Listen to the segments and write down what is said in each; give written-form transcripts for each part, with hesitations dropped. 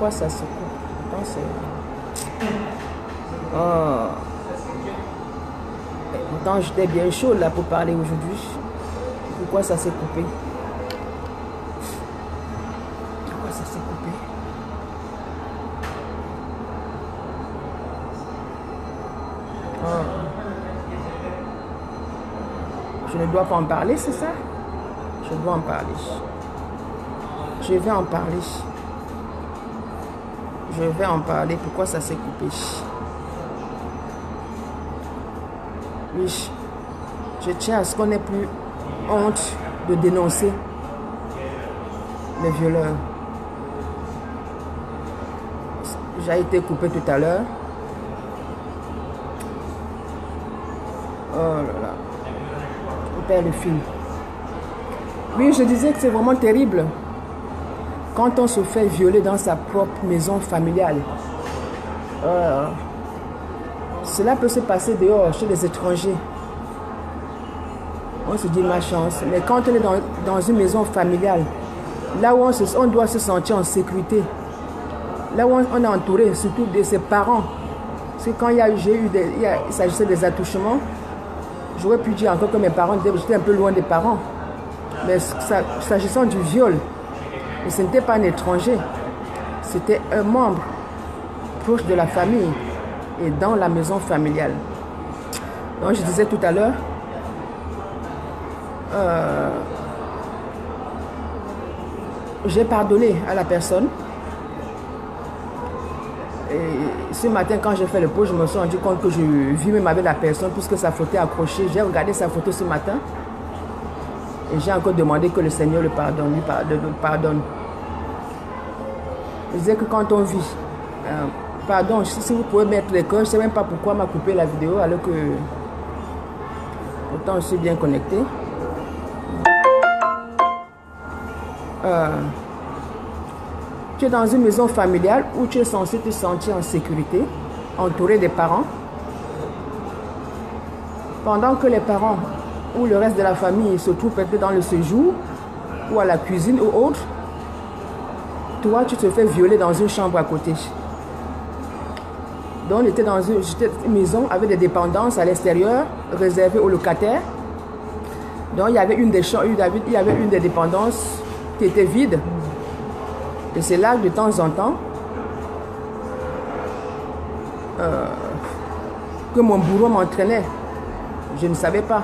pourquoi ça se coupe? Pourtant, c'est... Oh. Pourtant, j'étais bien chaud là pour parler aujourd'hui. Pourquoi ça s'est coupé? Pourquoi ça s'est coupé? Oh. Je ne dois pas en parler, c'est ça? Je dois en parler. Je vais en parler. Je vais en parler. Pourquoi ça s'est coupé? Oui. Je tiens à ce qu'on n'ait plus honte de dénoncer les violeurs. J'ai été coupé tout à l'heure. Oh là là. Je perds le fil. Oui, je disais que c'est vraiment terrible quand on se fait violer dans sa propre maison familiale. Cela peut se passer dehors, chez les étrangers. On se dit ma chance. Mais quand on est dans une maison familiale, là où on doit se sentir en sécurité, là où on est entouré, surtout de ses parents. Parce que quand il s'agissait des attouchements, j'aurais pu dire encore que mes parents, j'étais un peu loin des parents. Mais s'agissant du viol, ce n'était pas un étranger, c'était un membre proche de la famille et dans la maison familiale. Donc je disais tout à l'heure, j'ai pardonné à la personne. Et ce matin, quand j'ai fait le pot, je me suis rendu compte que je vis même avec la personne puisque sa photo est accrochée. J'ai regardé sa photo ce matin. Et j'ai encore demandé que le Seigneur le pardonne, lui pardonne. Je disais que quand on vit, pardon, si vous pouvez mettre les cœurs, je ne sais même pas pourquoi m'a coupé la vidéo alors que pourtant je suis bien connecté. Tu es dans une maison familiale où tu es censé te sentir en sécurité, entouré des parents. Pendant que les parents ou le reste de la famille se trouve peut-être dans le séjour ou à la cuisine ou autre, toi tu te fais violer dans une chambre à côté. Donc on était dans une maison avec des dépendances à l'extérieur réservées aux locataires. Donc il y avait une des dépendances qui était vide. Et c'est là que de temps en temps que mon bourreau m'entraînait. Je ne savais pas.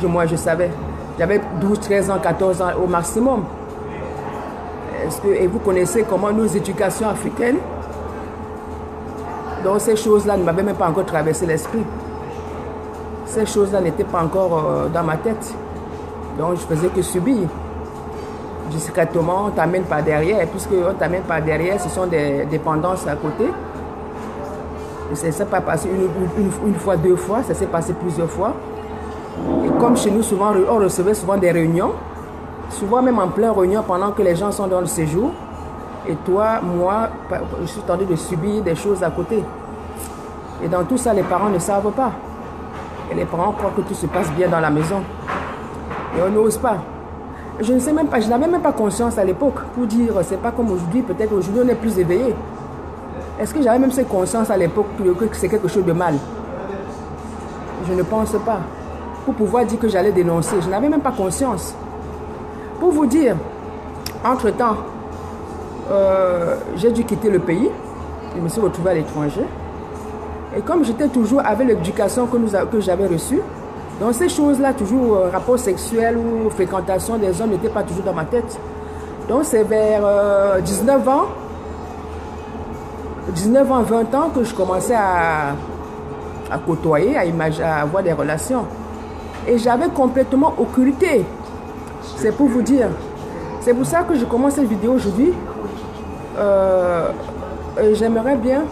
Moi, je savais. J'avais 12, 13 ans, 14 ans au maximum. Et vous connaissez comment nos éducations africaines, donc ces choses-là ne m'avaient même pas encore traversé l'esprit. Ces choses-là n'étaient pas encore dans ma tête. Donc, je faisais que subir. Discrètement, on t'amène par derrière. Puisque on t'amène par derrière, ce sont des dépendances à côté. Et ça ne s'est pas passé une fois, deux fois. Ça s'est passé plusieurs fois. Et comme chez nous, souvent, on recevait souvent des réunions, souvent même en plein réunion pendant que les gens sont dans le séjour. Et toi, moi, je suis tendu de subir des choses à côté. Et dans tout ça, les parents ne savent pas. Et les parents croient que tout se passe bien dans la maison. Et on n'ose pas. Je ne sais même pas, je n'avais même pas conscience à l'époque pour dire, c'est pas comme aujourd'hui, peut-être aujourd'hui on est plus éveillé. Est-ce que j'avais même cette conscience à l'époque que c'est quelque chose de mal? Je ne pense pas. Pour pouvoir dire que j'allais dénoncer. Je n'avais même pas conscience. Pour vous dire, entre-temps, j'ai dû quitter le pays. Je me suis retrouvée à l'étranger. Et comme j'étais toujours avec l'éducation que j'avais reçue, donc ces choses-là, toujours rapport sexuel ou fréquentation des hommes n'étaient pas toujours dans ma tête. Donc c'est vers 19 ans, 20 ans que je commençais à côtoyer, à avoir des relations. Et j'avais complètement occulté. C'est pour vous dire. C'est pour ça que je commence cette vidéo aujourd'hui. J'aimerais bien...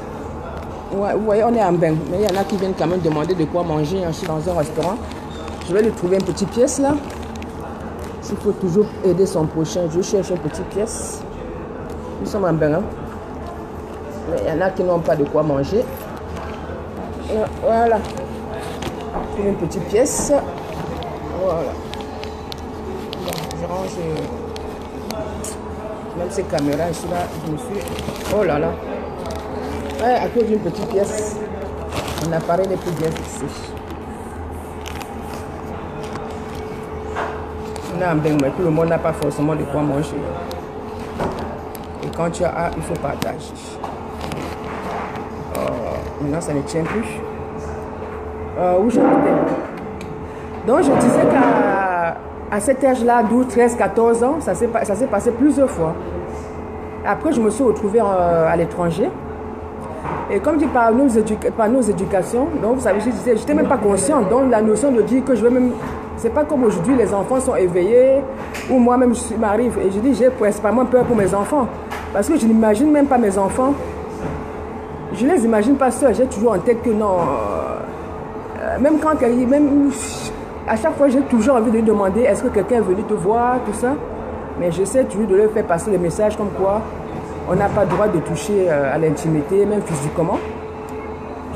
Ouais, vous voyez, on est en bain. Mais il y en a qui viennent quand même demander de quoi manger. Je suis dans un restaurant. Je vais lui trouver une petite pièce là. Il faut toujours aider son prochain. Je cherche une petite pièce. Nous sommes en bain. Hein? Mais il y en a qui n'ont pas de quoi manger. Voilà. Une petite pièce. Voilà. Bon, je range. Même ces caméras ici là, je me suis... Oh là là. Ouais, à cause d'une petite pièce, mon appareil n'est plus bien fixé. Tout le monde n'a pas forcément de quoi manger. Et quand tu as, il faut partager. Maintenant, ça ne tient plus. Où j'en étais? Donc, je disais qu'à cet âge-là, 12, 13, 14 ans, ça s'est passé plusieurs fois. Après, je me suis retrouvée à l'étranger. Et comme dit par nos éducations, donc vous savez, je n'étais même pas consciente. Donc, la notion de dire que je vais même... C'est pas comme aujourd'hui, les enfants sont éveillés, ou moi-même, je m'arrive. Et je dis, j'ai principalement peur pour mes enfants. Parce que je n'imagine même pas mes enfants. Je ne les imagine pas seuls. J'ai toujours en tête que non... même quand même à chaque fois, j'ai toujours envie de lui demander est-ce que quelqu'un est venu te voir, tout ça. Mais j'essaie toujours de leur faire passer le message comme quoi on n'a pas le droit de toucher à l'intimité, même physiquement.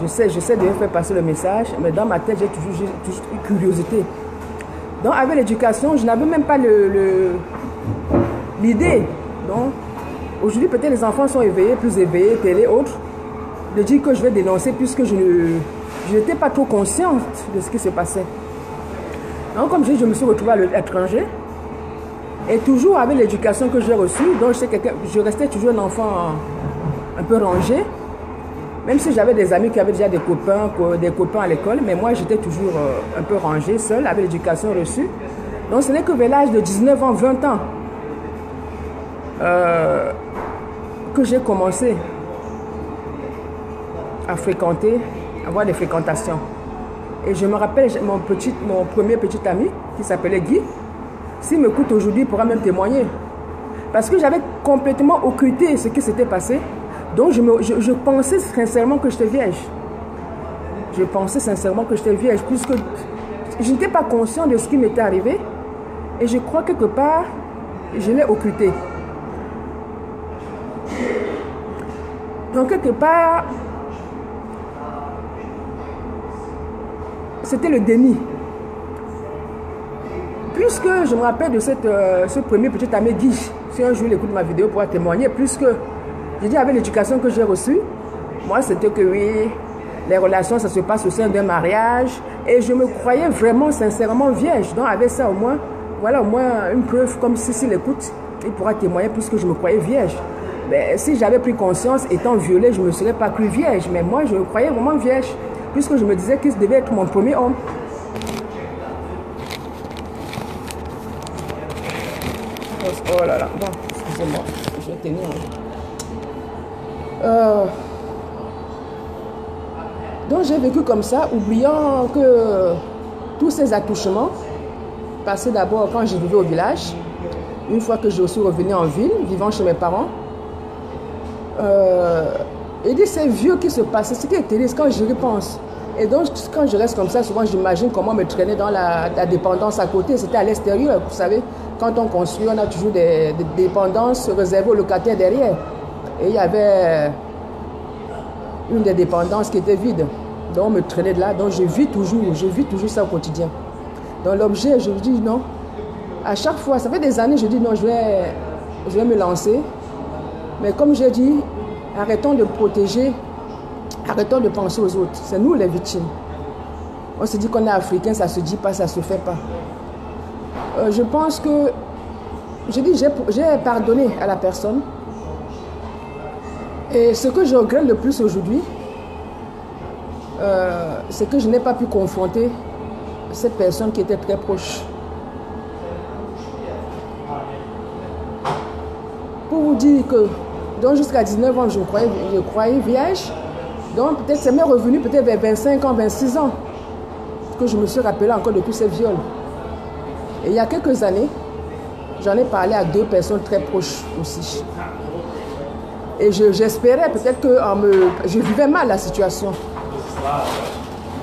J'essaie de leur faire passer le message, mais dans ma tête, j'ai toujours une curiosité. Donc, avec l'éducation, je n'avais même pas l'idée. Donc, aujourd'hui, peut-être les enfants sont éveillés, plus éveillés, télé, autres, de dire que je vais dénoncer puisque je n'étais pas trop consciente de ce qui se passait. Donc, comme je me suis retrouvée à l'étranger, et toujours avec l'éducation que j'ai reçue, donc je restais toujours un enfant un peu rangé, même si j'avais des amis qui avaient déjà des copains à l'école, mais moi j'étais toujours un peu rangé, seul, avec l'éducation reçue. Donc ce n'est que vers l'âge de 19 ans, 20 ans, que j'ai commencé à fréquenter, à avoir des fréquentations. Et je me rappelle mon premier petit ami qui s'appelait Guy. S'il m'écoute aujourd'hui, il pourra même témoigner. Parce que j'avais complètement occulté ce qui s'était passé. Donc je pensais sincèrement que j'étais vierge. Je pensais sincèrement que j'étais vierge, puisque je n'étais pas conscient de ce qui m'était arrivé. Et je crois quelque part, je l'ai occulté. Donc quelque part, c'était le déni. Puisque je me rappelle de ce premier petit ami Guy, si un jour il écoute ma vidéo pour témoigner, puisque je dis avec l'éducation que j'ai reçue, moi c'était que oui, les relations ça se passe au sein d'un mariage, et je me croyais vraiment sincèrement vierge. Donc avec ça au moins, voilà au moins une preuve, comme si s'il écoute, il pourra témoigner puisque je me croyais vierge. Mais si j'avais pris conscience, étant violée, je ne me serais pas cru vierge, mais moi je me croyais vraiment vierge, puisque je me disais qu'il devait être mon premier homme. Oh là là, bon, excusez-moi, je vais tenir. Donc j'ai vécu comme ça, oubliant que tous ces attouchements passaient d'abord quand je vivais au village. Une fois que je suis revenue en ville, vivant chez mes parents, et dit c'est vieux qui se passait, ce qui est terrible quand je repense. Et donc quand je reste comme ça, souvent j'imagine comment me traîner dans la dépendance à côté, c'était à l'extérieur, vous savez. Quand on construit, on a toujours des dépendances réservées aux locataires derrière. Et il y avait une des dépendances qui était vide. Donc on me traînait de là. Donc je vis toujours ça au quotidien. Donc l'objet, je dis non. À chaque fois, ça fait des années, je dis non, je vais me lancer. Mais comme j'ai dit, arrêtons de protéger, arrêtons de penser aux autres. C'est nous les victimes. On se dit qu'on est africain, ça se dit pas, ça se fait pas. Je pense que, j'ai pardonné à la personne. Et ce que je regrette le plus aujourd'hui, c'est que je n'ai pas pu confronter cette personne qui était très proche. Pour vous dire que, donc jusqu'à 19 ans, je croyais vierge. Donc peut-être c'est m'est revenu peut-être vers 25 ans, 26 ans, que je me suis rappelé encore de tous ces viols. Et il y a quelques années, j'en ai parlé à 2 personnes très proches aussi. Et j'espérais peut-être que je vivais mal la situation.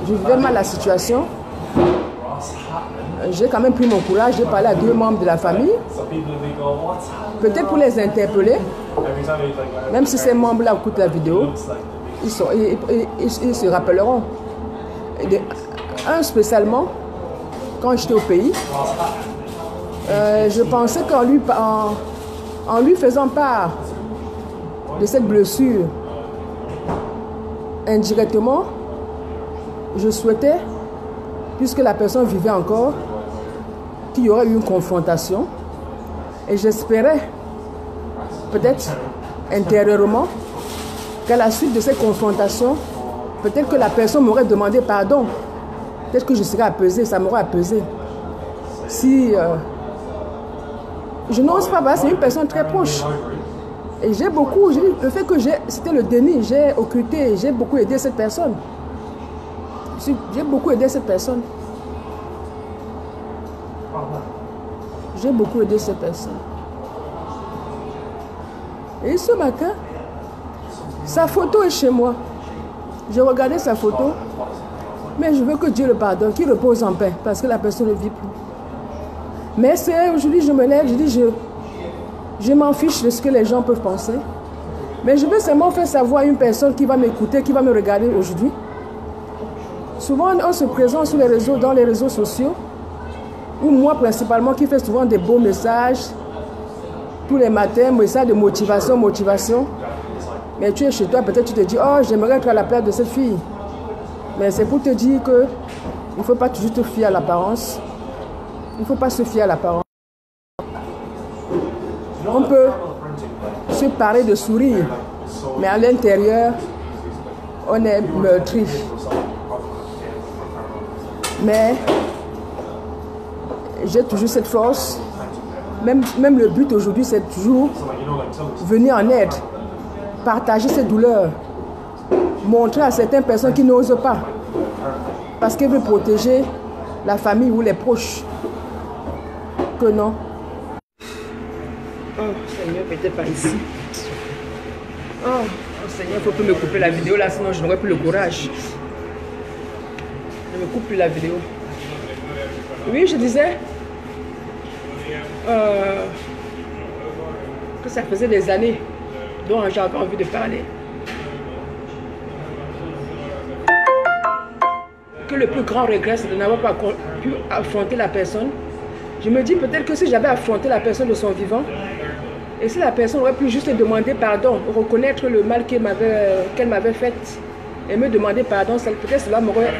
Je vivais mal la situation. J'ai quand même pris mon courage, j'ai parlé à 2 membres de la famille. Peut-être pour les interpeller. Même si ces membres-là écoutent la vidéo, ils se rappelleront. Un spécialement, quand j'étais au pays, je pensais En lui faisant part de cette blessure, indirectement, je souhaitais, puisque la personne vivait encore, qu'il y aurait eu une confrontation. Et j'espérais, peut-être intérieurement, qu'à la suite de cette confrontation, peut-être que la personne m'aurait demandé pardon. Peut-être que je serais apaisé, ça m'aurait apaisé. Si je n'ose pas, c'est une personne très proche. Et j'ai beaucoup, le fait que c'était le déni, j'ai occulté, j'ai beaucoup aidé cette personne. J'ai beaucoup aidé cette personne. J'ai beaucoup aidé cette personne. Et ce matin, sa photo est chez moi. J'ai regardé sa photo, mais je veux que Dieu le pardonne, qu'il repose en paix, parce que la personne ne vit plus. Mais c'est aujourd'hui, je me lève, je dis, je m'en fiche de ce que les gens peuvent penser. Mais je veux seulement faire savoir à une personne qui va m'écouter, qui va me regarder aujourd'hui. Souvent, on se présente sur les réseaux, dans les réseaux sociaux, ou moi principalement, qui fais souvent des beaux messages, tous les matins, messages de motivation. Mais tu es chez toi, peut-être tu te dis, oh, j'aimerais être à la place de cette fille. Mais c'est pour te dire que il ne faut pas toujours te fier à l'apparence. Il ne faut pas se fier à l'apparence. On peut se parer de sourire, mais à l'intérieur, on est meurtri. Mais j'ai toujours cette force. Même le but aujourd'hui, c'est toujours venir en aide, partager ses douleurs, montrer à certaines personnes qui n'osent pas, parce qu'elles veulent protéger la famille ou les proches. Que non. Oh Seigneur, peut-être pas ici. Oh Seigneur, il faut plus me couper la vidéo là, sinon je n'aurai plus le courage. Je ne me coupe plus la vidéo. Oui, je disais que ça faisait des années dont j'avais envie de parler. Que le plus grand regret, c'est de n'avoir pas pu affronter la personne. Je me dis peut-être que si j'avais affronté la personne de son vivant, et si la personne aurait pu juste lui demander pardon, reconnaître le mal qu'elle m'avait fait, et me demander pardon, peut-être cela m'aurait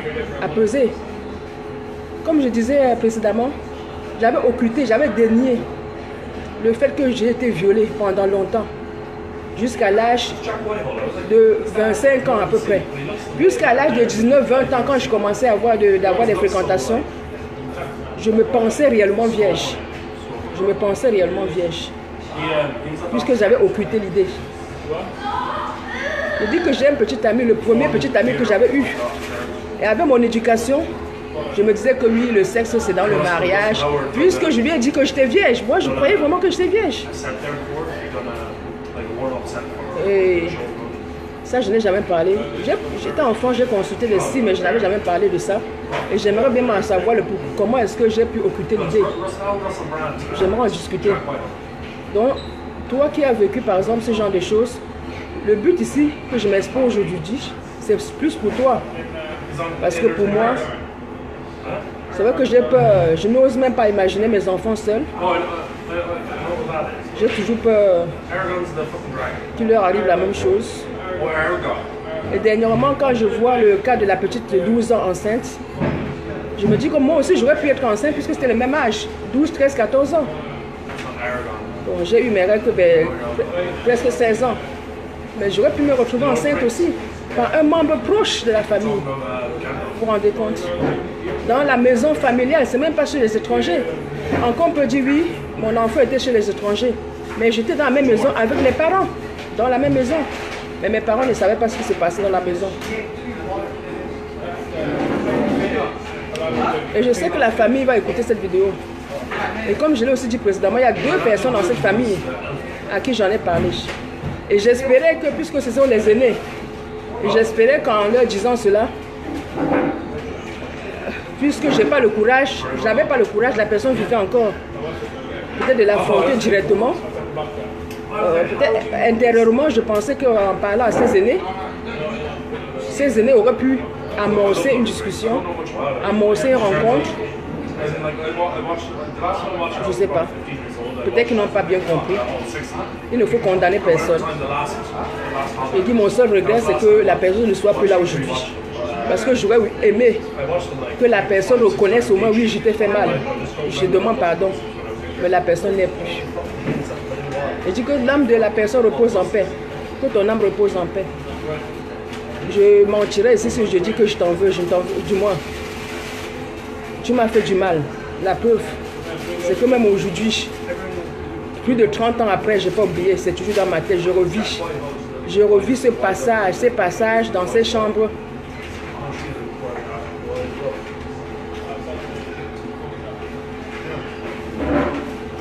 apaisé. Comme je disais précédemment, j'avais occulté, j'avais dénié le fait que j'ai été violée pendant longtemps, jusqu'à l'âge de 25 ans à peu près. Jusqu'à l'âge de 19-20 ans, quand je commençais à avoir des fréquentations, je me pensais réellement vierge. Je me pensais réellement vierge. Puisque j'avais occulté l'idée. Je dis que j'ai un petit ami, le premier petit ami que j'avais eu. Et avec mon éducation, je me disais que oui, le sexe c'est dans le mariage. Puisque je lui ai dit que j'étais vierge. Moi, je croyais vraiment que j'étais vierge. Et ça, je n'ai jamais parlé. J'étais enfant, j'ai consulté les signes, mais je n'avais jamais parlé de ça. Et j'aimerais bien en savoir comment est-ce que j'ai pu occulter l'idée. J'aimerais en discuter. Donc, toi qui as vécu par exemple ce genre de choses, le but ici que je m'expose aujourd'hui, c'est plus pour toi. Parce que pour moi, c'est vrai que j'ai peur. Je n'ose même pas imaginer mes enfants seuls. J'ai toujours peur qu'il leur arrive la même chose. Et dernièrement, quand je vois le cas de la petite de 12 ans enceinte, je me dis que moi aussi j'aurais pu être enceinte puisque c'était le même âge, 12, 13, 14 ans. Bon, j'ai eu mes règles presque 16 ans. Mais j'aurais pu me retrouver enceinte aussi par un membre proche de la famille. Vous vous rendez compte? Dans la maison familiale, c'est même pas chez les étrangers. Encore on peut dire oui, mon enfant était chez les étrangers. Mais j'étais dans la même maison avec mes parents, dans la même maison. Mais mes parents ne savaient pas ce qui se passait dans la maison. Et je sais que la famille va écouter cette vidéo. Et comme je l'ai aussi dit précédemment, il y a 2 personnes dans cette famille à qui j'en ai parlé. Et j'espérais que, puisque ce sont les aînés, et j'espérais qu'en leur disant cela, puisque je n'avais pas le courage, la personne vivait encore, peut-être de l'affronter directement. Peut-être intérieurement, je pensais qu'en parlant à ces aînés auraient pu amorcer une discussion, amorcer une rencontre Je ne sais pas. Peut-être qu'ils n'ont pas bien compris. Il ne faut condamner personne. Il dit, mon seul regret, c'est que la personne ne soit plus là aujourd'hui. Parce que j'aurais aimé que la personne reconnaisse au moins, oui, je t'ai fait mal. Je demande pardon. Mais la personne n'est plus. Il dit que l'âme de la personne repose en paix. Que ton âme repose en paix. Je mentirais ici si je dis que je t'en veux, du moins. Tu m'as fait du mal. La preuve, c'est que même aujourd'hui, plus de 30 ans après, je n'ai pas oublié, c'est toujours dans ma tête, je revis. Je revis ces passages dans ces chambres.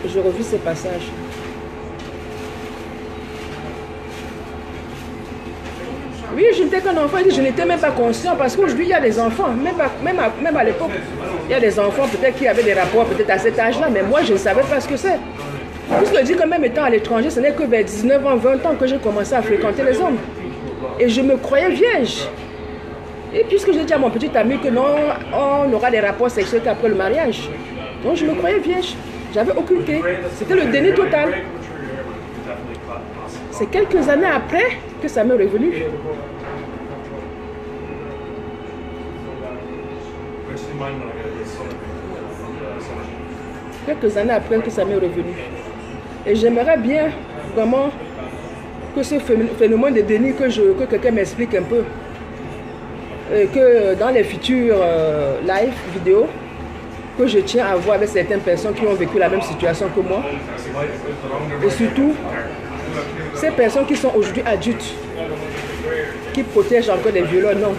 Je revis ces passages. Oui, je n'étais qu'un enfant, je n'étais même pas conscient parce qu'aujourd'hui, il y a des enfants, même à l'époque, il y a des enfants peut-être qui avaient des rapports peut-être à cet âge-là, mais moi, je ne savais pas ce que c'est. Puisque je dis que même étant à l'étranger, ce n'est que vers 19 ans, 20 ans que j'ai commencé à fréquenter les hommes. Et je me croyais vierge. Et puisque j'ai dit à mon petit ami que non, on aura des rapports sexuels qu'après le mariage. Donc je me croyais vierge. J'avais occulté. C'était le déni total. C'est quelques années après que ça m'est revenu. Quelques années après que ça m'est revenu. Et j'aimerais bien vraiment que ce phénomène de déni, que quelqu'un m'explique un peu. Et que dans les futurs live vidéos, que je tiens à voir avec certaines personnes qui ont vécu la même situation que moi. Et surtout, ces personnes qui sont aujourd'hui adultes, qui protègent encore des violeurs, non.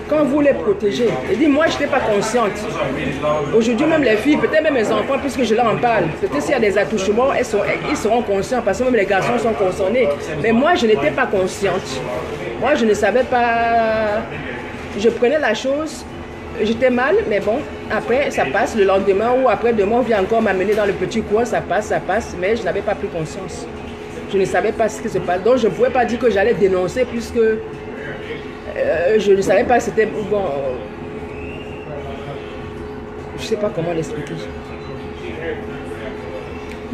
Quand vous les protégez, et dit moi je n'étais pas consciente. Aujourd'hui même les filles, peut-être même mes enfants, puisque je leur en parle, peut-être s'il y a des attouchements, ils seront conscients, parce que même les garçons sont concernés. Mais moi je n'étais pas consciente. Moi je ne savais pas, je prenais la chose, j'étais mal, mais bon, après ça passe, le lendemain ou après demain on vient encore m'amener dans le petit coin, ça passe, mais je n'avais pas pris conscience. Je ne savais pas ce qui se passe, donc je ne pouvais pas dire que j'allais dénoncer puisque je ne savais pas si c'était bon. Je ne sais pas comment l'expliquer.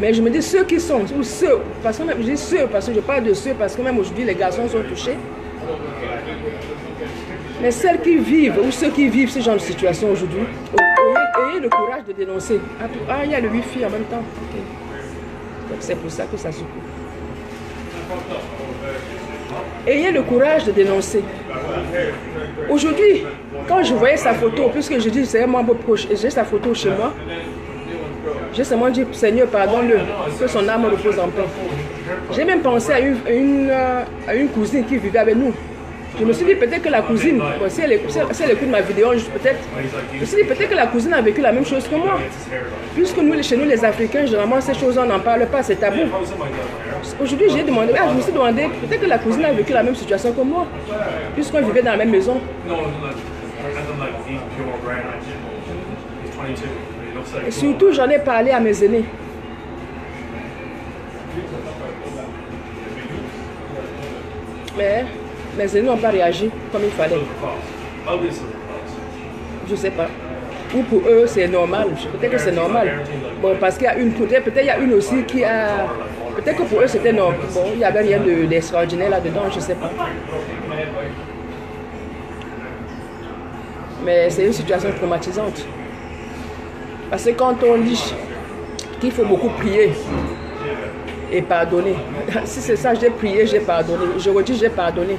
Mais je me dis ceux qui sont, ou ceux, parce que même, je dis ceux, parce que je parle de ceux, parce que même aujourd'hui les garçons sont touchés. Mais celles qui vivent, ou ceux qui vivent ce genre de situation aujourd'hui, ayez le courage de dénoncer. Ah, il y a le wifi en même temps. Okay. Donc c'est pour ça que ça se coupe. Ayez le courage de dénoncer. Aujourd'hui, quand je voyais sa photo, puisque je dis c'est moi un peu proche, et j'ai sa photo chez moi, j'ai seulement dit Seigneur, pardonne-le, que son âme repose en paix. J'ai même pensé à une cousine qui vivait avec nous. Je me suis dit peut-être que la cousine, bon, si elle écoute ma vidéo, peut-être, je me suis dit peut-être que la cousine a vécu la même chose que moi. Puisque nous, chez nous les Africains, généralement ces choses on n'en parle pas, c'est tabou. Aujourd'hui j'ai demandé, je me suis demandé peut-être que la cousine a vécu la même situation que moi, puisqu'on vivait dans la même maison. Et surtout j'en ai parlé à mes aînés. Mais mes aînés n'ont pas réagi comme il fallait. Je ne sais pas. Ou pour eux, c'est normal. Peut-être que c'est normal. Bon, parce qu'il y a une, peut-être il y a une aussi qui a... Peut-être que pour eux, c'était normal. Bon, il n'y avait rien d'extraordinaire là-dedans, je ne sais pas. Mais c'est une situation traumatisante. Parce que quand on dit qu'il faut beaucoup prier et pardonner, si c'est ça, j'ai prié, j'ai pardonné. Je redis, j'ai pardonné.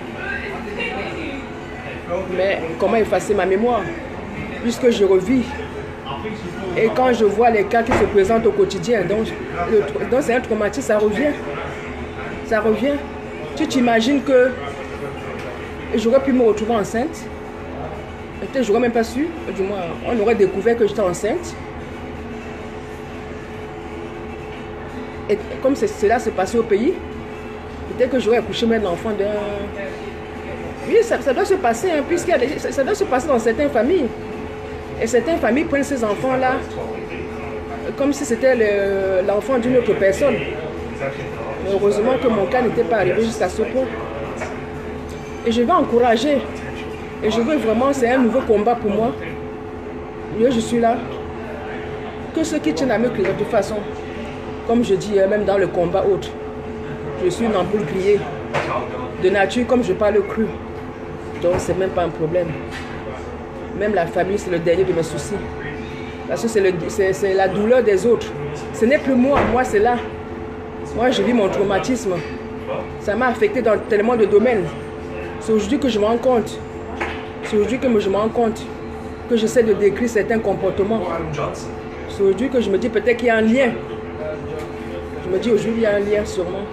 Mais comment effacer ma mémoire? Puisque je revis. Et quand je vois les cas qui se présentent au quotidien, donc c'est un traumatisme, ça revient. Ça revient. Tu t'imagines que j'aurais pu me retrouver enceinte. Peut-être j'aurais même pas su. Du moins, on aurait découvert que j'étais enceinte. Et comme cela s'est passé au pays, peut-être que j'aurais accouché même l'enfant d'un... Oui, ça doit se passer, hein, ça doit se passer dans certaines familles. Et certaines familles prennent ces enfants-là comme si c'était l'enfant d'une autre personne. Mais heureusement que mon cas n'était pas arrivé jusqu'à ce point. Et je vais encourager. Et je veux vraiment, c'est un nouveau combat pour moi. Je suis là. que ceux qui tiennent à me crier de toute façon, comme je dis, même dans le combat autre, je suis une ampoule grillée. De nature, comme je parle cru. Donc, c'est même pas un problème. Même la famille, c'est le dernier de mes soucis. Parce que c'est la douleur des autres. Ce n'est plus moi, moi c'est là. Moi, je vis mon traumatisme. Ça m'a affecté dans tellement de domaines. C'est aujourd'hui que je me rends compte. C'est aujourd'hui que je me rends compte que j'essaie de décrire certains comportements. C'est aujourd'hui que je me dis peut-être qu'il y a un lien. Je me dis aujourd'hui il y a un lien sûrement.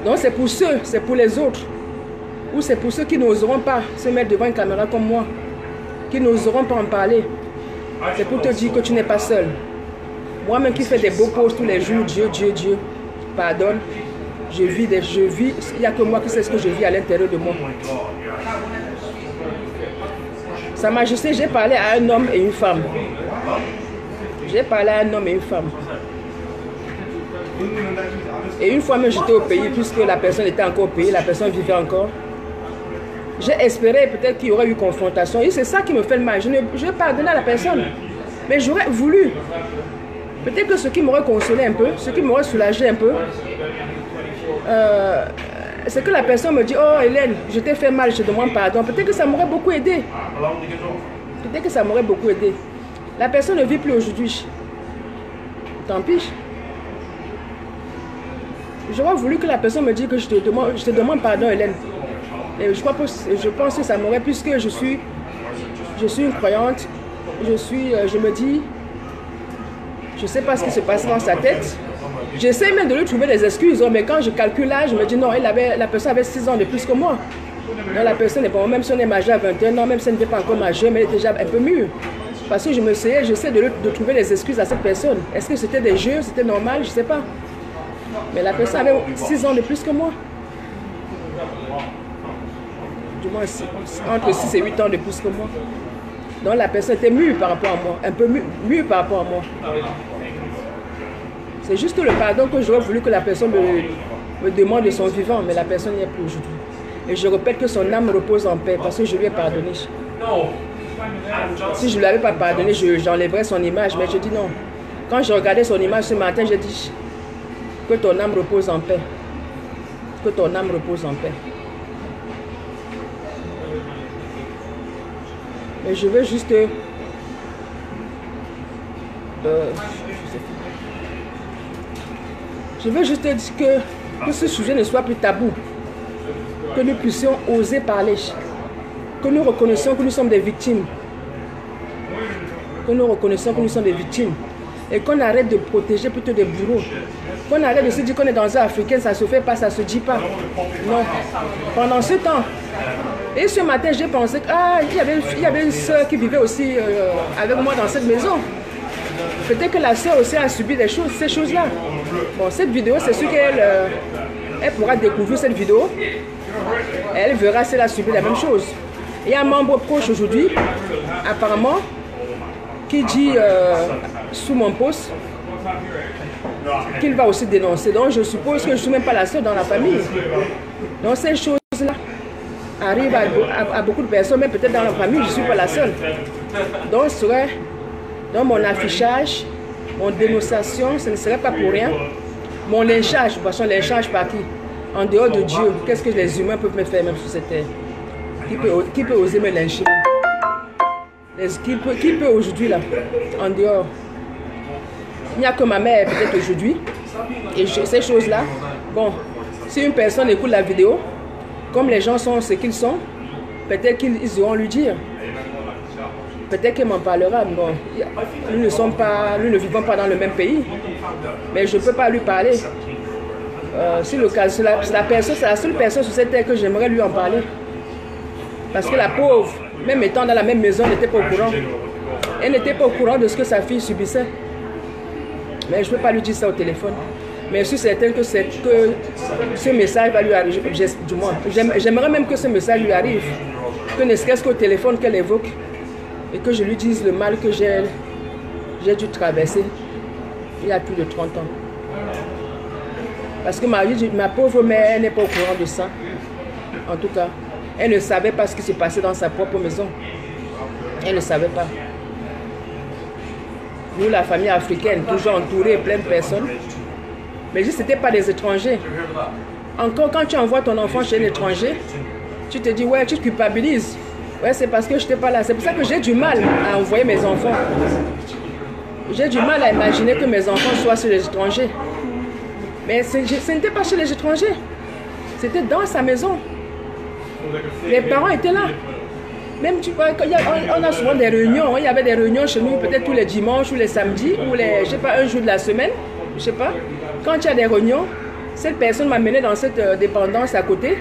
Donc c'est pour ceux, c'est pour les autres. Ou c'est pour ceux qui n'oseront pas se mettre devant une caméra comme moi. Qui n'oseront pas en parler. C'est pour te dire que tu n'es pas seul. Moi-même qui fais des beaux posts tous les jours, Dieu, Dieu, Dieu, pardonne. Je vis, il n'y a que moi qui sais ce que je vis à l'intérieur de moi. Sa Majesté, j'ai parlé à un homme et une femme. J'ai parlé à un homme et une femme. Et une fois même j'étais au pays, puisque la personne était encore au pays, la personne vivait encore. J'ai espéré peut-être qu'il y aurait eu confrontation. Et c'est ça qui me fait le mal. Je pardonne à la personne. Mais j'aurais voulu. Peut-être que ce qui m'aurait consolé un peu, ce qui m'aurait soulagé un peu, c'est que la personne me dit, oh Hélène, je t'ai fait mal, je te demande pardon. Peut-être que ça m'aurait beaucoup aidé. Peut-être que ça m'aurait beaucoup aidé. La personne ne vit plus aujourd'hui. Tant pis. J'aurais voulu que la personne me dise que je te demande pardon Hélène. Et je pense que ça m'aurait, puisque je suis une croyante, je me dis, je ne sais pas ce qui se passe dans sa tête. J'essaie même de lui trouver des excuses, mais quand je calcule là, je me dis non, la personne avait 6 ans de plus que moi. Non, la personne n'est pas, même si on est majeur à 21 ans, même si elle n'est pas encore majeure, mais elle est déjà un peu mûre. Parce que j'essaie de trouver des excuses à cette personne. Est-ce que c'était des jeux, c'était normal, je ne sais pas. Mais la personne avait 6 ans de plus que moi. Du moins, entre 6 et 8 ans de plus que moi. Donc la personne était mûre par rapport à moi. Un peu mûre par rapport à moi. C'est juste le pardon que j'aurais voulu que la personne me demande de son vivant. Mais la personne n'y est plus aujourd'hui. Et je répète que son âme repose en paix parce que je lui ai pardonné. Si je ne lui avais pas pardonné, j'enlèverais son image. Mais je dis non. Quand je regardais son image ce matin, j'ai dit que ton âme repose en paix. Que ton âme repose en paix. Mais je veux juste... je veux juste dire que ce sujet ne soit plus tabou. Que nous puissions oser parler. Que nous reconnaissions que nous sommes des victimes. Que nous reconnaissions que nous sommes des victimes. Et qu'on arrête de protéger plutôt des bourreaux. Qu'on arrête de se dire qu'on est dans un africain, ça se fait pas, ça se dit pas. Non. Pendant ce temps, et ce matin, j'ai pensé qu'il y avait une soeur qui vivait aussi avec moi dans cette maison. Peut-être que la soeur aussi a subi ces choses-là. Bon, cette vidéo, c'est sûr qu'elle elle pourra découvrir cette vidéo. Elle verra si elle a subi la même chose. Il y a un membre proche aujourd'hui, apparemment, qui dit sous mon post qu'il va aussi dénoncer. Donc je suppose que je ne suis même pas la seule dans la famille. Donc ces choses-là arrivent à beaucoup de personnes, mais peut-être dans la famille, je ne suis pas la seule. Donc ce serait dans mon affichage, mon dénonciation, ce ne serait pas pour rien. Mon lynchage, de toute façon, lynchage par qui? En dehors de Dieu, qu'est-ce que les humains peuvent me faire même sur cette terre? Qui peut oser me lyncher? Qui peut aujourd'hui là, en dehors? Il n'y a que ma mère peut-être aujourd'hui. Et ces choses-là, bon, si une personne écoute la vidéo, comme les gens sont ce qu'ils sont, peut-être qu'ils iront lui dire. Peut-être qu'elle m'en parlera. Bon, nous ne vivons pas dans le même pays. Mais je ne peux pas lui parler. Si le cas, c'est la seule personne sur cette terre que j'aimerais lui en parler. Parce que la pauvre, même étant dans la même maison, n'était pas au courant. Elle n'était pas au courant de ce que sa fille subissait. Mais je ne peux pas lui dire ça au téléphone. Mais je suis certaine que ce message va lui arriver. Du moins, j'aimerais même que ce message lui arrive. Que ne serait-ce qu'au téléphone qu'elle évoque. Et que je lui dise le mal que j'ai dû traverser il y a plus de 30 ans. Parce que ma pauvre mère, elle n'est pas au courant de ça. En tout cas, elle ne savait pas ce qui se passait dans sa propre maison. Elle ne savait pas. Nous, la famille africaine, toujours entourée, plein de personnes. Mais juste, ce n'était pas des étrangers. Encore, quand tu envoies ton enfant chez un étranger, tu te dis, ouais, tu te culpabilises. Ouais, c'est parce que je n'étais pas là. C'est pour ça que j'ai du mal à envoyer mes enfants. J'ai du mal à imaginer que mes enfants soient chez les étrangers. Mais ce n'était pas chez les étrangers. C'était dans sa maison. Les parents étaient là. Même, tu vois, on a souvent des réunions. Il y avait des réunions chez nous, peut-être tous les dimanches ou les samedis, ou les, je sais pas, un jour de la semaine. Je sais pas. Quand il y a des réunions, cette personne m'amenait dans cette dépendance à côté,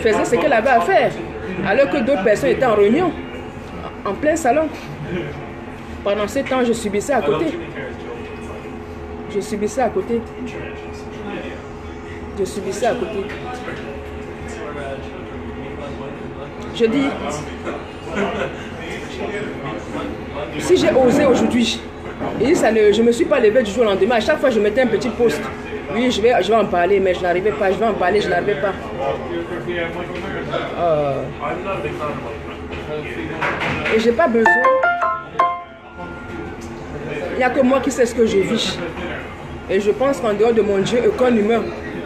faisait ce qu'elle avait à faire. Alors que d'autres personnes étaient en réunion, en plein salon. Pendant ce temps, je subissais à côté. Je subissais à côté. Je subissais à côté. Je dis, si j'ai osé aujourd'hui, et je ne me suis pas levée du jour au lendemain, à chaque fois je mettais un petit post. Oui, je vais en parler, mais je n'arrivais pas. Je vais en parler, je n'arrivais pas. Et je n'ai pas besoin. Il n'y a que moi qui sais ce que je vis. Et je pense qu'en dehors de mon Dieu, aucun humain,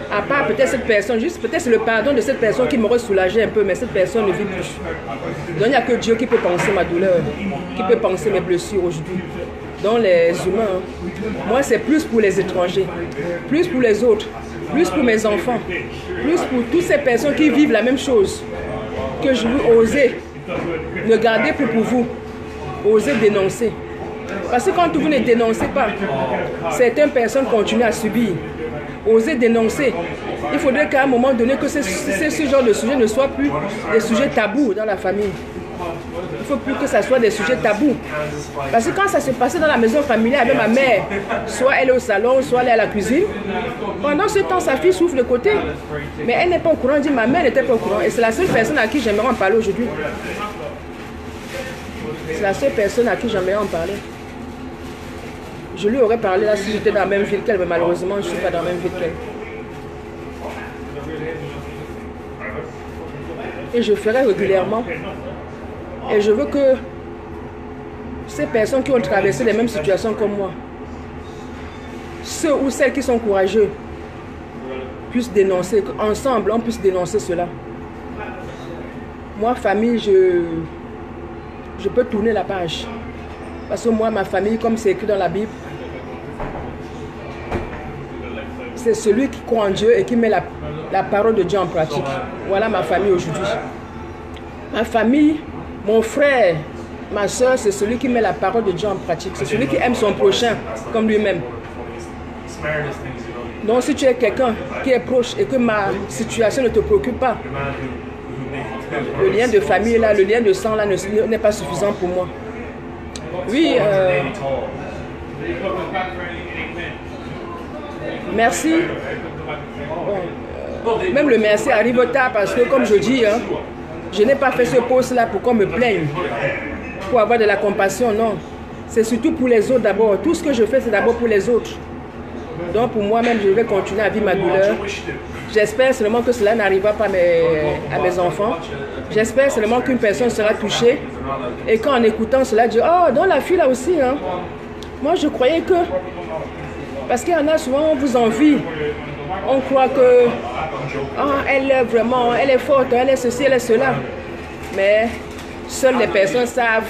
à part peut-être cette personne, juste peut-être c'est le pardon de cette personne qui m'aurait soulagé un peu, mais cette personne ne vit plus. Donc il n'y a que Dieu qui peut penser ma douleur, qui peut penser mes blessures aujourd'hui. Donc les humains, moi c'est plus pour les étrangers, plus pour les autres, plus pour mes enfants, plus pour toutes ces personnes qui vivent la même chose, que je veux oser ne garder plus pour vous, oser dénoncer. Parce que quand vous ne dénoncez pas, certaines personnes continuent à subir. Oser dénoncer. Il faudrait qu'à un moment donné que ce genre de sujet ne soit plus des sujets tabous dans la famille. Il ne faut plus que ça soit des sujets tabous. Parce que quand ça se passait dans la maison familiale avec ma mère, soit elle est au salon, soit elle est à la cuisine, pendant ce temps, sa fille souffle de côté. Mais elle n'est pas au courant. Elle dit, ma mère n'était pas au courant. Et c'est la seule personne à qui j'aimerais en parler aujourd'hui. C'est la seule personne à qui j'aimerais en parler. Je lui aurais parlé là si j'étais dans la même ville qu'elle, mais malheureusement, je ne suis pas dans la même ville qu'elle. Et je ferai régulièrement. Et je veux que ces personnes qui ont traversé les mêmes situations comme moi, ceux ou celles qui sont courageux, puissent dénoncer, qu'ensemble, on puisse dénoncer cela. Moi, famille, je peux tourner la page. Parce que moi, ma famille, comme c'est écrit dans la Bible, c'est celui qui croit en Dieu et qui met la parole de Dieu en pratique. Voilà ma famille aujourd'hui. Ma famille, mon frère, ma soeur, c'est celui qui met la parole de Dieu en pratique. C'est celui qui aime son prochain comme lui-même. Donc si tu es quelqu'un qui est proche et que ma situation ne te préoccupe pas, le lien de famille là, le lien de sang là n'est pas suffisant pour moi. Oui, merci. Même le merci arrive tard parce que, comme je dis, hein, je n'ai pas fait ce post-là pour qu'on me plaigne, pour avoir de la compassion, non. C'est surtout pour les autres d'abord. Tout ce que je fais, c'est d'abord pour les autres. Donc pour moi-même, je vais continuer à vivre ma douleur. J'espère seulement que cela n'arrivera pas à mes enfants. J'espère seulement qu'une personne sera touchée et qu'en écoutant cela, dit, oh, dans la fille là aussi, hein. Moi je croyais que, parce qu'il y en a souvent, on vous envie. On croit que, oh, elle est vraiment, elle est forte, elle est ceci, elle est cela. Mais seules les personnes savent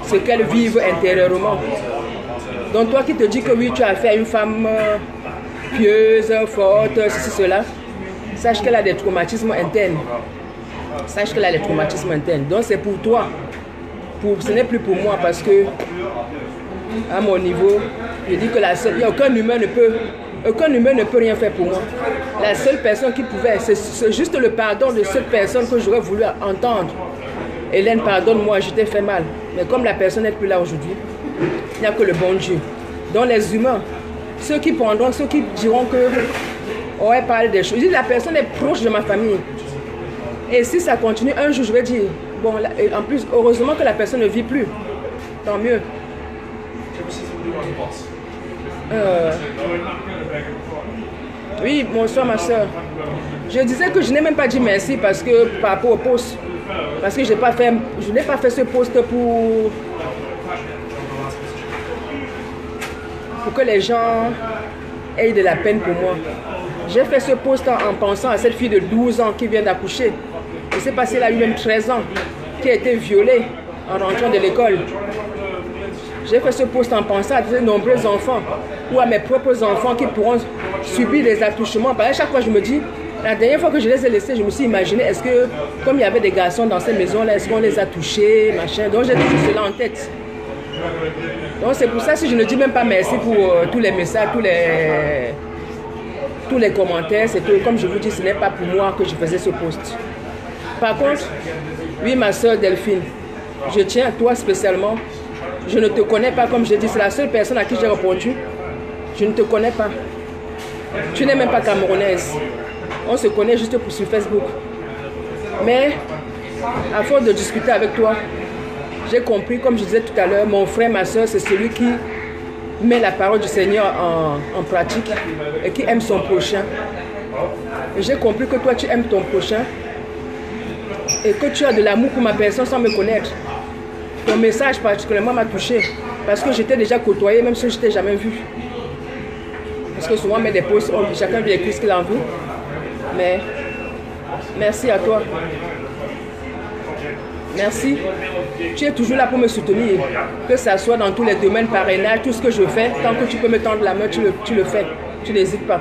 ce qu'elles vivent intérieurement. Donc toi qui te dis que oui, tu as fait une femme pieuse, forte, ceci, cela, sache qu'elle a des traumatismes internes. Sache qu'elle a des traumatismes internes. Donc c'est pour toi. Ce n'est plus pour moi parce que, à mon niveau, je dis que aucun humain ne peut rien faire pour moi. La seule personne qui pouvait, c'est juste le pardon de cette personne que j'aurais voulu entendre. Hélène, pardonne-moi, je t'ai fait mal. Mais comme la personne n'est plus là aujourd'hui, il n'y a que le bon Dieu. Donc les humains, ceux qui diront que on va parler des choses. Je dis la personne est proche de ma famille. Et si ça continue, un jour je vais dire, bon, en plus, heureusement que la personne ne vit plus. Tant mieux. Oui, bonsoir ma soeur. Je disais que je n'ai même pas dit merci parce que par rapport au post. Parce que je n'ai pas fait ce post pour que les gens aient de la peine pour moi. J'ai fait ce post en pensant à cette fille de 12 ans qui vient d'accoucher. Je ne sais pas si elle a eu même 13 ans, qui a été violée en rentrant de l'école. J'ai fait ce post en pensant à de nombreux enfants ou à mes propres enfants qui pourront subir des attouchements. Parce que chaque fois, je me dis, la dernière fois que je les ai laissés, je me suis imaginé, est-ce que, comme il y avait des garçons dans ces maisons-là, est-ce qu'on les a touchés, machin. Donc j'ai toujours cela en tête. Donc c'est pour ça, si je ne dis même pas merci pour tous les messages, tous les commentaires, c'est que, comme je vous dis, ce n'est pas pour moi que je faisais ce post. Par contre, oui, ma soeur Delphine, je tiens à toi spécialement. Je ne te connais pas, comme je dis, c'est la seule personne à qui j'ai répondu. Je ne te connais pas. Tu n'es même pas camerounaise. On se connaît juste sur Facebook. Mais, à force de discuter avec toi, j'ai compris, comme je disais tout à l'heure, mon frère, ma soeur, c'est celui qui met la parole du Seigneur en pratique et qui aime son prochain. Et j'ai compris que toi, tu aimes ton prochain et que tu as de l'amour pour ma personne sans me connaître. Ton message particulièrement m'a touché parce que j'étais déjà côtoyé, même si je ne t'ai jamais vu. Parce que souvent, on met des posts, chacun vient écrire ce qu'il a envie. Mais merci à toi. Merci. Tu es toujours là pour me soutenir. Que ça soit dans tous les domaines, parrainage, tout ce que je fais. Tant que tu peux me tendre la main, tu le fais. Tu n'hésites pas.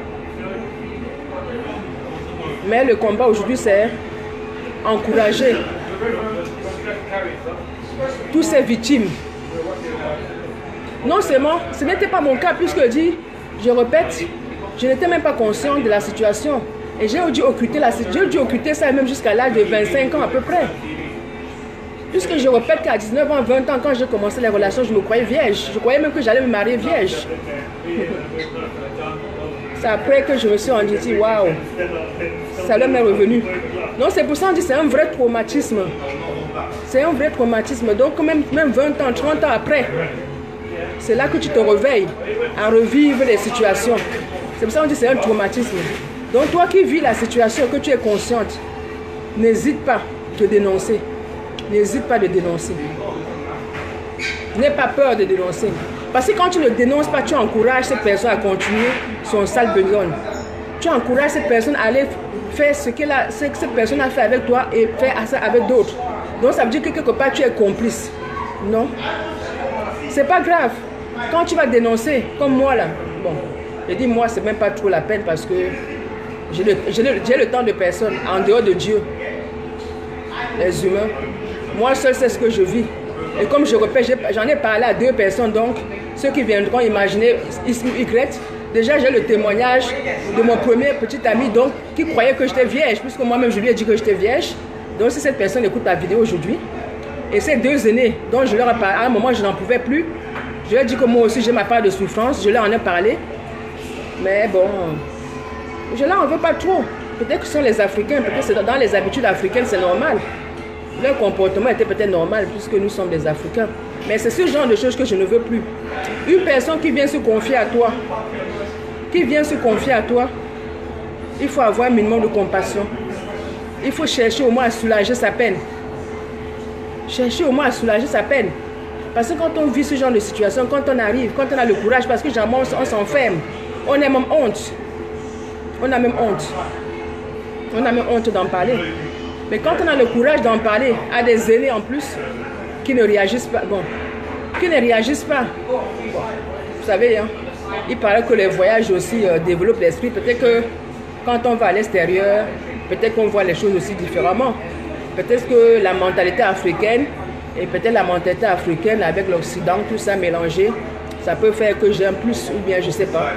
Mais le combat aujourd'hui, c'est encourager tous ces victimes. Non seulement, ce n'était pas mon cas, puisque je répète, je n'étais même pas consciente de la situation. Et j'ai dû occulter ça même jusqu'à l'âge de 25 ans à peu près. Puisque je répète qu'à 19 ans, 20 ans, quand j'ai commencé les relations, je me croyais vierge. Je croyais même que j'allais me marier vierge. C'est après que je me suis rendu dit, waouh, ça leur m'est revenu. Donc c'est pour ça qu'on dit c'est un vrai traumatisme. C'est un vrai traumatisme. Donc même 20 ans, 30 ans après, c'est là que tu te réveilles à revivre les situations. C'est pour ça qu'on dit c'est un traumatisme. Donc toi qui vis la situation, que tu es consciente, n'hésite pas de dénoncer. N'hésite pas de dénoncer. N'aie pas peur de dénoncer. Parce que quand tu ne dénonces pas, tu encourages cette personne à continuer son sale besogne. Tu encourages cette personne à aller faire ce que cette personne a fait avec toi et faire ça avec d'autres. Donc ça veut dire que quelque part tu es complice. Non. C'est pas grave. Quand tu vas dénoncer, comme moi là, bon, je dis moi c'est même pas trop la peine parce que j'ai le temps de personne en dehors de Dieu. Les humains. Moi seul c'est ce que je vis. Et comme je répète, j'en ai parlé à 2 personnes, donc ceux qui viendront imaginer Y, déjà j'ai le témoignage de mon premier petit ami donc, qui croyait que j'étais vierge, puisque moi-même je lui ai dit que j'étais vierge. Donc si cette personne écoute la vidéo aujourd'hui, et ces 2 aînés dont je leur ai parlé, à un moment je n'en pouvais plus, je leur ai dit que moi aussi j'ai ma part de souffrance, je leur en ai parlé. Mais bon, je leur en veux pas trop. Peut-être que ce sont les Africains, peut-être que dans les habitudes africaines c'est normal. Leur comportement était peut-être normal puisque nous sommes des Africains. Mais c'est ce genre de choses que je ne veux plus. Une personne qui vient se confier à toi, il faut avoir un minimum de compassion. Il faut chercher au moins à soulager sa peine. Chercher au moins à soulager sa peine. Parce que quand on vit ce genre de situation, quand on arrive, quand on a le courage, parce que généralement on s'enferme, on a même honte. On a même honte. On a même honte d'en parler. Mais quand on a le courage d'en parler à des aînés en plus, qui ne réagissent pas, vous savez, hein, il paraît que les voyages aussi développent l'esprit. Peut-être que quand on va à l'extérieur, peut-être qu'on voit les choses aussi différemment. Peut-être que la mentalité africaine et peut-être la mentalité africaine avec l'Occident, tout ça mélangé, ça peut faire que j'ai un plus ou bien je ne sais pas.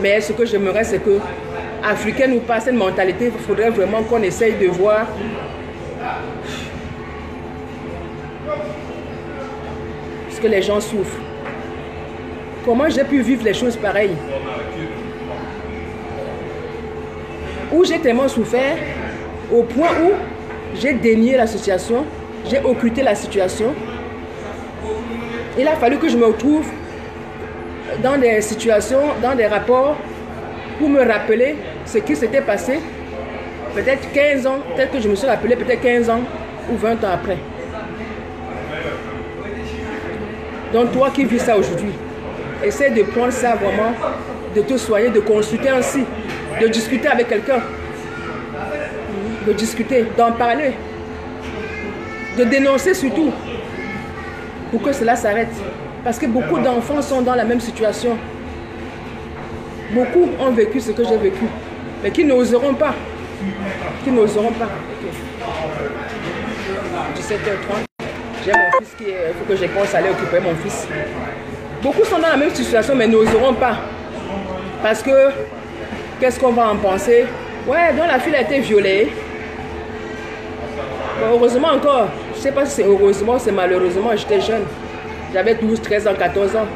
Mais ce que j'aimerais, c'est que, africaine ou pas, cette mentalité, il faudrait vraiment qu'on essaye de voir ce que les gens souffrent. Comment j'ai pu vivre les choses pareilles? Où j'ai tellement souffert au point où j'ai dénié la situation, j'ai occulté la situation. Il a fallu que je me retrouve dans des situations, dans des rapports pour me rappeler ce qui s'était passé. Peut-être 15 ans, peut-être que je me suis rappelé peut-être 15 ans ou 20 ans après. Donc toi qui vis ça aujourd'hui, essaie de prendre ça vraiment, de te soigner, de consulter ainsi, de discuter avec quelqu'un, de discuter, d'en parler, de dénoncer surtout, pour que cela s'arrête. Parce que beaucoup d'enfants sont dans la même situation. Beaucoup ont vécu ce que j'ai vécu, mais qui n'oseront pas. Qui n'oseront pas. Okay. 17h30. J'ai mon fils qui est... Il faut que je pense aller occuper mon fils. Beaucoup sont dans la même situation, mais n'oseront pas. Parce que, qu'est-ce qu'on va en penser? Ouais, donc la fille a été violée. Bon, heureusement encore, je ne sais pas si c'est heureusement, c'est malheureusement, j'étais jeune. J'avais 12, 13 ans, 14 ans.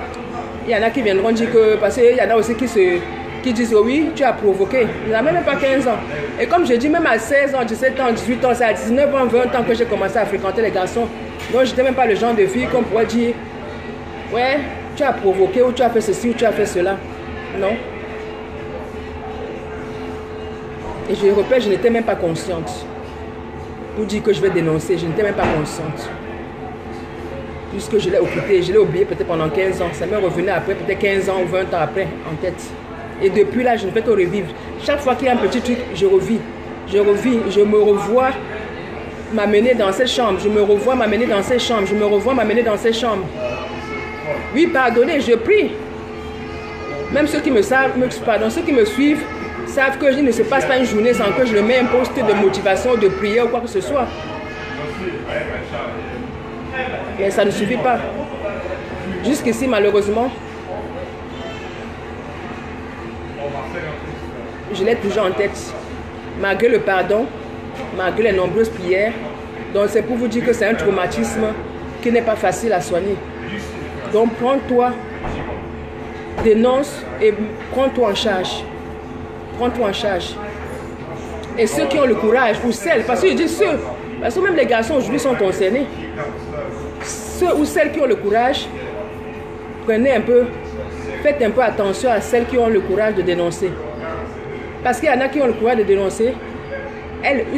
Il y en a qui viendront dire que... Parce qu'il y en a aussi qui disent oh oui, tu as provoqué. Il n'a même pas 15 ans. Et comme je dis, même à 16 ans, 17 ans, 18 ans, c'est à 19 ans, 20 ans que j'ai commencé à fréquenter les garçons. Donc je n'étais même pas le genre de fille qu'on pourrait dire ouais, tu as provoqué ou tu as fait ceci ou tu as fait cela. Non. Et je répète, je n'étais même pas consciente. Pour dire que je vais dénoncer, je n'étais même pas consciente. Puisque je l'ai occupé, je l'ai oublié peut-être pendant 15 ans. Ça m'est revenu après, peut-être 15 ans ou 20 ans après, en tête. Et depuis là, je ne fais que revivre. Chaque fois qu'il y a un petit truc, je revis. Je revis, je me revois m'amener dans cette chambre. Je me revois m'amener dans cette chambre. Je me revois m'amener dans cette chambre. Oui, pardonnez, je prie. Même ceux qui me savent, pardon, ceux qui me suivent, savent que il ne se passe pas une journée sans que je le mets un post de motivation, de prière ou quoi que ce soit. Mais ça ne suffit pas. Jusqu'ici, malheureusement, je l'ai toujours en tête. Malgré le pardon, malgré les nombreuses prières. Donc c'est pour vous dire que c'est un traumatisme qui n'est pas facile à soigner. Donc prends-toi, dénonce et prends-toi en charge. Prends-toi en charge. Et ceux qui ont le courage, ou celles, parce que je dis ceux, parce que même les garçons aujourd'hui sont concernés. Ceux ou celles qui ont le courage, prenez un peu, faites un peu attention à celles qui ont le courage de dénoncer. Parce qu'il y en a qui ont le courage de dénoncer,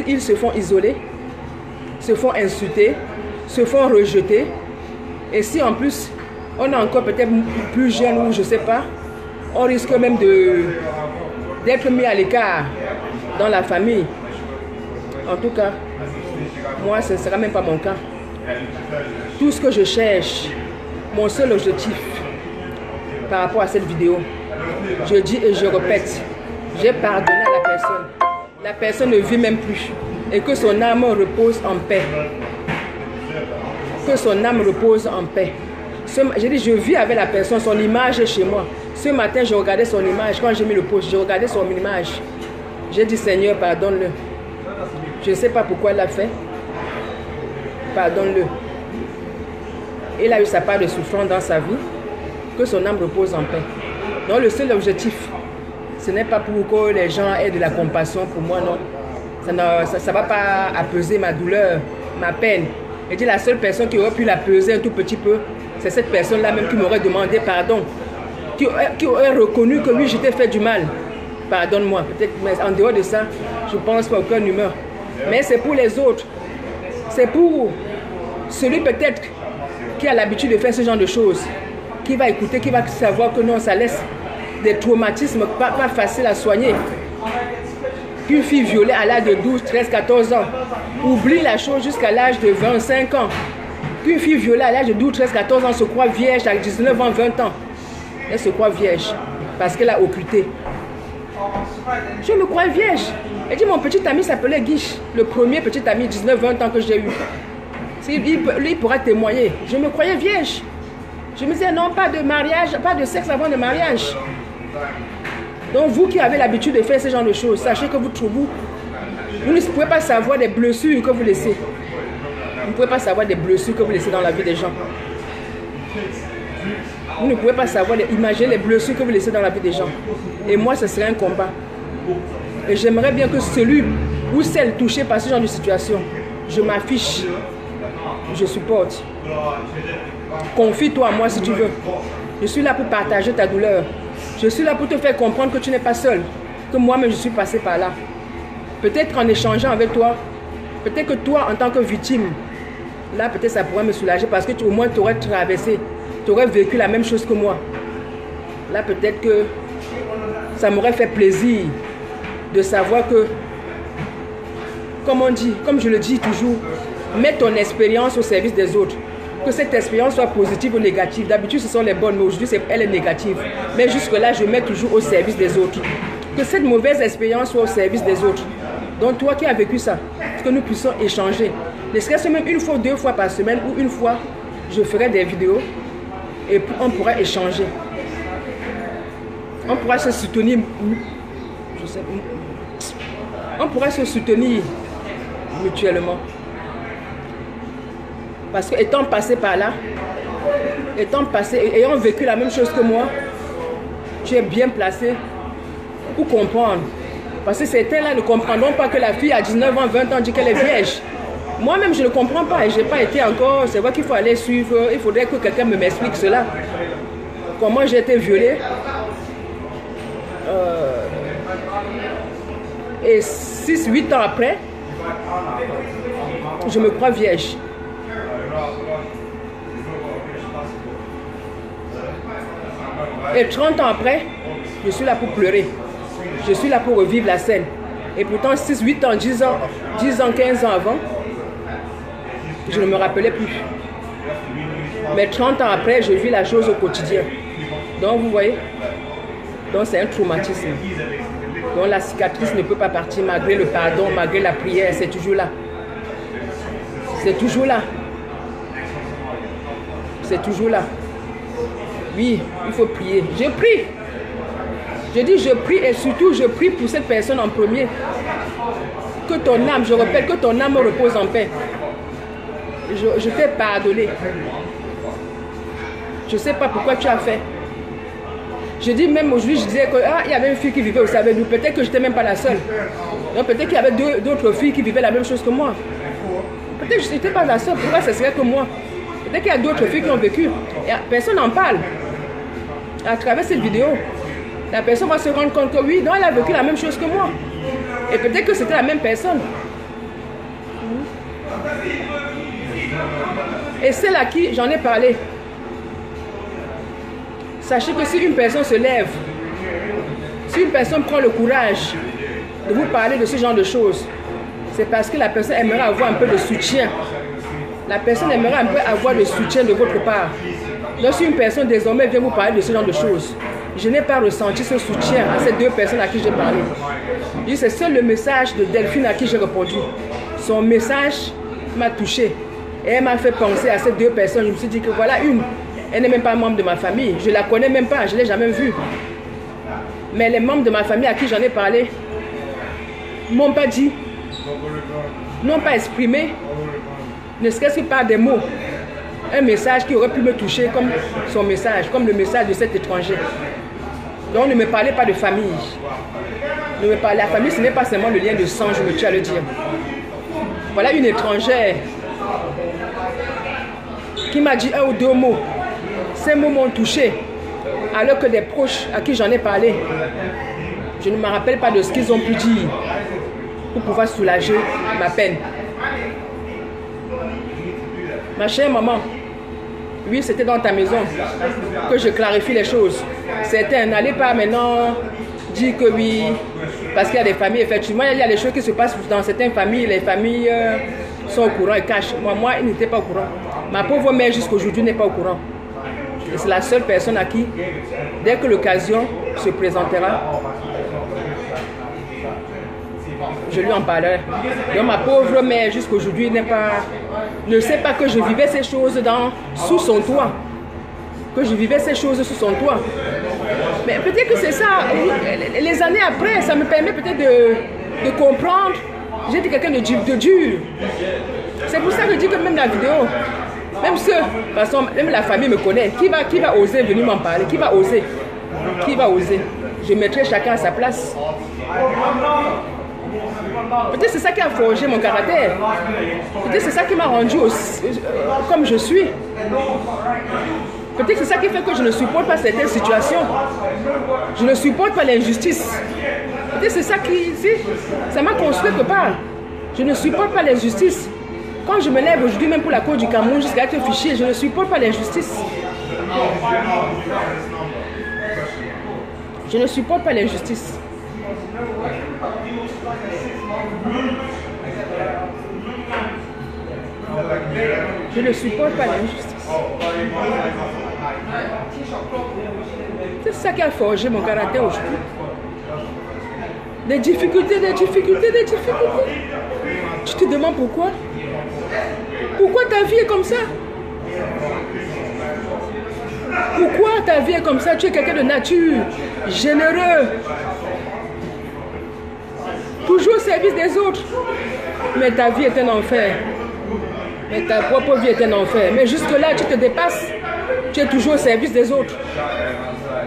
ils se font isoler, se font insulter, se font rejeter. Et si en plus, on est encore peut-être plus jeune ou je ne sais pas, on risque même d'être mis à l'écart dans la famille. En tout cas, moi, ce ne sera même pas mon cas. Tout ce que je cherche, mon seul objectif par rapport à cette vidéo, je dis et je répète, j'ai pardonné à la personne. La personne ne vit même plus. Et que son âme repose en paix. Que son âme repose en paix. J'ai dit, je vis avec la personne, son image est chez moi. Ce matin, je regardais son image. Quand j'ai mis le post, je regardais son image. J'ai dit, Seigneur, pardonne-le. Je ne sais pas pourquoi elle l'a fait. Pardonne-le. Il a eu sa part de souffrance dans sa vie. Que son âme repose en paix. Donc le seul objectif, ce n'est pas pour que les gens aient de la compassion pour moi, non. Ça ne va pas apaiser ma douleur, ma peine. Et dit la seule personne qui aurait pu l'apaiser un tout petit peu, c'est cette personne-là même qui m'aurait demandé pardon. Qui aurait reconnu que oui, j'étais fait du mal. Pardonne-moi. Peut-être, mais en dehors de ça, je pense pas aucune humeur. Mais c'est pour les autres. C'est pour celui peut-être qui a l'habitude de faire ce genre de choses. Qui va écouter, qui va savoir que non, ça laisse des traumatismes pas faciles à soigner. Qu'une fille violée à l'âge de 12, 13, 14 ans oublie la chose jusqu'à l'âge de 25 ans. Qu'une fille violée à l'âge de 12, 13, 14 ans se croit vierge à 19 ans, 20 ans. Elle se croit vierge parce qu'elle a occulté. Je me crois vierge. Elle dit mon petit ami s'appelait Guiche, le premier petit ami 19-20 ans que j'ai eu. Lui il pourra témoigner. Je me croyais vierge. Je me disais non, pas de mariage, pas de sexe avant le mariage. Donc vous qui avez l'habitude de faire ce genre de choses, sachez que vous ne pouvez pas savoir des blessures que vous laissez. Vous ne pouvez pas savoir des blessures que vous laissez dans la vie des gens. Vous ne pouvez pas savoir, imaginer les blessures que vous laissez dans la vie des gens. Et moi, ce serait un combat. Et j'aimerais bien que celui ou celle touchée par ce genre de situation, je m'affiche, je supporte. Confie-toi à moi si tu veux. Je suis là pour partager ta douleur. Je suis là pour te faire comprendre que tu n'es pas seul. Que moi-même, je suis passé par là. Peut-être en échangeant avec toi, peut-être que toi, en tant que victime, là, peut-être ça pourrait me soulager parce que au moins, tu aurais traversé, tu aurais vécu la même chose que moi. là peut-être que ça m'aurait fait plaisir de savoir que, comme on dit, comme je le dis toujours, mets ton expérience au service des autres. Que cette expérience soit positive ou négative. D'habitude, ce sont les bonnes, mais aujourd'hui, elle est négative. Mais jusque-là, je mets toujours au service des autres. Que cette mauvaise expérience soit au service des autres. Donc, toi qui as vécu ça, que nous puissions échanger. Ne serait-ce même une fois, 2 fois par semaine ou une fois, je ferai des vidéos et on pourra échanger. On pourra se soutenir. On pourra se soutenir mutuellement. Parce que étant passé par là, ayant vécu la même chose que moi, tu es bien placé pour comprendre. Parce que certains-là ne comprendront pas que la fille à 19 ans, 20 ans dit qu'elle est vierge. Moi-même, je ne comprends pas et je n'ai pas été encore. C'est vrai qu'il faut aller suivre. Il faudrait que quelqu'un m'explique cela. Comment j'ai été violée. Et 6-8 ans après, je me crois vierge. Et 30 ans après, je suis là pour pleurer. Je suis là pour revivre la scène. Et pourtant, 6, 8 ans, 10 ans, 15 ans avant, je ne me rappelais plus. Mais 30 ans après, je vis la chose au quotidien. Donc, vous voyez, donc c'est un traumatisme. Donc, la cicatrice ne peut pas partir malgré le pardon, malgré la prière, c'est toujours là. C'est toujours là. C'est toujours là. Oui, il faut prier. Je prie. Je dis je prie et surtout je prie pour cette personne en premier. Que ton âme, je répète, que ton âme repose en paix. Je t'ai pardonné. Je ne sais pas pourquoi tu as fait. Je dis même aujourd'hui, je disais qu'il y avait une fille qui vivait aussi avec nous. Peut-être que je n'étais même pas la seule. Donc peut-être qu'il y avait d'autres filles qui vivaient la même chose que moi. Peut-être que je n'étais pas la seule. Pourquoi ce serait que moi? Peut-être qu'il y a d'autres filles qui ont vécu. Et personne n'en parle. À travers cette vidéo, la personne va se rendre compte que oui, non, elle a vécu la même chose que moi. Et peut-être que c'était la même personne. Et celle à qui j'en ai parlé, sachez que si une personne se lève, si une personne prend le courage de vous parler de ce genre de choses, c'est parce que la personne aimerait avoir un peu de soutien. La personne aimerait un peu avoir le soutien de votre part. Donc si une personne désormais vient vous parler de ce genre de choses, je n'ai pas ressenti ce soutien à ces 2 personnes à qui j'ai parlé. C'est seul le message de Delphine à qui j'ai répondu. Son message m'a touché. Et elle m'a fait penser à ces 2 personnes. Je me suis dit que voilà une. Elle n'est même pas membre de ma famille. Je ne la connais même pas. Je ne l'ai jamais vue. Mais les membres de ma famille à qui j'en ai parlé m'ont pas dit, n'ont pas exprimé, ne serait-ce que par des mots, un message qui aurait pu me toucher comme son message, comme le message de cet étranger. Donc ne me parlez pas de famille. Ne me parlez, la famille, ce n'est pas seulement le lien de sang, je me tiens à le dire. Voilà une étrangère qui m'a dit 1 ou 2 mots. Ces mots m'ont touché. Alors que des proches à qui j'en ai parlé, je ne me rappelle pas de ce qu'ils ont pu dire pour pouvoir soulager ma peine. Ma chère maman, oui, c'était dans ta maison que je clarifie les choses. Certains, n'allez pas maintenant dire que oui, parce qu'il y a des familles, effectivement, il y a des choses qui se passent dans certaines familles. Les familles sont au courant et cachent. Moi, ils n'étaient pas au courant. Ma pauvre mère, jusqu'aujourd'hui, n'est pas au courant. Et c'est la seule personne à qui, dès que l'occasion se présentera, je lui en parlerai. Donc ma pauvre mère, jusqu'aujourd'hui, ne sait pas que je vivais ces choses sous son toit. Que je vivais ces choses sous son toit. Mais peut-être que c'est ça. Les années après, ça me permet peut-être de comprendre. J'ai dit quelqu'un de dur. C'est pour ça que je dis que même la vidéo, même ceux, de toute façon, même la famille me connaît. Qui va oser venir m'en parler? Qui va oser? Qui va oser? Je mettrai chacun à sa place. Peut-être c'est ça qui a forgé mon caractère. Peut-être c'est ça qui m'a rendu comme je suis. Peut-être c'est ça qui fait que je ne supporte pas certaines situations. Je ne supporte pas l'injustice. Peut-être c'est ça ça m'a construit quelque part. Je ne supporte pas l'injustice. Quand je me lève aujourd'hui, même pour la Côte du Cameroun, jusqu'à être fichier, je ne supporte pas l'injustice. Je ne supporte pas l'injustice. Je ne supporte pas l'injustice. C'est ça qui a forgé mon caractère aujourd'hui. Des difficultés, des difficultés, des difficultés. Tu te demandes pourquoi? Pourquoi ta vie est comme ça? Pourquoi ta vie est comme ça? Tu es quelqu'un de nature, généreux, toujours au service des autres. Mais ta vie est un enfer. Mais ta propre vie est un enfer. Mais jusque-là, tu te dépasses. Tu es toujours au service des autres.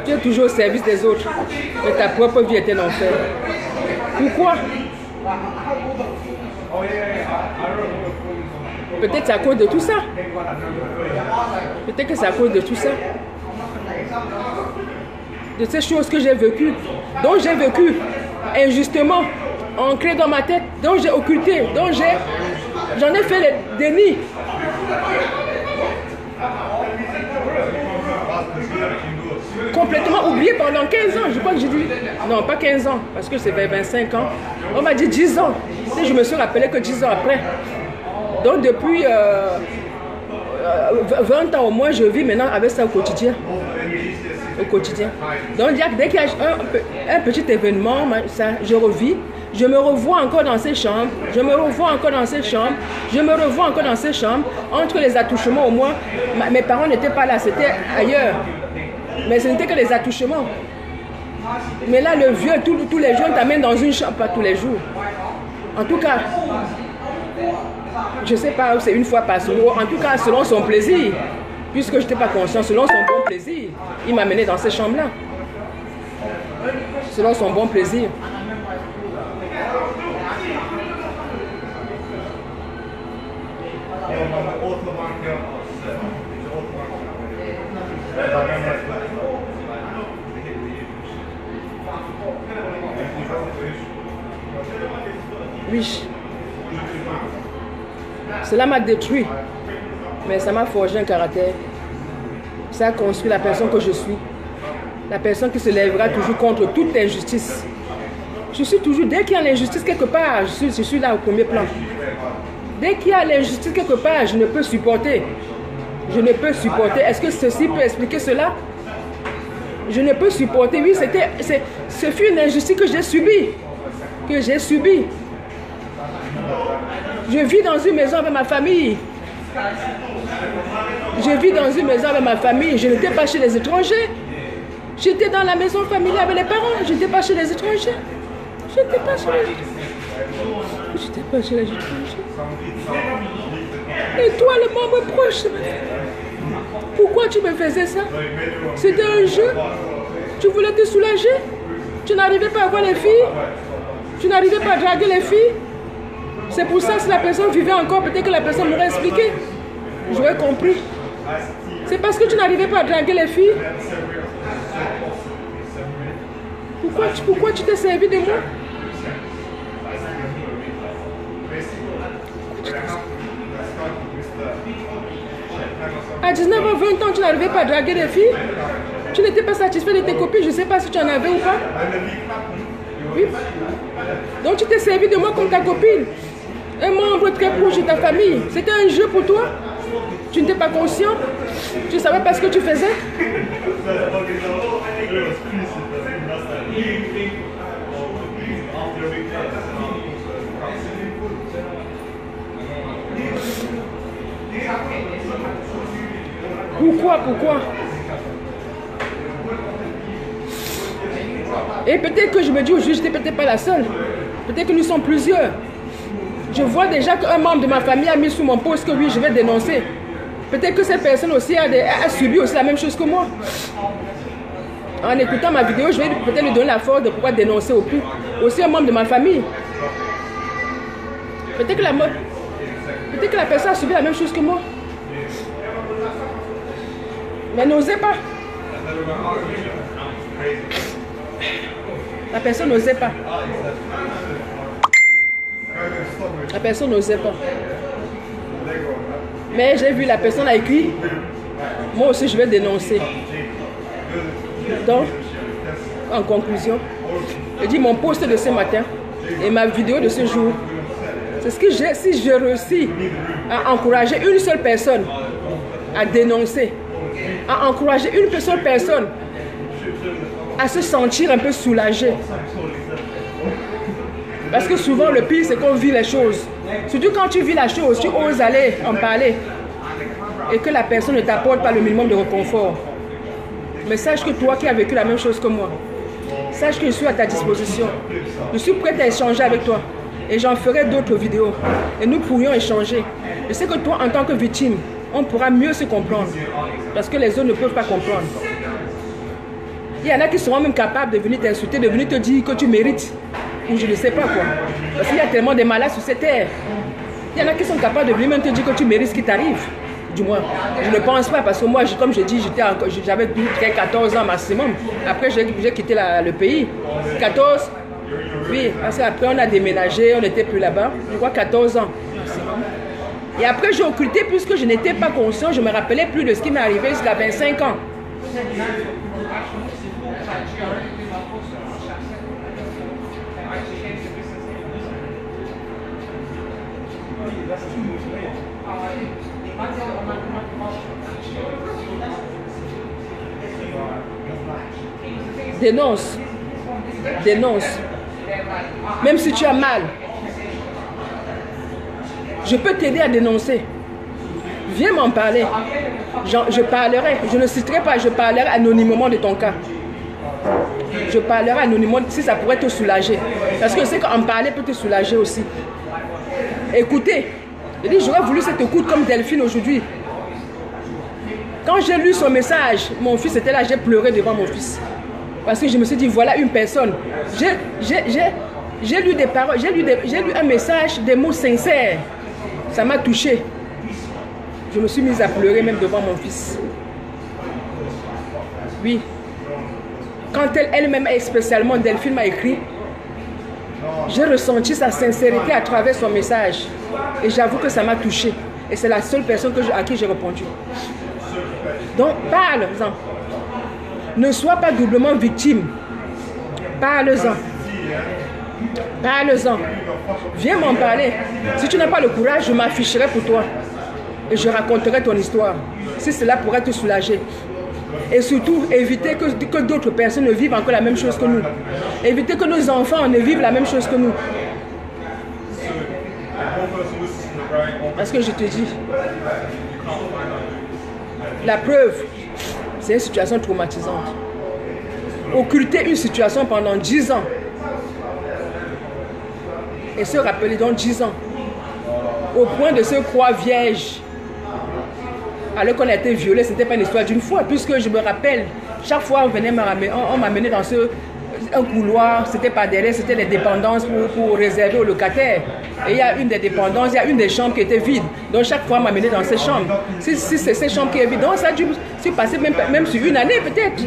Tu es toujours au service des autres. Mais ta propre vie est un enfer. Pourquoi? Peut-être c'est à cause de tout ça. Peut-être que c'est à cause de tout ça. De ces choses que j'ai vécues. Dont j'ai vécu injustement, ancré dans ma tête, dont j'ai occulté, dont j'en ai fait le déni. Complètement oublié pendant 15 ans. Je crois que j'ai dit... Non, pas 15 ans, parce que c'est 25 ans. On m'a dit 10 ans. Et je me suis rappelé que 10 ans après. Donc depuis 20 ans au moins, je vis maintenant avec ça au quotidien. Au quotidien. Donc dès qu'il y a un petit événement, ça, je revis. Je me revois encore dans ces chambres. Je me revois encore dans ces chambres. Je me revois encore dans ces chambres. Entre les attouchements au moins, mes parents n'étaient pas là, c'était ailleurs. Mais ce n'était que les attouchements. Mais là, le vieux, tous les jours, t'amène dans une chambre, pas tous les jours. En tout cas, je ne sais pas, c'est une fois par jour. En tout cas, selon son plaisir, puisque je n'étais pas conscient, selon son bon plaisir, il m'a mené dans ces chambres-là. Selon son bon plaisir. Oui. Cela m'a détruit. Mais ça m'a forgé un caractère. Ça a construit la personne que je suis. La personne qui se lèvera toujours contre toute injustice. Je suis toujours, dès qu'il y a l'injustice quelque part, je suis là au premier plan. Dès qu'il y a l'injustice quelque part, je ne peux supporter. Je ne peux supporter. Est-ce que ceci peut expliquer cela? Je ne peux supporter. Oui, ce fut une injustice que j'ai subie. Que j'ai subie. Je vis dans une maison avec ma famille. Je vis dans une maison avec ma famille. Je n'étais pas chez les étrangers. J'étais dans la maison familiale avec les parents. Je n'étais pas chez les étrangers. Je n'étais pas chez les étrangers. Je n'étais pas chez les étrangers. Et toi, le membre proche, pourquoi tu me faisais ça? C'était un jeu. Tu voulais te soulager. Tu n'arrivais pas à voir les filles. Tu n'arrivais pas à draguer les filles. C'est pour ça que si la personne vivait encore, peut-être que la personne m'aurait expliqué. J'aurais compris. C'est parce que tu n'arrivais pas à draguer les filles. Pourquoi tu t'es servi de moi? À 19 ans, 20 ans, tu n'arrivais pas à draguer les filles. Tu n'étais pas satisfait de tes copines. Je ne sais pas si tu en avais ou pas. Oui. Donc tu t'es servi de moi comme ta copine. Un membre très proche de ta famille. C'était un jeu pour toi. Tu n'étais pas conscient. Tu ne savais pas ce que tu faisais. Pourquoi? Et peut-être que je me dis aujourd'hui, je n'étais peut-être pas la seule. Peut-être que nous sommes plusieurs. Je vois déjà qu'un membre de ma famille a mis sous mon poste que oui, je vais dénoncer. Peut-être que cette personne aussi a subi aussi la même chose que moi. En écoutant ma vidéo, je vais peut-être lui donner la force de pouvoir dénoncer au plus. Aussi un membre de ma famille. Peut-être que la personne a subi la même chose que moi. Mais n'osez pas. La personne n'osait pas. La personne n'osait pas. Mais j'ai vu la personne a écrit. Moi aussi je vais dénoncer. Donc, en conclusion, je dis mon post de ce matin et ma vidéo de ce jour, c'est ce que j'ai, si je réussis à encourager une seule personne à dénoncer, à encourager une seule personne à se sentir un peu soulagé. Parce que souvent le pire c'est qu'on vit les choses. Surtout quand tu vis la chose, tu oses aller en parler et que la personne ne t'apporte pas le minimum de réconfort. Mais sache que toi qui as vécu la même chose que moi, sache que je suis à ta disposition. Je suis prête à échanger avec toi. Et j'en ferai d'autres vidéos. Et nous pourrions échanger. Je sais que toi, en tant que victime, on pourra mieux se comprendre. Parce que les autres ne peuvent pas comprendre. Il y en a qui seront même capables de venir t'insulter, de venir te dire que tu mérites. Ou je ne sais pas quoi. Parce qu'il y a tellement de malades sur cette terre. Il y en a qui sont capables de venir même te dire que tu mérites ce qui t'arrive. Du moins, je ne pense pas, parce que moi, comme je dis, j'avais 14 ans maximum. Après, j'ai quitté le pays. 14, oui, parce qu'après, on a déménagé, on n'était plus là-bas. Je crois 14 ans maximum. Et après, j'ai occulté, puisque je n'étais pas conscient, je ne me rappelais plus de ce qui m'est arrivé jusqu'à 25 ans. Dénonce. Dénonce. Même si tu as mal, je peux t'aider à dénoncer. Viens m'en parler. Je parlerai, je ne citerai pas, je parlerai anonymement de ton cas. Je parlerai anonymement si ça pourrait te soulager. Parce que je sais qu'en parler peut te soulager aussi. Écoutez, je dis, j'aurais voulu cette écoute comme Delphine aujourd'hui. Quand j'ai lu son message, mon fils était là, j'ai pleuré devant mon fils. Parce que je me suis dit, voilà une personne. J'ai lu des paroles, j'ai lu un message, des mots sincères. Ça m'a touché. Je me suis mise à pleurer même devant mon fils. Oui. Quand elle-même, spécialement Delphine m'a écrit, j'ai ressenti sa sincérité à travers son message. Et j'avoue que ça m'a touché. Et c'est la seule personne à qui j'ai répondu. Donc, parle-en. Ne sois pas doublement victime. Parle-en. Parle-en. Viens m'en parler. Si tu n'as pas le courage, je m'afficherai pour toi. Et je raconterai ton histoire. Si cela pourrait te soulager. Et surtout, éviter que d'autres personnes ne vivent encore la même chose que nous. Éviter que nos enfants ne vivent la même chose que nous. Parce que je te dis, la preuve, c'est une situation traumatisante. Occulter une situation pendant 10 ans. Et se rappeler dans 10 ans. Au point de se croire vierge. Alors qu'on a été violé, ce n'était pas une histoire d'une fois. Puisque je me rappelle, chaque fois on m'amenait dans un couloir, c'était pas derrière, c'était les dépendances pour réserver aux locataires. Et il y a une des dépendances, il y a une des chambres qui était vide. Donc chaque fois on m'amenait dans ces chambres. Si c'est ces chambres qui est vide, donc ça a dû se passer même sur une année peut-être.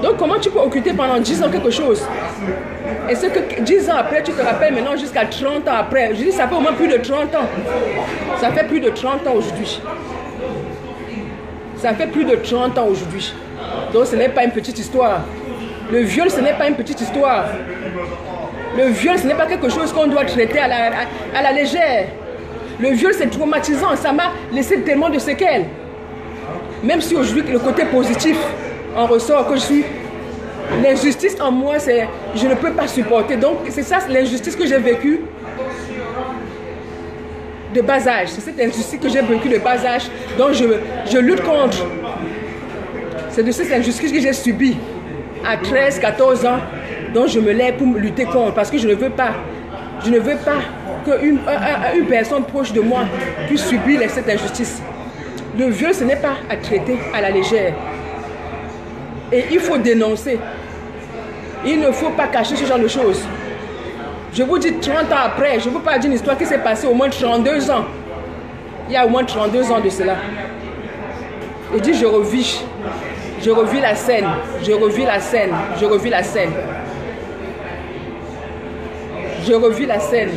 Donc comment tu peux occulter pendant 10 ans quelque chose? Et ce que 10 ans après, tu te rappelles maintenant jusqu'à 30 ans après. Je dis ça fait au moins plus de 30 ans. Ça fait plus de 30 ans aujourd'hui. Ça fait plus de 30 ans aujourd'hui. Donc ce n'est pas une petite histoire. Le viol, ce n'est pas une petite histoire. Le viol, ce n'est pas quelque chose qu'on doit traiter à la légère. Le viol, c'est traumatisant. Ça m'a laissé tellement de séquelles. Même si aujourd'hui, le côté positif en ressort que je suis... L'injustice en moi, c'est... Je ne peux pas supporter. Donc c'est ça, l'injustice que j'ai vécue de bas âge. C'est cette injustice que j'ai vécue de bas âge. Donc je lutte contre. C'est de cette injustice que j'ai subie à 13, 14 ans. Donc je me lève pour lutter contre. Parce que je ne veux pas qu'une personne proche de moi puisse subir cette injustice. Le viol, ce n'est pas à traiter à la légère. Et il faut dénoncer. Il ne faut pas cacher ce genre de choses. Je vous dis 30 ans après, je ne veux pas dire une histoire qui s'est passée au moins 32 ans. Il y a au moins 32 ans de cela. Et dit, je revis la scène, je revis la scène, je revis la scène. Je revis la scène.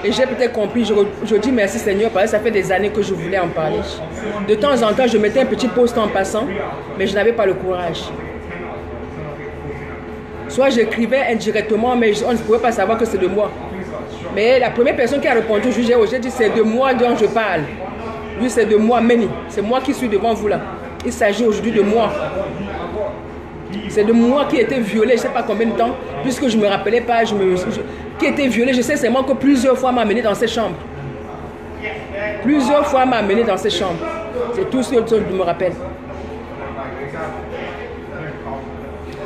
Et j'ai peut-être compris, je dis merci Seigneur, parce que ça fait des années que je voulais en parler. De temps en temps, je mettais un petit post en passant, mais je n'avais pas le courage. Soit j'écrivais indirectement, mais on ne pouvait pas savoir que c'est de moi. Mais la première personne qui a répondu, j'ai dit c'est de moi dont je parle. Lui, c'est de moi, Meni. C'est moi qui suis devant vous là. Il s'agit aujourd'hui de moi. C'est de moi qui ai été violée, je ne sais pas combien de temps, puisque je ne me rappelais pas, qui a été violée. Je sais seulement que plusieurs fois m'a amené dans ces chambres. Plusieurs fois m'a amené dans ces chambres. C'est tout ce que je me rappelle.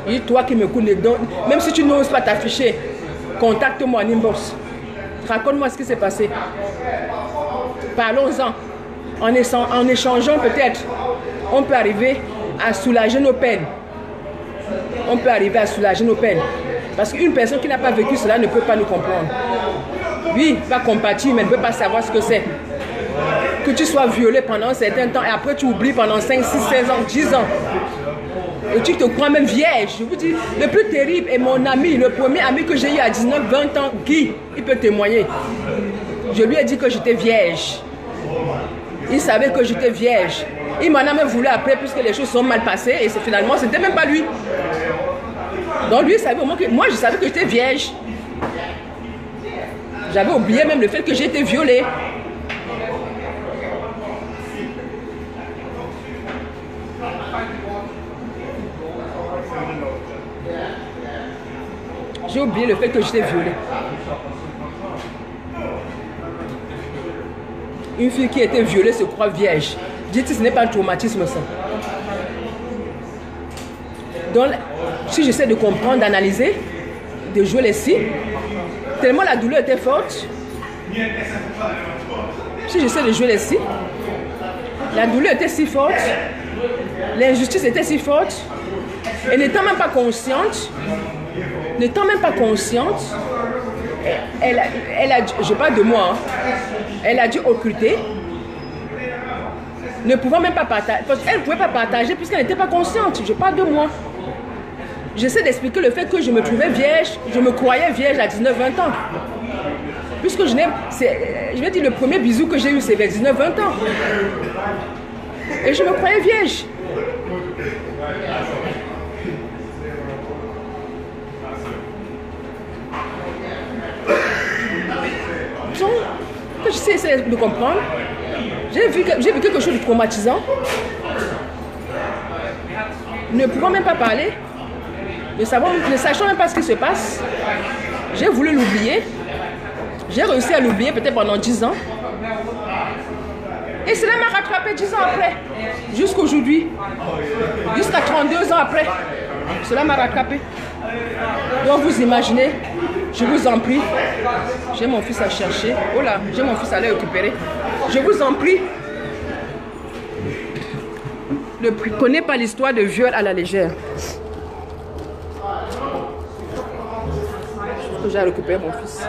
Et toi qui me connais, même si tu n'oses pas t'afficher, contacte-moi en inbox. Raconte-moi ce qui s'est passé. Parlons-en. En échangeant peut-être, on peut arriver à soulager nos peines. On peut arriver à soulager nos peines. Parce qu'une personne qui n'a pas vécu cela ne peut pas nous comprendre. Oui, va compatir, mais ne peut pas savoir ce que c'est. Que tu sois violé pendant un certain temps et après tu oublies pendant 5, 6, 16 ans, 10 ans. Et tu te crois même vierge. Je vous dis, le plus terrible est mon ami, le premier ami que j'ai eu à 19, 20 ans, Guy, il peut témoigner. Je lui ai dit que j'étais vierge. Il savait que j'étais vierge. Il m'en a même voulu après puisque les choses sont mal passées et finalement c'était même pas lui. Donc lui il savait au moins que moi je savais que j'étais vierge. J'avais oublié même le fait que j'ai été violée. J'ai oublié le fait que j'étais violée. Une fille qui a été violée se croit vierge. Dites, ce n'est pas un traumatisme ça. Donc, si j'essaie de comprendre, d'analyser, de jouer les si, tellement la douleur était forte, si j'essaie de jouer les si, la douleur était si forte, l'injustice était si forte, et n'étant même pas consciente, elle a, je parle de moi, hein, elle a dû occulter, ne pouvant même pas partager, parce qu'elle ne pouvait pas partager puisqu'elle n'était pas consciente, je parle de moi. J'essaie d'expliquer le fait que je me trouvais vierge, je me croyais vierge à 19-20 ans. Puisque je vais dire, le premier bisou que j'ai eu, c'est vers 19-20 ans. Et je me croyais vierge. Donc, j'essaie de comprendre. J'ai vu quelque chose de traumatisant. Ne pouvant même pas parler, ne sachant même pas ce qui se passe, j'ai voulu l'oublier. J'ai réussi à l'oublier peut-être pendant 10 ans. Et cela m'a rattrapé 10 ans après. Jusqu'aujourd'hui. Jusqu'à 32 ans après. Cela m'a rattrapé. Donc vous imaginez, je vous en prie. J'ai mon fils à chercher. Oh là, j'ai mon fils à aller récupérer. Je vous en prie. Ne prenez pas l'histoire de viol à la légère. J'ai récupéré mon fils.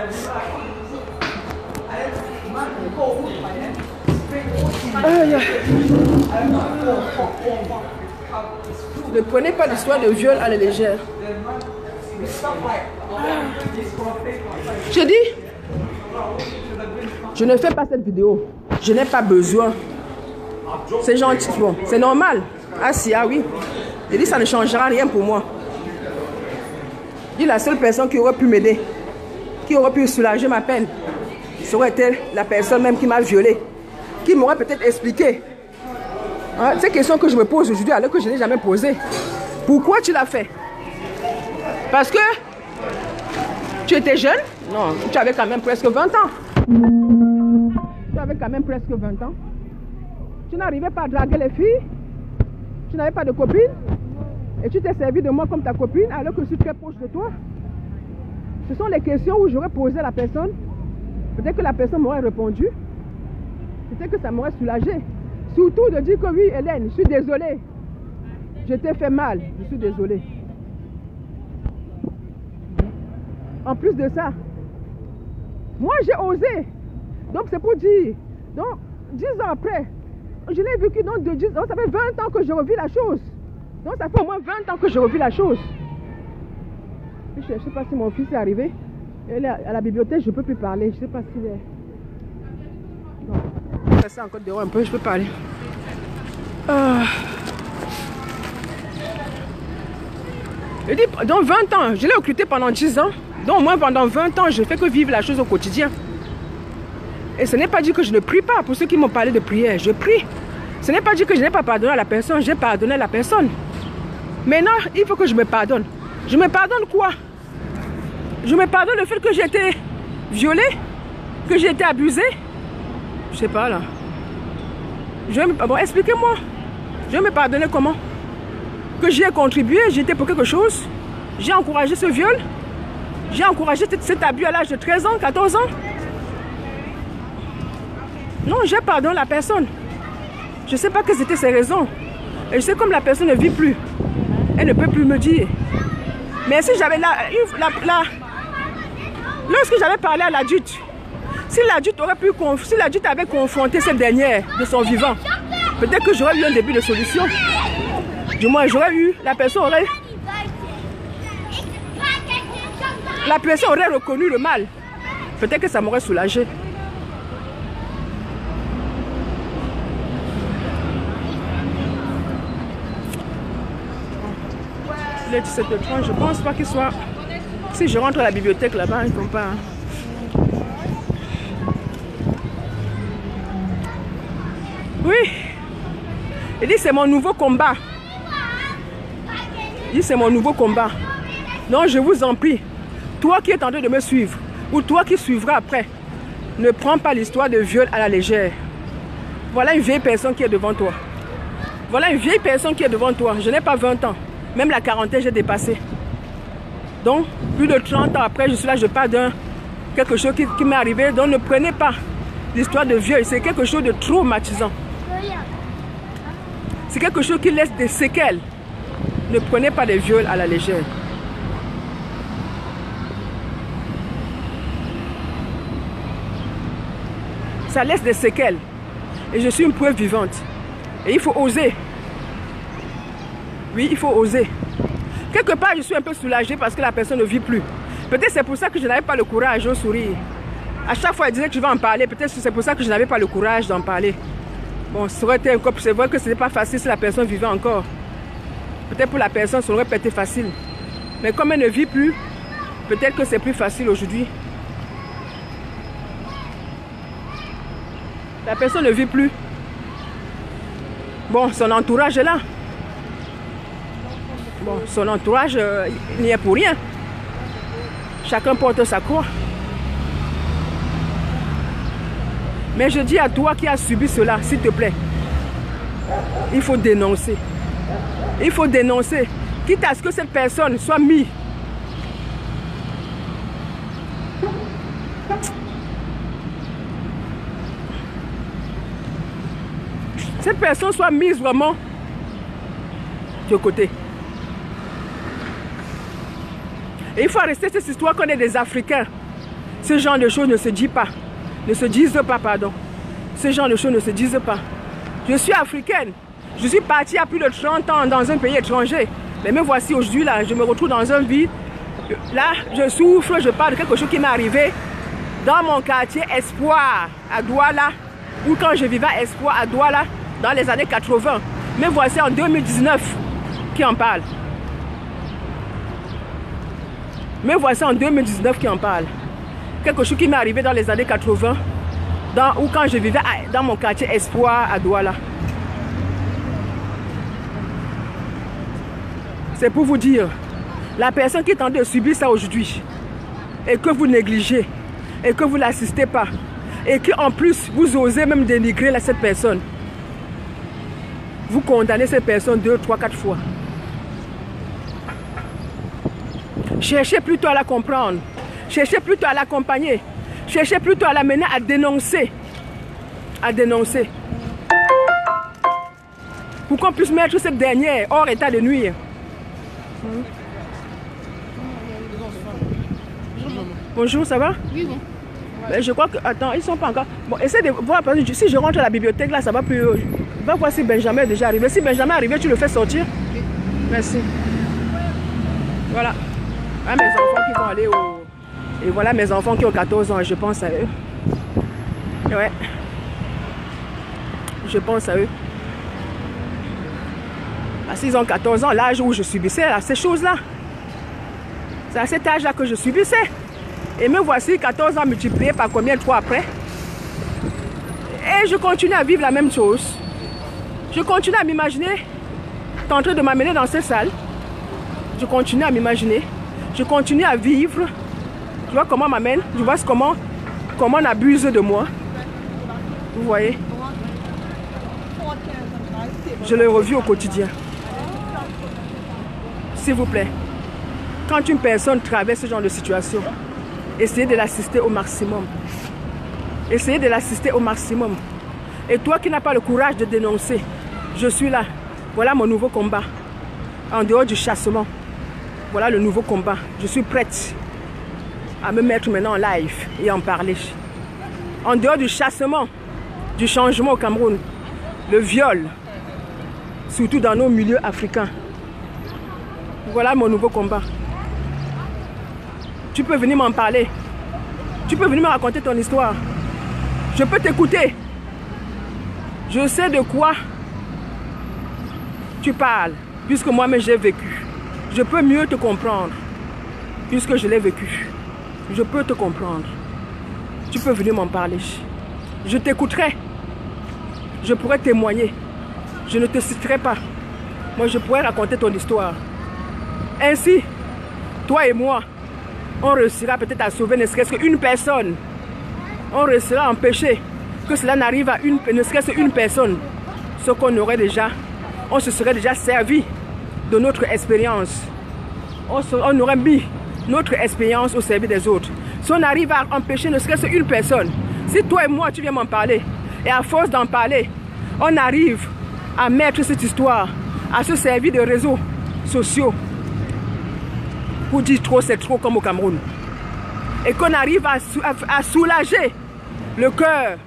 Ne prenez pas l'histoire de viol à la légère. Je dis, je ne fais pas cette vidéo. Je n'ai pas besoin. C'est gentil, bon, c'est normal. Ah si, ah oui. Je dis, ça ne changera rien pour moi. Je dis, la seule personne qui aurait pu m'aider, qui aurait pu soulager ma peine, serait été la personne même qui m'a violée, qui m'aurait peut-être expliqué. Hein, ces questions que je me pose aujourd'hui, alors que je n'ai jamais posées. Pourquoi tu l'as fait? Parce que tu étais jeune? Non, tu avais quand même presque 20 ans. Tu avais quand même presque 20 ans. Tu n'arrivais pas à draguer les filles. Tu n'avais pas de copine. Et tu t'es servi de moi comme ta copine alors que je suis très proche de toi. Ce sont les questions où j'aurais posé à la personne. Peut-être que la personne m'aurait répondu. Peut-être que ça m'aurait soulagé. Surtout de dire que oui, Hélène, je suis désolée. Je t'ai fait mal. Je suis désolée. En plus de ça, moi j'ai osé. Donc c'est pour dire. Donc 10 ans après, je l'ai vécu donc de 10 ans. Ça fait 20 ans que je revis la chose. Donc ça fait au moins 20 ans que je revis la chose. Je ne sais pas si mon fils est arrivé. Elle est à la bibliothèque, je ne peux plus parler. Je ne sais pas s'il est... Non. Je vais passer encore dehors un peu, je peux parler. Je dis, dans 20 ans, je l'ai occulté pendant 10 ans. Donc moi, pendant 20 ans, je ne fais que vivre la chose au quotidien. Et ce n'est pas dit que je ne prie pas. Pour ceux qui m'ont parlé de prière, je prie. Ce n'est pas dit que je n'ai pas pardonné à la personne. J'ai pardonné à la personne. Maintenant, il faut que je me pardonne. Je me pardonne quoi? Je me pardonne le fait que j'ai été violée, que j'ai été abusée. Je sais pas là. Bon, expliquez-moi. Je vais me pardonner comment? Que j'y ai contribué, j'ai été pour quelque chose. J'ai encouragé ce viol. J'ai encouragé cet abus à l'âge de 13 ans, 14 ans. Non, j'ai pardonné la personne. Je ne sais pas quelles étaient ses raisons. Et je sais comme la personne ne vit plus. Elle ne peut plus me dire. Mais si j'avais lorsque j'avais parlé à l'adulte, si l'adulte avait confronté cette dernière de son vivant, peut-être que j'aurais eu un début de solution. Du moins, j'aurais eu, la personne aurait reconnu le mal. Peut-être que ça m'aurait soulagé. Il est 17h30, je pense pas qu'il soit... Si je rentre à la bibliothèque là-bas, ils ne vont pas... Oui. Il dit c'est mon nouveau combat. Il dit c'est mon nouveau combat. Donc je vous en prie, toi qui es en train de me suivre, ou toi qui suivras après, ne prends pas l'histoire de viol à la légère. Voilà une vieille personne qui est devant toi. Voilà une vieille personne qui est devant toi. Je n'ai pas 20 ans. Même la quarantaine, j'ai dépassé. Donc, plus de 30 ans après, je suis là, je parle d'un quelque chose qui m'est arrivé. Donc, ne prenez pas l'histoire de viol. C'est quelque chose de traumatisant. C'est quelque chose qui laisse des séquelles. Ne prenez pas des viols à la légère. Ça laisse des séquelles. Et je suis une preuve vivante. Et il faut oser. Oui, il faut oser. Quelque part, je suis un peu soulagée parce que la personne ne vit plus. Peut-être c'est pour ça que je n'avais pas le courage de sourire. À chaque fois, elle disait que tu vas en parler. Peut-être que c'est pour ça que je n'avais pas le courage d'en parler. Bon, ça aurait été un couple. C'est vrai que ce n'est pas facile si la personne vivait encore. Peut-être pour la personne, ça aurait pas été facile. Mais comme elle ne vit plus, peut-être que c'est plus facile aujourd'hui. La personne ne vit plus. Bon, son entourage est là. Bon, son entourage n'y est pour rien. Chacun porte sa croix. Mais je dis à toi qui as subi cela, s'il te plaît, il faut dénoncer. Il faut dénoncer. Quitte à ce que cette personne soit mise. Cette personne soit mise vraiment de côté. Et il faut arrêter cette histoire qu'on est des Africains. Ce genre de choses ne se dit pas. Ne se disent pas, pardon. Ce genre de choses ne se disent pas. Je suis africaine. Je suis partie il y a plus de 30 ans dans un pays étranger. Mais me voici aujourd'hui là, je me retrouve dans un vide. Là, je souffre, je parle de quelque chose qui m'est arrivé dans mon quartier Espoir à Douala. Ou quand je vivais à Espoir à Douala dans les années 80. Me voici en 2019 qui en parle. Me voici en 2019 qui en parle. Quelque chose qui m'est arrivé dans les années 80. Ou quand je vivais dans mon quartier Espoir à Douala. C'est pour vous dire, la personne qui est en train de subir ça aujourd'hui, et que vous négligez, et que vous n'assistez pas, et qu'en plus, vous osez même dénigrer cette personne, vous condamnez cette personne 2, 3, 4 fois. Cherchez plutôt à la comprendre, cherchez plutôt à l'accompagner, cherchez plutôt à l'amener à dénoncer. À dénoncer. Pour qu'on puisse mettre cette dernière hors état de nuire. Bonjour, ça va? Oui, bon. Mais je crois que... Attends, ils sont pas encore... Bon, essaie de voir, parce que si je rentre à la bibliothèque, là, ça va plus... Va voir si Benjamin est déjà arrivé. Si Benjamin est arrivé, tu le fais sortir. Oui. Merci. Voilà. Ah, mes enfants qui vont aller Et voilà mes enfants qui ont 14 ans et je pense à eux. Ouais. Je pense à eux. Parce qu'ils ont 14 ans, l'âge où je subissais ces choses-là. C'est à cet âge-là que je subissais. Et me voici 14 ans multipliés par combien de fois après. Et je continue à vivre la même chose. Je continue à m'imaginer. Tu es en train de m'amener dans cette salle. Je continue à m'imaginer. Je continue à vivre. Tu vois comment on m'amène. Tu vois comment on abuse de moi. Vous voyez. Je le revis au quotidien. S'il vous plaît. Quand une personne traverse ce genre de situation, essayez de l'assister au maximum. Essayez de l'assister au maximum. Et toi qui n'as pas le courage de dénoncer, je suis là. Voilà mon nouveau combat. En dehors du chassement. Voilà le nouveau combat. Je suis prête à me mettre maintenant en live et en parler. En dehors du chassement, du changement au Cameroun, le viol, surtout dans nos milieux africains. Voilà mon nouveau combat. Tu peux venir m'en parler. Tu peux venir me raconter ton histoire. Je peux t'écouter. Je sais de quoi tu parles, puisque moi-même j'ai vécu. Je peux mieux te comprendre, puisque je l'ai vécu. Je peux te comprendre. Tu peux venir m'en parler. Je t'écouterai. Je pourrais témoigner. Je ne te citerai pas. Moi, je pourrais raconter ton histoire. Ainsi, toi et moi, on réussira peut-être à sauver ne serait-ce qu'une personne. On réussira à empêcher que cela n'arrive à ne serait-ce qu'une personne. Ce qu'on aurait déjà, on se serait déjà servi de notre expérience. On aurait mis notre expérience au service des autres. Si on arrive à empêcher ne serait-ce qu'une personne, si toi et moi tu viens m'en parler, et à force d'en parler, on arrive à mettre cette histoire, à se servir de réseaux sociaux, pour dire trop c'est trop comme au Cameroun. Et qu'on arrive à soulager le cœur.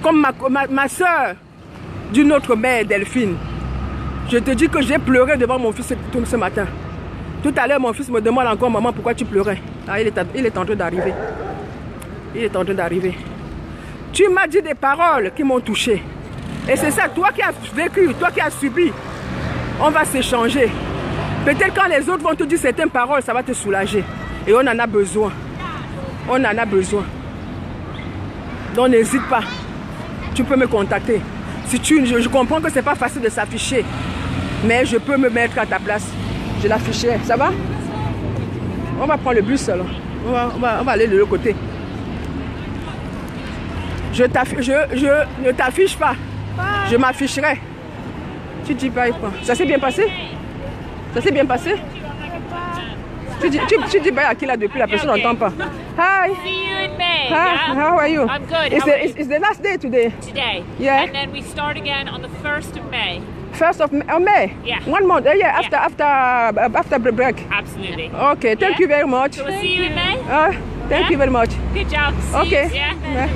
Comme ma soeur d'une autre mère, Delphine. Je te dis que j'ai pleuré devant mon fils ce matin. Tout à l'heure, mon fils me demande encore, maman, pourquoi tu pleurais? Ah, il est en train d'arriver. Il est en train d'arriver. Tu m'as dit des paroles qui m'ont touché. Et c'est ça, toi qui as vécu, toi qui as subi, on va s'échanger. Peut-être quand les autres vont te dire certaines paroles, ça va te soulager. Et on en a besoin. On en a besoin. Donc n'hésite pas. Tu peux me contacter. Si je comprends que ce n'est pas facile de s'afficher. Mais je peux me mettre à ta place. Je l'afficherai. Ça va? On va prendre le bus alors. On va aller de l'autre côté. Je ne t'affiche pas. Je m'afficherai. Tu dis pas quoi? Ça s'est bien passé? Ça s'est bien passé? Tu dis bye à qui là depuis la personne n'entend pas. Hi. See you in May. Hi. Yeah? How are you? I'm good. It's the last day today. Today. Yeah. And then we start again on the 1st of May. 1st of May? Yeah. 1 month. Yeah, after the break. Absolutely. Okay, thank you very much. So we'll see you in May. Thank you very much. Good job. See Okay. you. Yeah. Yeah.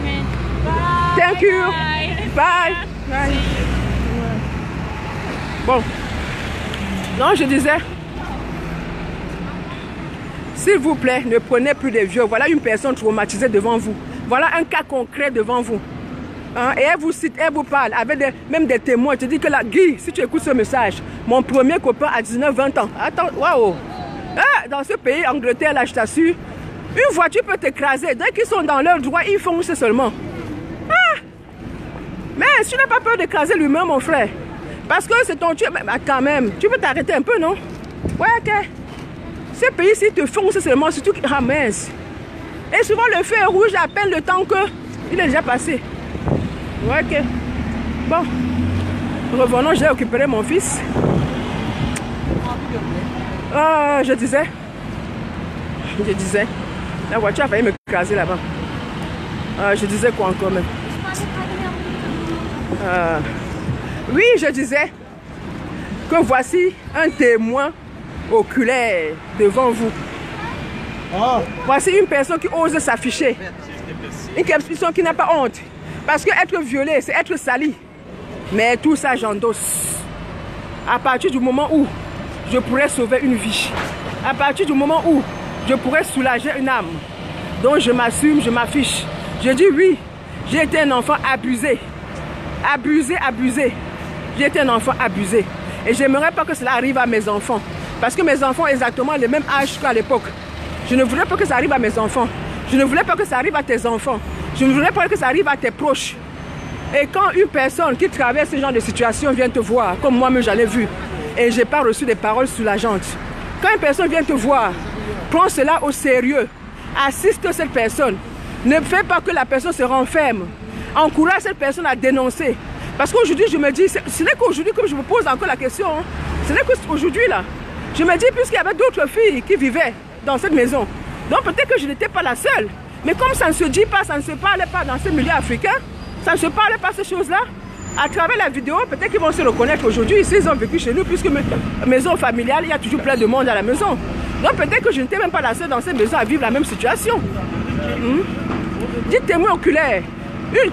Bye. Thank you. Bye. Bye. Bye. Bon. Non, je disais, s'il vous plaît, ne prenez plus de vieux. Voilà une personne traumatisée devant vous. Voilà un cas concret devant vous. Hein? Et elle vous cite, elle vous parle, avec même des témoins. Je te dis que là, Guy, si tu écoutes ce message, mon premier copain a 19-20 ans. Attends, waouh! Ah, dans ce pays, Angleterre, là, je t'assure, une voiture peut t'écraser. Dès qu'ils sont dans leur droit, ils foncent seulement. Ah! Mais si tu n'as pas peur d'écraser l'humain, mon frère, parce que c'est ton Dieu, mais quand même, tu peux t'arrêter un peu, non? Ouais, ok. Ce pays-ci te fonce seulement, surtout qu'il ramasse. Et souvent, le feu est rouge à peine le temps qu'il est déjà passé. Ouais, ok. Bon. Revenons, j'ai récupéré mon fils. Je disais. La voiture a failli me craser là-bas. Je disais quoi encore même? Oui, je disais que voici un témoin oculaire devant vous. Oh. Voici une personne qui ose s'afficher. Une personne qui n'a pas honte. Parce que être violé, c'est être sali. Mais tout ça, j'endosse. À partir du moment où je pourrais sauver une vie. À partir du moment où je pourrais soulager une âme. Donc je m'assume, je m'affiche. Je dis oui, j'ai été un enfant abusé. Abusé. J'ai été un enfant abusé. Et j'aimerais pas que cela arrive à mes enfants. Parce que mes enfants ont exactement le même âge qu'à l'époque. Je ne voulais pas que ça arrive à mes enfants. Je ne voulais pas que ça arrive à tes enfants. Je ne voulais pas que ça arrive à tes proches. Et quand une personne qui traverse ce genre de situation vient te voir, comme moi-même j'en ai vu, et je n'ai pas reçu des paroles soulageantes. Quand une personne vient te voir, prends cela au sérieux. Assiste cette personne. Ne fais pas que la personne se renferme. Encourage cette personne à dénoncer. Parce qu'aujourd'hui, je me dis, ce n'est qu'aujourd'hui que je me pose encore la question. Hein. Ce n'est qu'aujourd'hui là. Je me dis, puisqu'il y avait d'autres filles qui vivaient dans cette maison. Donc peut-être que je n'étais pas la seule. Mais comme ça ne se dit pas, ça ne se parlait pas dans ces milieux africains, ça ne se parlait pas ces choses-là, à travers la vidéo, peut-être qu'ils vont se reconnaître aujourd'hui, s'ils ont vécu chez nous, puisque maison familiale, il y a toujours plein de monde à la maison. Donc peut-être que je n'étais même pas la seule dans cette maison à vivre la même situation. Dites témoin oculaire,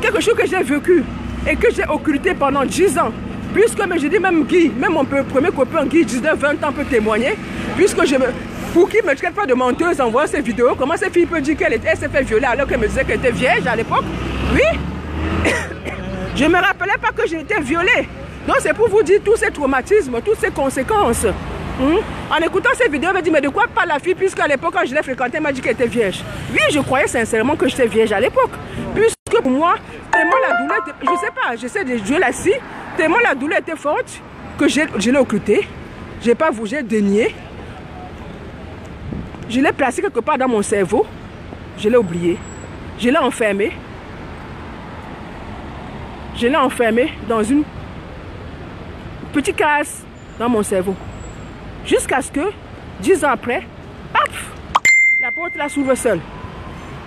quelque chose que j'ai vécu et que j'ai occulté pendant 10 ans. Puisque, je dis même Guy, même mon premier copain Guy, 19-20 ans peut témoigner, puisque pour qu'il ne me traite pas de menteuse en voyant ces vidéos, comment cette fille peut dire qu'elle s'est fait violer alors qu'elle me disait qu'elle était vierge à l'époque? Oui. Je ne me rappelais pas que j'ai été violée. Donc c'est pour vous dire tous ces traumatismes, toutes ces conséquences. En écoutant ces vidéos, elle m'a dit, mais de quoi parle la fille, puisqu'à l'époque, quand je l'ai fréquentée, elle m'a dit qu'elle était vierge. Oui, je croyais sincèrement que j'étais vierge à l'époque. Puisque pour moi, tellement la douleur, je ne sais pas, j'essaie de jouer la scie, tellement la douleur était forte que je l'ai occultée. Je n'ai pas bougé, dénié. Je l'ai placé quelque part dans mon cerveau. Je l'ai oublié. Je l'ai enfermé. Je l'ai enfermé dans une petite case dans mon cerveau. Jusqu'à ce que, 10 ans après, paf, la porte la s'ouvre seule.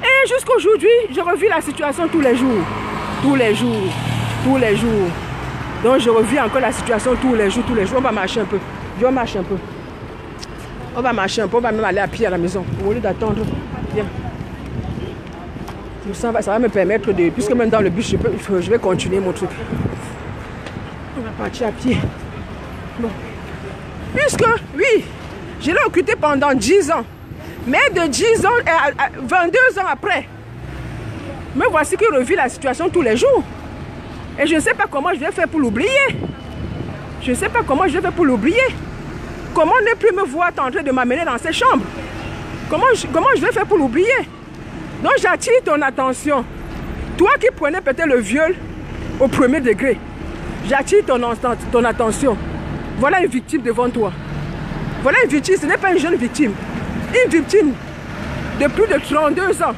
Et jusqu'aujourd'hui, je revis la situation tous les jours. Tous les jours. Tous les jours. Donc je revis encore la situation tous les jours. On va marcher un peu. On marche un peu. On va marcher un peu. On va même aller à pied à la maison. Au lieu d'attendre. Viens. Ça va me permettre de... Puisque même dans le bus, je vais continuer mon truc. On va partir à pied. Bon. Puisque, oui, je l'ai occulté pendant 10 ans. Mais de 10 ans, 22 ans après, me voici que je revis la situation tous les jours. Et je ne sais pas comment je vais faire pour l'oublier. Je ne sais pas comment je vais faire pour l'oublier. Comment ne plus me voir en train de m'amener dans ces chambres? Comment je vais faire pour l'oublier? Donc j'attire ton attention. Toi qui prenais peut-être le viol au premier degré, j'attire ton attention. Voilà une victime devant toi. Voilà une victime, ce n'est pas une jeune victime. Une victime de plus de 32 ans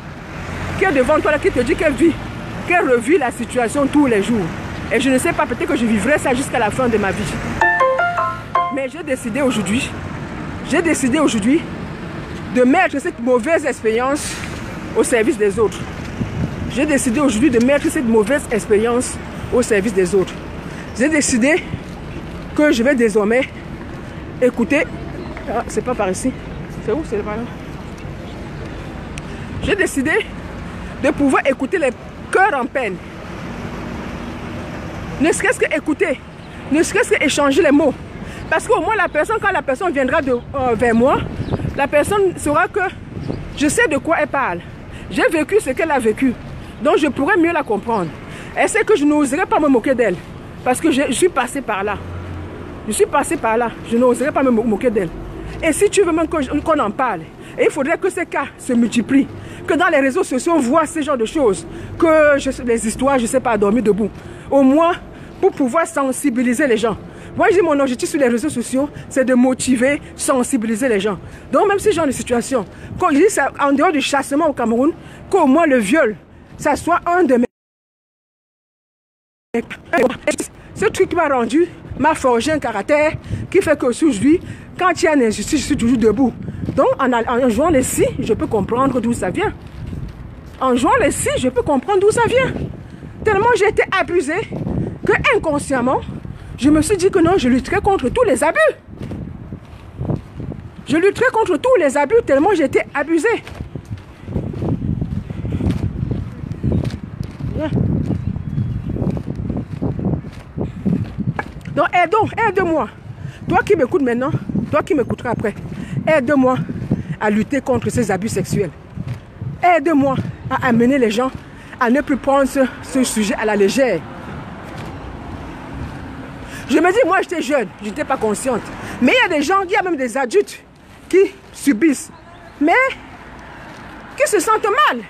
qui est devant toi, là, qui te dit qu'elle revit la situation tous les jours. Et je ne sais pas, peut-être que je vivrai ça jusqu'à la fin de ma vie. Mais j'ai décidé aujourd'hui de mettre cette mauvaise expérience au service des autres. J'ai décidé aujourd'hui de mettre cette mauvaise expérience au service des autres. J'ai décidé que je vais désormais écouter. Ah, c'est pas par ici. C'est où? C'est par là. J'ai décidé de pouvoir écouter les cœurs en peine. Ne serait-ce que écouter, ne serait-ce que échanger les mots. Parce qu'au moins la personne, quand la personne viendra vers moi, la personne saura que je sais de quoi elle parle. J'ai vécu ce qu'elle a vécu. Donc je pourrais mieux la comprendre. Elle sait que je n'oserais pas me moquer d'elle. Parce que je suis passé par là. Je suis passé par là. Je n'oserais pas me moquer d'elle. Et si tu veux même qu'on en parle, et il faudrait que ces cas se multiplient. Que dans les réseaux sociaux, on voit ce genre de choses. Que les histoires, je ne sais pas, dormir debout. Au moins, pour pouvoir sensibiliser les gens. Moi, j'ai mon objectif sur les réseaux sociaux, c'est de motiver, sensibiliser les gens. Donc, même ce genre de situation, quand je dis ça, en dehors du chassement au Cameroun, qu'au moins le viol, ça soit un de mes... Ce truc m'a rendu, m'a forgé un caractère qui fait qu'aujourd'hui, quand il y a une injustice, je suis toujours debout. Donc, en jouant les scies, je peux comprendre d'où ça vient. En jouant les scies, je peux comprendre d'où ça vient. Tellement j'ai été abusée que inconsciemment, je me suis dit que non, je lutterai contre tous les abus. Je lutterai contre tous les abus tellement j'ai été abusée. Yeah. Donc aide-moi. Toi qui m'écoutes maintenant, toi qui m'écouteras après, aide-moi à lutter contre ces abus sexuels. Aide-moi à amener les gens à ne plus prendre ce sujet à la légère. Je me dis, moi j'étais jeune, je n'étais pas consciente. Mais il y a des gens, il y a même des adultes qui subissent, mais qui se sentent mal.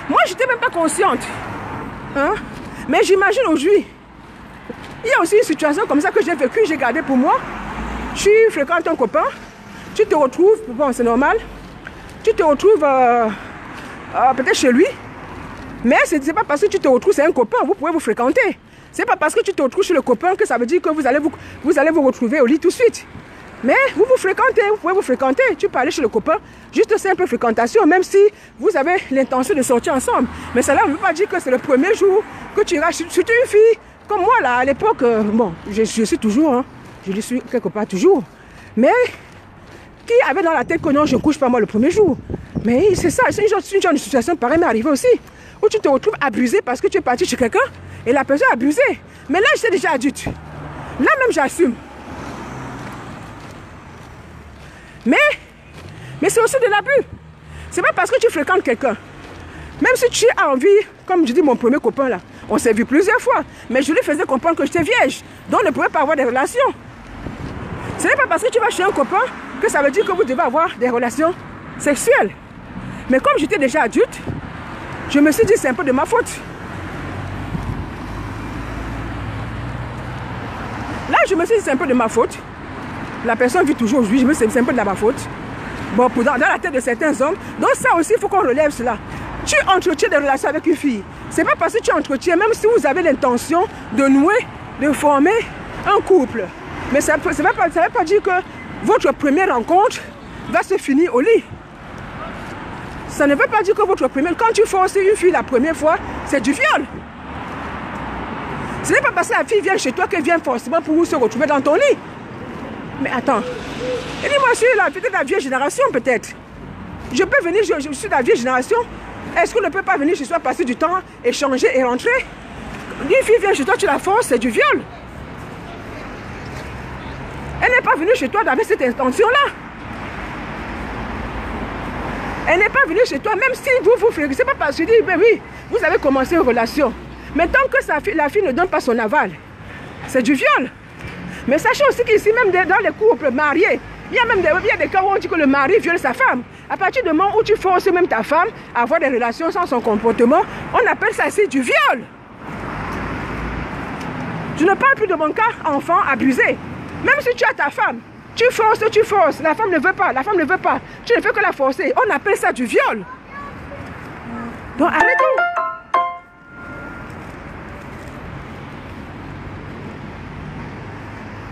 Moi je n'étais même pas consciente. Hein? Mais j'imagine aujourd'hui, il y a aussi une situation comme ça que j'ai vécue, j'ai gardé pour moi. Tu fréquentes un copain, tu te retrouves, bon c'est normal, tu te retrouves peut-être chez lui, mais ce n'est pas parce que tu te retrouves, c'est un copain, vous pouvez vous fréquenter. Ce n'est pas parce que tu te retrouves chez le copain que ça veut dire que vous allez vous retrouver au lit tout de suite. Mais vous vous fréquentez, vous pouvez vous fréquenter. Tu peux aller chez le copain, juste simple fréquentation, même si vous avez l'intention de sortir ensemble. Mais cela ne veut pas dire que c'est le premier jour que tu iras. Surtout une fille comme moi là, à l'époque, bon, je suis toujours, hein, je le suis quelque part toujours. Mais qui avait dans la tête que non, je ne couche pas moi le premier jour. Mais c'est ça, c'est une genre de situation pareille m'est arrivée aussi. Où tu te retrouves abusé parce que tu es parti chez quelqu'un et la personne a abusé. Mais là, j'étais déjà adulte. Là même, j'assume. Mais c'est aussi de l'abus. C'est pas parce que tu fréquentes quelqu'un. Même si tu as envie, comme je dis mon premier copain là, on s'est vu plusieurs fois, mais je lui faisais comprendre que j'étais vierge, donc on ne pouvait pas avoir des relations. Ce n'est pas parce que tu vas chez un copain que ça veut dire que vous devez avoir des relations sexuelles. Mais comme j'étais déjà adulte, je me suis dit c'est un peu de ma faute. Là, je me suis dit c'est un peu de ma faute. La personne vit toujours aujourd'hui, je me suis dit c'est un peu de ma faute. Bon, dans la tête de certains hommes. Donc ça aussi, il faut qu'on relève cela. Tu entretiens des relations avec une fille. C'est pas parce que tu entretiens, même si vous avez l'intention de nouer, de former un couple. Mais ça ne veut pas dire que votre première rencontre va se finir au lit. Ça ne veut pas dire que votre première... Quand tu forces une fille la première fois, c'est du viol. Ce n'est pas parce que la fille vient chez toi qu'elle vient forcément pour se retrouver dans ton lit. Mais attends. Et dis-moi, je suis peut-être de la vieille génération, peut-être. Je peux venir, je suis de la vieille génération. Est-ce qu'on ne peut pas venir chez toi, passer du temps, échanger et rentrer? Une fille vient chez toi, tu la forces, c'est du viol. Elle n'est pas venue chez toi avec cette intention-là. Elle n'est pas venue chez toi, même si vous fréquentez. C'est pas parce que je dis, ben oui, vous avez commencé une relation. Mais tant que la fille ne donne pas son aval, c'est du viol. Mais sachez aussi qu'ici, même dans les couples mariés, il y a des cas où on dit que le mari viole sa femme. À partir du moment où tu forces même ta femme à avoir des relations sans son comportement, on appelle ça ici du viol. Je ne parle plus de mon cas enfant abusé. Même si tu as ta femme, tu forces, la femme ne veut pas, tu ne fais que la forcer. On appelle ça du viol. Donc arrêtons.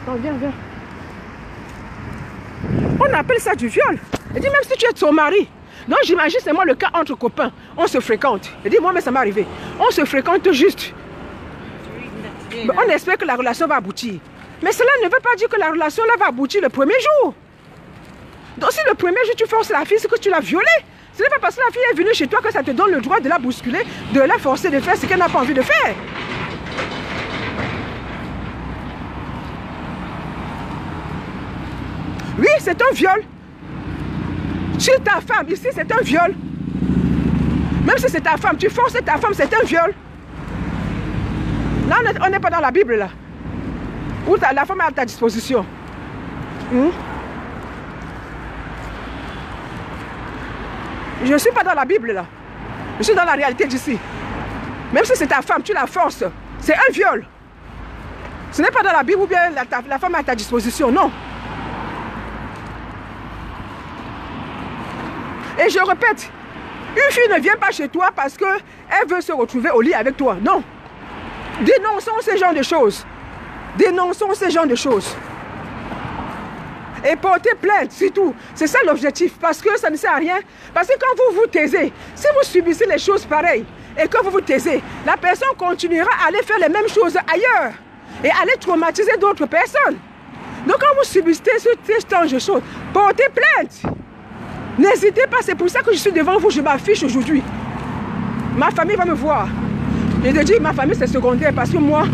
Non, viens. On appelle ça du viol. Et dit même si tu es son mari. Donc j'imagine c'est moi le cas entre copains. On se fréquente. Et dit moi mais ça m'est arrivé. On se fréquente juste. Mais on espère que la relation va aboutir. Mais cela ne veut pas dire que la relation là va aboutir le premier jour. Donc si le premier jour tu forces la fille, c'est que tu l'as violée. Ce n'est pas parce que la fille est venue chez toi que ça te donne le droit de la bousculer, de la forcer de faire ce qu'elle n'a pas envie de faire. Oui, c'est un viol. Sur ta femme, ici, c'est un viol. Même si c'est ta femme, tu forces ta femme, c'est un viol. Là, on n'est pas dans la Bible, là. Où la femme est à ta disposition. Je ne suis pas dans la Bible, là. Je suis dans la réalité d'ici. Même si c'est ta femme, tu la forces. C'est un viol. Ce n'est pas dans la Bible ou bien la femme est à ta disposition, non. Et je répète, une fille ne vient pas chez toi parce qu'elle veut se retrouver au lit avec toi. Non. Dénonçons ce genre de choses. Dénonçons ce genre de choses. Et portez plainte, c'est tout. C'est ça l'objectif. Parce que ça ne sert à rien. Parce que quand vous vous taisez, si vous subissez les choses pareilles et que vous vous taisez, la personne continuera à aller faire les mêmes choses ailleurs et aller traumatiser d'autres personnes. Donc quand vous subissez ce genre de choses, portez plainte. N'hésitez pas, c'est pour ça que je suis devant vous, je m'affiche aujourd'hui. Ma famille va me voir. Et de dire ma famille c'est secondaire parce que moi,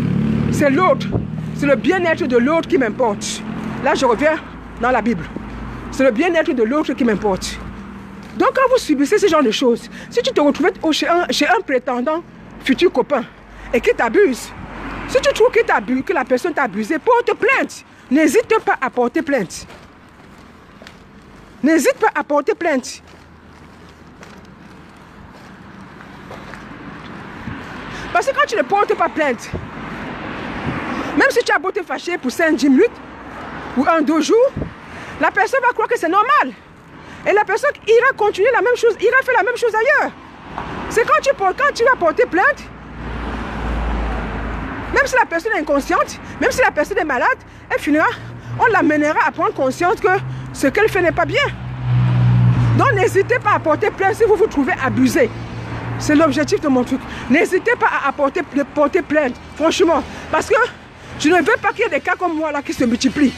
c'est l'autre. C'est le bien-être de l'autre qui m'importe. Là, je reviens dans la Bible. C'est le bien-être de l'autre qui m'importe. Donc quand vous subissez ce genre de choses, si tu te retrouves chez un prétendant, futur copain, et qu'il t'abuse, si tu trouves que la personne t'a abusé, porte plainte. N'hésite pas à porter plainte. N'hésite pas à porter plainte. Parce que quand tu ne portes pas plainte, même si tu as beau te fâcher pour 5-10 minutes, ou 1-2 jours, la personne va croire que c'est normal. Et la personne ira continuer la même chose, ira faire la même chose ailleurs. C'est quand tu vas porter plainte, même si la personne est inconsciente, même si la personne est malade, elle finira, on l'amènera à prendre conscience que ce qu'elle fait n'est pas bien. Donc n'hésitez pas à porter plainte si vous vous trouvez abusé. C'est l'objectif de mon truc. N'hésitez pas à porter plainte, franchement. Parce que je ne veux pas qu'il y ait des cas comme moi là qui se multiplient.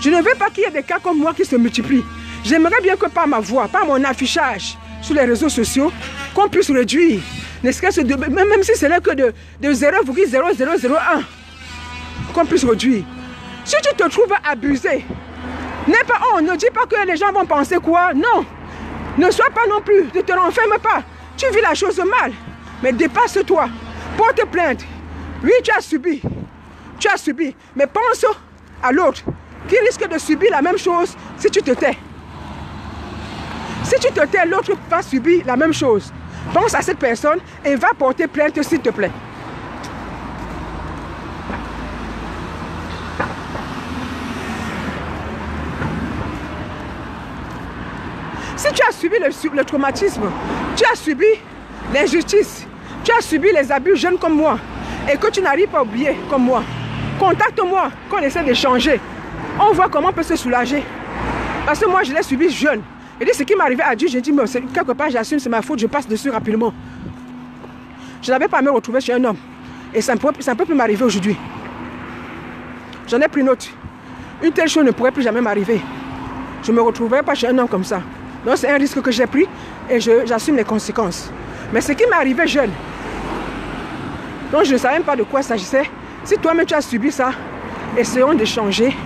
Je ne veux pas qu'il y ait des cas comme moi qui se multiplient. J'aimerais bien que par ma voix, par mon affichage sur les réseaux sociaux, qu'on puisse réduire, même si c'est là que de 0,0001, qu'on puisse réduire. Si tu te trouves abusé, ne dis pas que les gens vont penser quoi. Non, ne sois pas non plus, ne te renferme pas. Tu vis la chose mal, mais dépasse-toi, porte plainte. Oui, tu as subi, mais pense à l'autre qui risque de subir la même chose si tu te tais. Si tu te tais, l'autre va subir la même chose. Pense à cette personne et va porter plainte s'il te plaît. Si tu as subi le traumatisme, tu as subi l'injustice, tu as subi les abus jeunes comme moi et que tu n'arrives pas à oublier comme moi, contacte-moi, qu'on essaie d'échanger. On voit comment on peut se soulager. Parce que moi, je l'ai subi jeune. Et dit ce qui m'est arrivé à Dieu, j'ai dit, mais quelque part, j'assume, c'est ma faute, je passe dessus rapidement. Je n'avais pas à me retrouver chez un homme. Et ça ne peut plus m'arriver aujourd'hui. J'en ai pris note. Une telle chose ne pourrait plus jamais m'arriver. Je ne me retrouverai pas chez un homme comme ça. Donc c'est un risque que j'ai pris et j'assume les conséquences. Mais ce qui m'est arrivé jeune, donc je ne savais même pas de quoi il s'agissait. Si toi-même tu as subi ça, essayons d'échanger,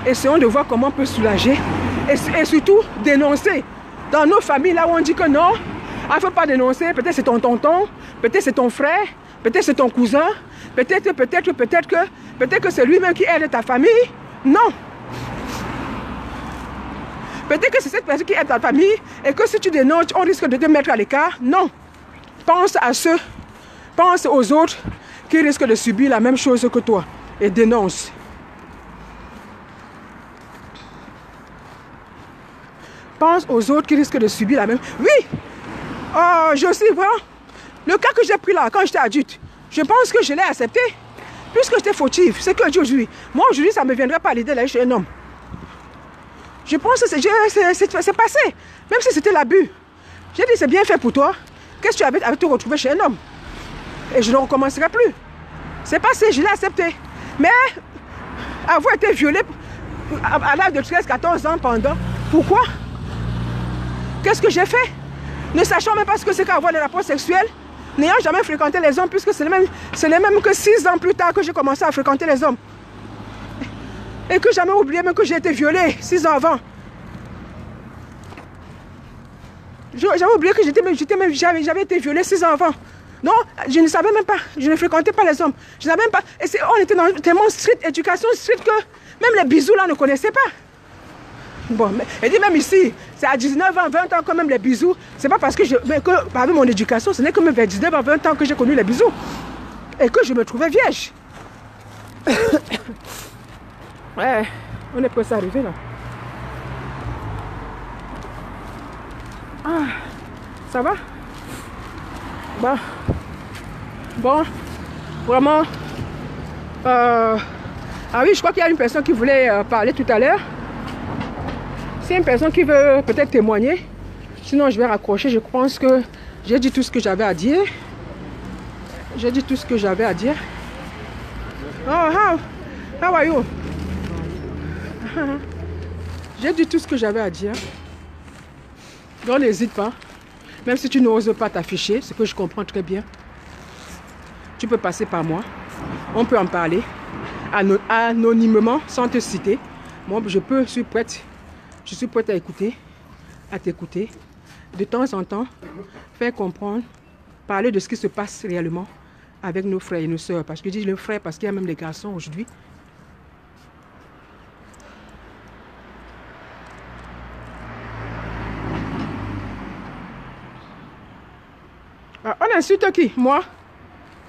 essayons de voir comment on peut soulager et surtout dénoncer. Dans nos familles là où on dit que non, il ne faut pas dénoncer, peut-être c'est ton tonton, peut-être c'est ton frère, peut-être c'est ton cousin, peut-être que c'est lui-même qui aide ta famille. Non. Peut-être que c'est cette personne qui aide ta famille et que si tu dénonces, on risque de te mettre à l'écart. Non. Pense aux autres qui risquent de subir la même chose que toi et dénonce. Pense aux autres qui risquent de subir la même... Oui. Oh, je sais, vraiment. Le cas que j'ai pris là, quand j'étais adulte, je pense que je l'ai accepté. Puisque j'étais fautive, c'est que aujourd'hui. Moi, aujourd'hui, ça ne me viendrait pas à l'idée d'aller chez un homme. Je pense que c'est passé. Même si c'était l'abus. J'ai dit, c'est bien fait pour toi. Qu'est-ce que tu avais à te retrouver chez un homme? Et je ne recommencerai plus. C'est passé, je l'ai accepté. Mais avoir été violée à l'âge de 13-14 ans pendant... Pourquoi? Qu'est-ce que j'ai fait? Ne sachant même pas ce que c'est qu'avoir des rapports sexuels, n'ayant jamais fréquenté les hommes, puisque c'est les mêmes que 6 ans plus tard que j'ai commencé à fréquenter les hommes. Et que jamais oublié même que j'ai été violée 6 ans avant. J'avais oublié que j'avais été violée 6 ans avant. Non, je ne savais même pas, je ne fréquentais pas les hommes. Je n'avais même pas, on était dans tellement strict, éducation stricte que même les bisous là on ne connaissait pas. Bon, et dit même ici, c'est à 19 ans, 20 ans quand même les bisous. C'est pas parce que avec mon éducation, ce n'est que même vers 19 ans, 20 ans que j'ai connu les bisous. Et que je me trouvais vierge. Ouais, on est presque arrivé là. Ah, ça va? Bon, vraiment. Ah oui, je crois qu'il y a une personne qui voulait parler tout à l'heure. C'est une personne qui veut peut-être témoigner. Sinon, je vais raccrocher. Je pense que j'ai dit tout ce que j'avais à dire. J'ai dit tout ce que j'avais à dire. Oh, how are you? J'ai dit tout ce que j'avais à dire. Donc n'hésite pas. Même si tu n'oses pas t'afficher, ce que je comprends très bien. Tu peux passer par moi. On peut en parler anonymement, sans te citer. Moi, je suis prête. Je suis prête à écouter, à t'écouter. De temps en temps, faire comprendre, parler de ce qui se passe réellement avec nos frères et nos sœurs. Parce que je dis les frères parce qu'il y a même des garçons aujourd'hui. Ah, on insulte qui? Moi?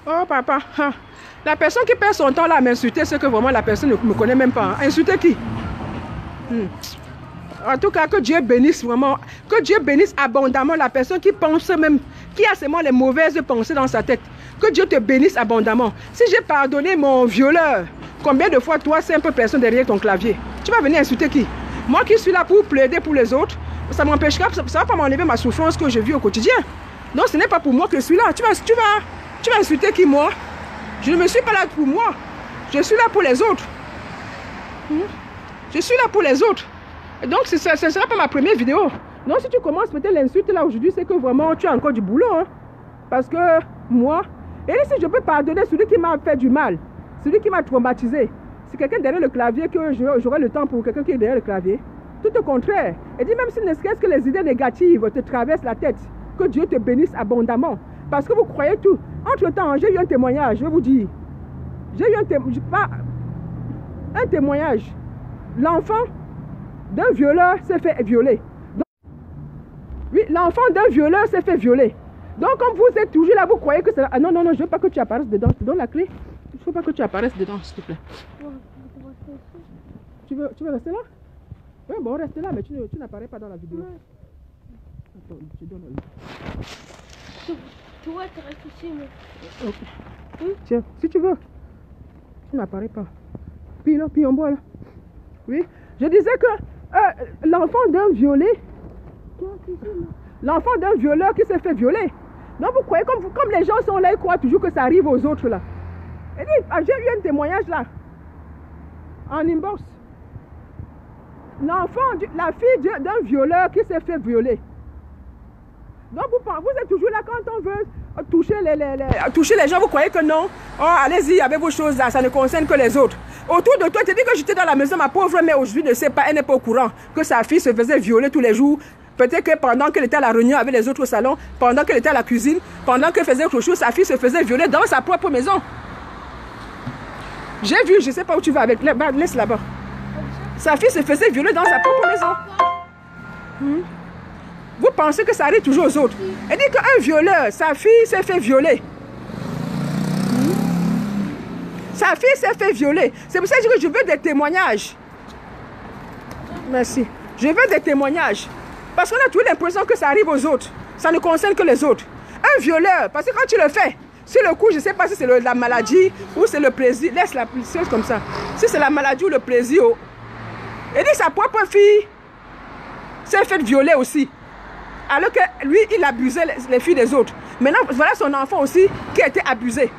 Oh papa, hein. La personne qui perd son temps là à m'insulter, c'est que vraiment la personne ne me connaît même pas. Insulter qui? En tout cas, que Dieu bénisse vraiment, que Dieu bénisse abondamment la personne qui pense même, qui a seulement les mauvaises pensées dans sa tête. Que Dieu te bénisse abondamment. Si j'ai pardonné mon violeur, combien de fois toi, simple personne derrière ton clavier, tu vas venir insulter qui? Moi qui suis là pour plaider pour les autres, ça m'empêchera, ça ne va pas m'enlever ma souffrance que je vis au quotidien. Donc ce n'est pas pour moi que je suis là. Tu vas insulter qui, moi? Je ne me suis pas là pour moi. Je suis là pour les autres. Je suis là pour les autres. Et donc ce ne sera pas ma première vidéo. Donc si tu commences peut-être l'insulte là aujourd'hui, c'est que vraiment tu as encore du boulot. Hein? Parce que moi, et si je peux pardonner celui qui m'a fait du mal, celui qui m'a traumatisé, c'est quelqu'un derrière le clavier que j'aurai le temps pour quelqu'un qui est derrière le clavier. Tout au contraire. Et dis même si ne serait-ce que les idées négatives te traversent la tête, que Dieu te bénisse abondamment. Parce que vous croyez tout. Entre-temps, j'ai eu un témoignage, je vais vous dire. J'ai eu un témoignage. L'enfant d'un violeur s'est fait violer. Donc, oui, l'enfant d'un violeur s'est fait violer. Donc, comme vous êtes toujours là, vous croyez que c'est... Ah non, non, non, je ne veux pas que tu apparaisses dedans. Je te donne la clé. Il ne faut pas que tu apparaisses dedans, s'il te plaît. Tu veux rester là? Oui, bon, reste là, mais tu n'apparais pas dans la vidéo. Attends, je donne là. Toi, tu restes ici, mais... Ok. Tiens, si tu veux. Tu n'apparais pas. Puis là, puis on boit là. Oui. Je disais que l'enfant d'un violé... L'enfant d'un violeur qui s'est fait violer. Donc vous croyez, comme les gens sont là, ils croient toujours que ça arrive aux autres là. Et j'ai eu un témoignage là. En inbox. La fille d'un violeur qui s'est fait violer. Donc vous êtes toujours là quand on veut toucher les gens, vous croyez que non? Oh, allez-y avec vos choses là, ça ne concerne que les autres. Autour de toi, tu dis que j'étais dans la maison, ma pauvre mère aujourd'hui ne sait pas, elle n'est pas au courant que sa fille se faisait violer tous les jours. Peut-être que pendant qu'elle était à la réunion avec les autres au salon, pendant qu'elle était à la cuisine, pendant qu'elle faisait autre chose, sa fille se faisait violer dans sa propre maison. J'ai vu, je ne sais pas où tu vas avec, laisse là-bas. Sa fille se faisait violer dans sa propre maison. Vous pensez que ça arrive toujours aux autres. Elle dit qu'un violeur, sa fille s'est fait violer. Sa fille s'est fait violer. C'est pour ça que je veux des témoignages. Merci. Je veux des témoignages. Parce qu'on a toujours l'impression que ça arrive aux autres. Ça ne concerne que les autres. Un violeur, parce que quand tu le fais, sur le coup, je ne sais pas si c'est la maladie ou c'est le plaisir. Laisse la chose comme ça. Si c'est la maladie ou le plaisir. Elle dit sa propre fille s'est fait violer aussi. Alors que lui, il abusait les filles des autres. Maintenant, voilà son enfant aussi qui a été abusé.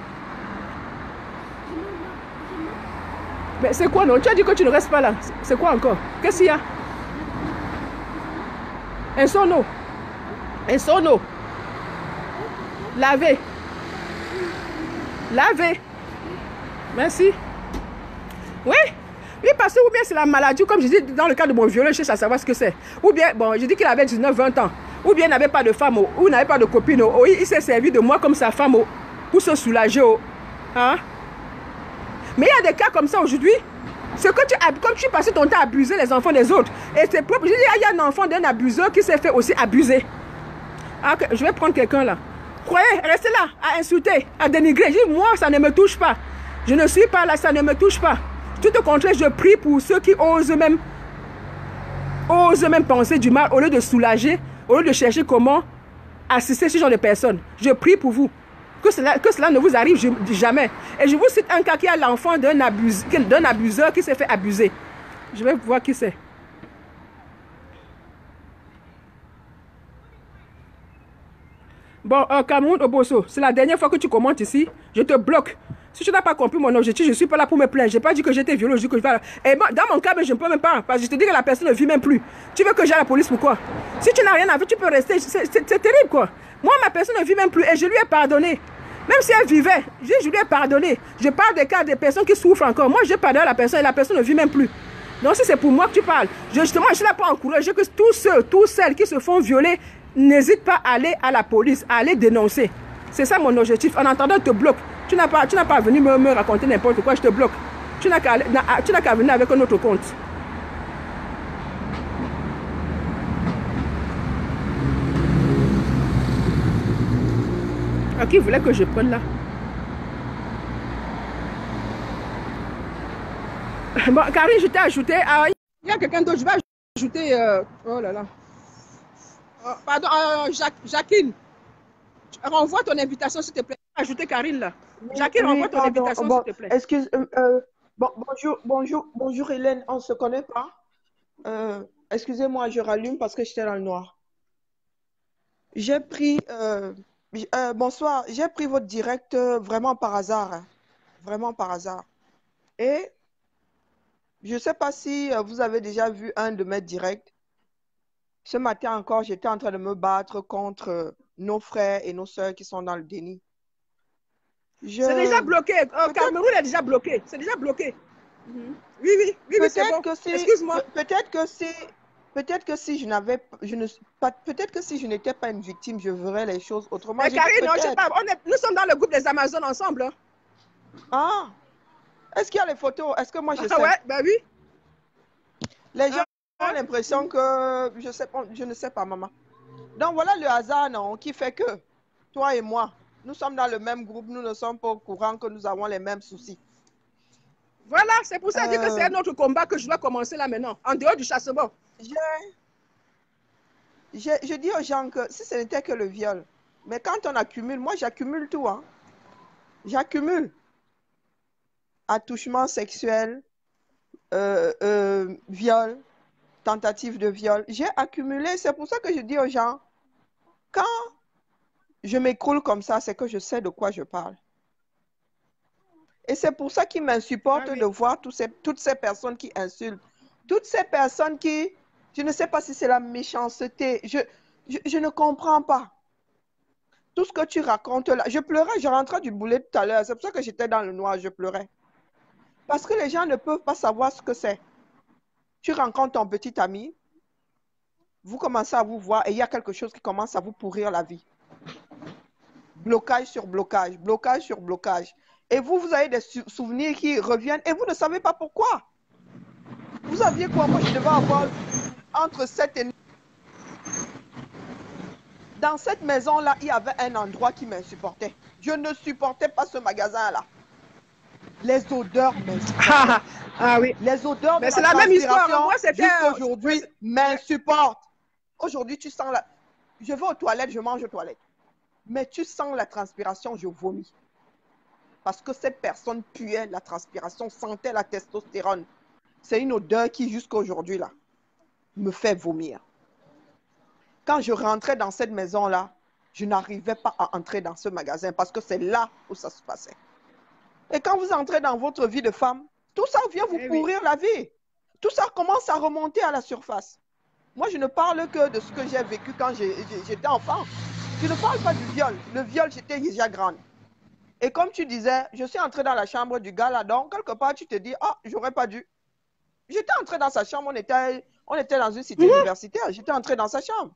Mais c'est quoi non? Tu as dit que tu ne restes pas là. C'est quoi encore? Qu'est-ce qu'il y a? Un sono. Un sono. Laver. Laver. Merci. Oui. Oui, parce que ou bien c'est la maladie, comme je dis dans le cas de mon violeur, je cherche à savoir ce que c'est. Ou bien, bon, je dis qu'il avait 19-20 ans. Ou bien il n'avait pas de femme, ou n'avait pas de copine. Il s'est servi de moi comme sa femme pour se soulager. Hein? Mais il y a des cas comme ça aujourd'hui. C'est que comme tu passes ton temps à abuser les enfants des autres. Et c'est propre. Je dis, il y a un enfant d'un abuseur qui s'est fait aussi abuser. Ah, je vais prendre quelqu'un là. Croyez, restez là, à insulter, à dénigrer. Je dis, moi, ça ne me touche pas. Je ne suis pas là, ça ne me touche pas. Tout au contraire, je prie pour ceux qui osent même penser du mal au lieu de soulager, au lieu de chercher comment assister ce genre de personnes. Je prie pour vous. Que cela ne vous arrive jamais. Et je vous cite un cas qui a l'enfant d'un abuseur qui s'est fait abuser. Je vais voir qui c'est. Bon, Cameroun Oboso, c'est la dernière fois que tu commentes ici. Je te bloque. Si tu n'as pas compris mon objectif, je ne suis pas là pour me plaindre. Je n'ai pas dit que j'étais violée, je dis que je vais... Et dans mon cas, je ne peux même pas. Parce que je te dis que la personne ne vit même plus. Tu veux que j'aille à la police, pourquoi? Si tu n'as rien à faire, tu peux rester. C'est terrible, quoi. Moi, ma personne ne vit même plus et je lui ai pardonné. Même si elle vivait, je lui ai pardonné. Je parle des cas des personnes qui souffrent encore. Moi, j'ai pardonné à la personne et la personne ne vit même plus. Donc, si c'est pour moi que tu parles, justement, je n'ai pas encouragé que tous celles qui se font violer n'hésitent pas à aller à la police, à aller dénoncer. C'est ça mon objectif. En attendant, je te bloque. Tu n'as pas à venir me raconter n'importe quoi, je te bloque. Tu n'as qu'à venir avec un autre compte. À qui voulait que je prenne là? Bon, Karine, je t'ai ajouté. Il y a quelqu'un d'autre, je vais ajouter. Oh là là. Pardon, Jacqueline. Renvoie ton invitation, s'il te plaît. Ajouter Karine là. Jacqueline, renvoie ton invitation, s'il te plaît. Excuse, bonjour Hélène, on ne se connaît pas. Excusez-moi, je rallume parce que j'étais dans le noir. J'ai pris, bonsoir, j'ai pris votre direct vraiment par hasard. Hein, vraiment par hasard. Et je ne sais pas si vous avez déjà vu un de mes directs. Ce matin encore, j'étais en train de me battre contre nos frères et nos sœurs qui sont dans le déni. C'est déjà bloqué. Cameroun est déjà bloqué. C'est déjà bloqué. Oui, c'est bon. Excuse-moi. Peut-être que si je n'étais pas une victime, je verrais les choses autrement. Mais Karine, non, je sais pas. Nous sommes dans le groupe des Amazones ensemble. Hein. Ah. Est-ce qu'il y a les photos? Est-ce que moi je sais? Ouais, bah oui. Les gens ont l'impression que je ne sais pas, maman. Donc voilà le hasard, non, qui fait que toi et moi, nous sommes dans le même groupe, nous ne sommes pas au courant que nous avons les mêmes soucis. Voilà, c'est pour ça que c'est un autre combat que je dois commencer là maintenant, en dehors du chassement. Je dis aux gens que si ce n'était que le viol, mais quand on accumule, moi j'accumule tout, hein. J'accumule. Attouchement sexuel, viol, tentative de viol. J'ai accumulé, c'est pour ça que je dis aux gens, quand je m'écroule comme ça, c'est que je sais de quoi je parle. Et c'est pour ça qu'il m'insupporte de voir toutes ces personnes qui insultent. Toutes ces personnes qui, je ne sais pas si c'est la méchanceté, je ne comprends pas. Tout ce que tu racontes là, je pleurais, je rentrais du boulet tout à l'heure, c'est pour ça que j'étais dans le noir, je pleurais. Parce que les gens ne peuvent pas savoir ce que c'est. Tu rencontres ton petit ami, vous commencez à vous voir et il y a quelque chose qui commence à vous pourrir la vie. Blocage sur blocage, blocage sur blocage. Et vous avez des souvenirs qui reviennent et vous ne savez pas pourquoi. Vous aviez quoi? Moi, je devais avoir entre 7 et 9. Dans cette maison-là, il y avait un endroit qui m'insupportait. Je ne supportais pas ce magasin-là. Les odeurs m'insupportent. Ah oui. Les odeurs de c'est la même histoire. Moi, jusqu'aujourd'hui m'insupportent. Aujourd'hui, tu sens la... Je vais aux toilettes, je mange aux toilettes. Mais tu sens la transpiration, je vomis. Parce que cette personne puait la transpiration, sentait la testostérone. C'est une odeur qui, jusqu'à aujourd'hui, là, me fait vomir. Quand je rentrais dans cette maison-là, je n'arrivais pas à entrer dans ce magasin parce que c'est là où ça se passait. Et quand vous entrez dans votre vie de femme, tout ça vient vous pourrir la vie. Tout ça commence à remonter à la surface. Moi, je ne parle que de ce que j'ai vécu quand j'étais enfant. Je ne parle pas du viol. Le viol, j'étais déjà grande. Et comme tu disais, je suis entrée dans la chambre du gars là, donc quelque part, tu te dis, ah, j'aurais pas dû. J'étais entrée dans sa chambre, on était dans une cité universitaire, j'étais entrée dans sa chambre.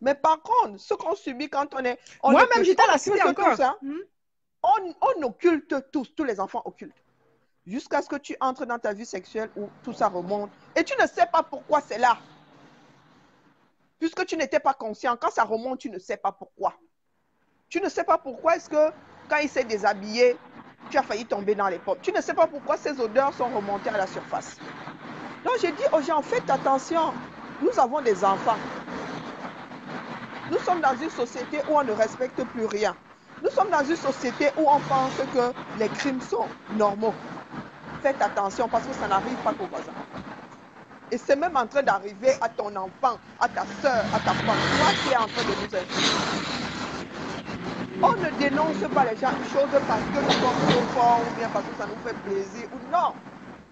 Mais par contre, ce qu'on subit quand on est... Moi-même, j'étais à la cité encore. Ça, on occulte tous les enfants occultent. Jusqu'à ce que tu entres dans ta vie sexuelle où tout ça remonte. Et tu ne sais pas pourquoi c'est là. Puisque tu n'étais pas conscient. Quand ça remonte, tu ne sais pas pourquoi. Tu ne sais pas pourquoi est-ce que quand il s'est déshabillé, tu as failli tomber dans les pommes. Tu ne sais pas pourquoi ces odeurs sont remontées à la surface. Donc j'ai dit aux gens, faites attention. Nous avons des enfants. Nous sommes dans une société où on ne respecte plus rien. Nous sommes dans une société où on pense que les crimes sont normaux. Faites attention parce que ça n'arrive pas qu'aux voisins. Et c'est même en train d'arriver à ton enfant, à ta soeur, à ta femme. Toi qui es en train de nous insulter. On ne dénonce pas les gens une chose parce que nous sommes trop forts ou bien parce que ça nous fait plaisir. Ou non.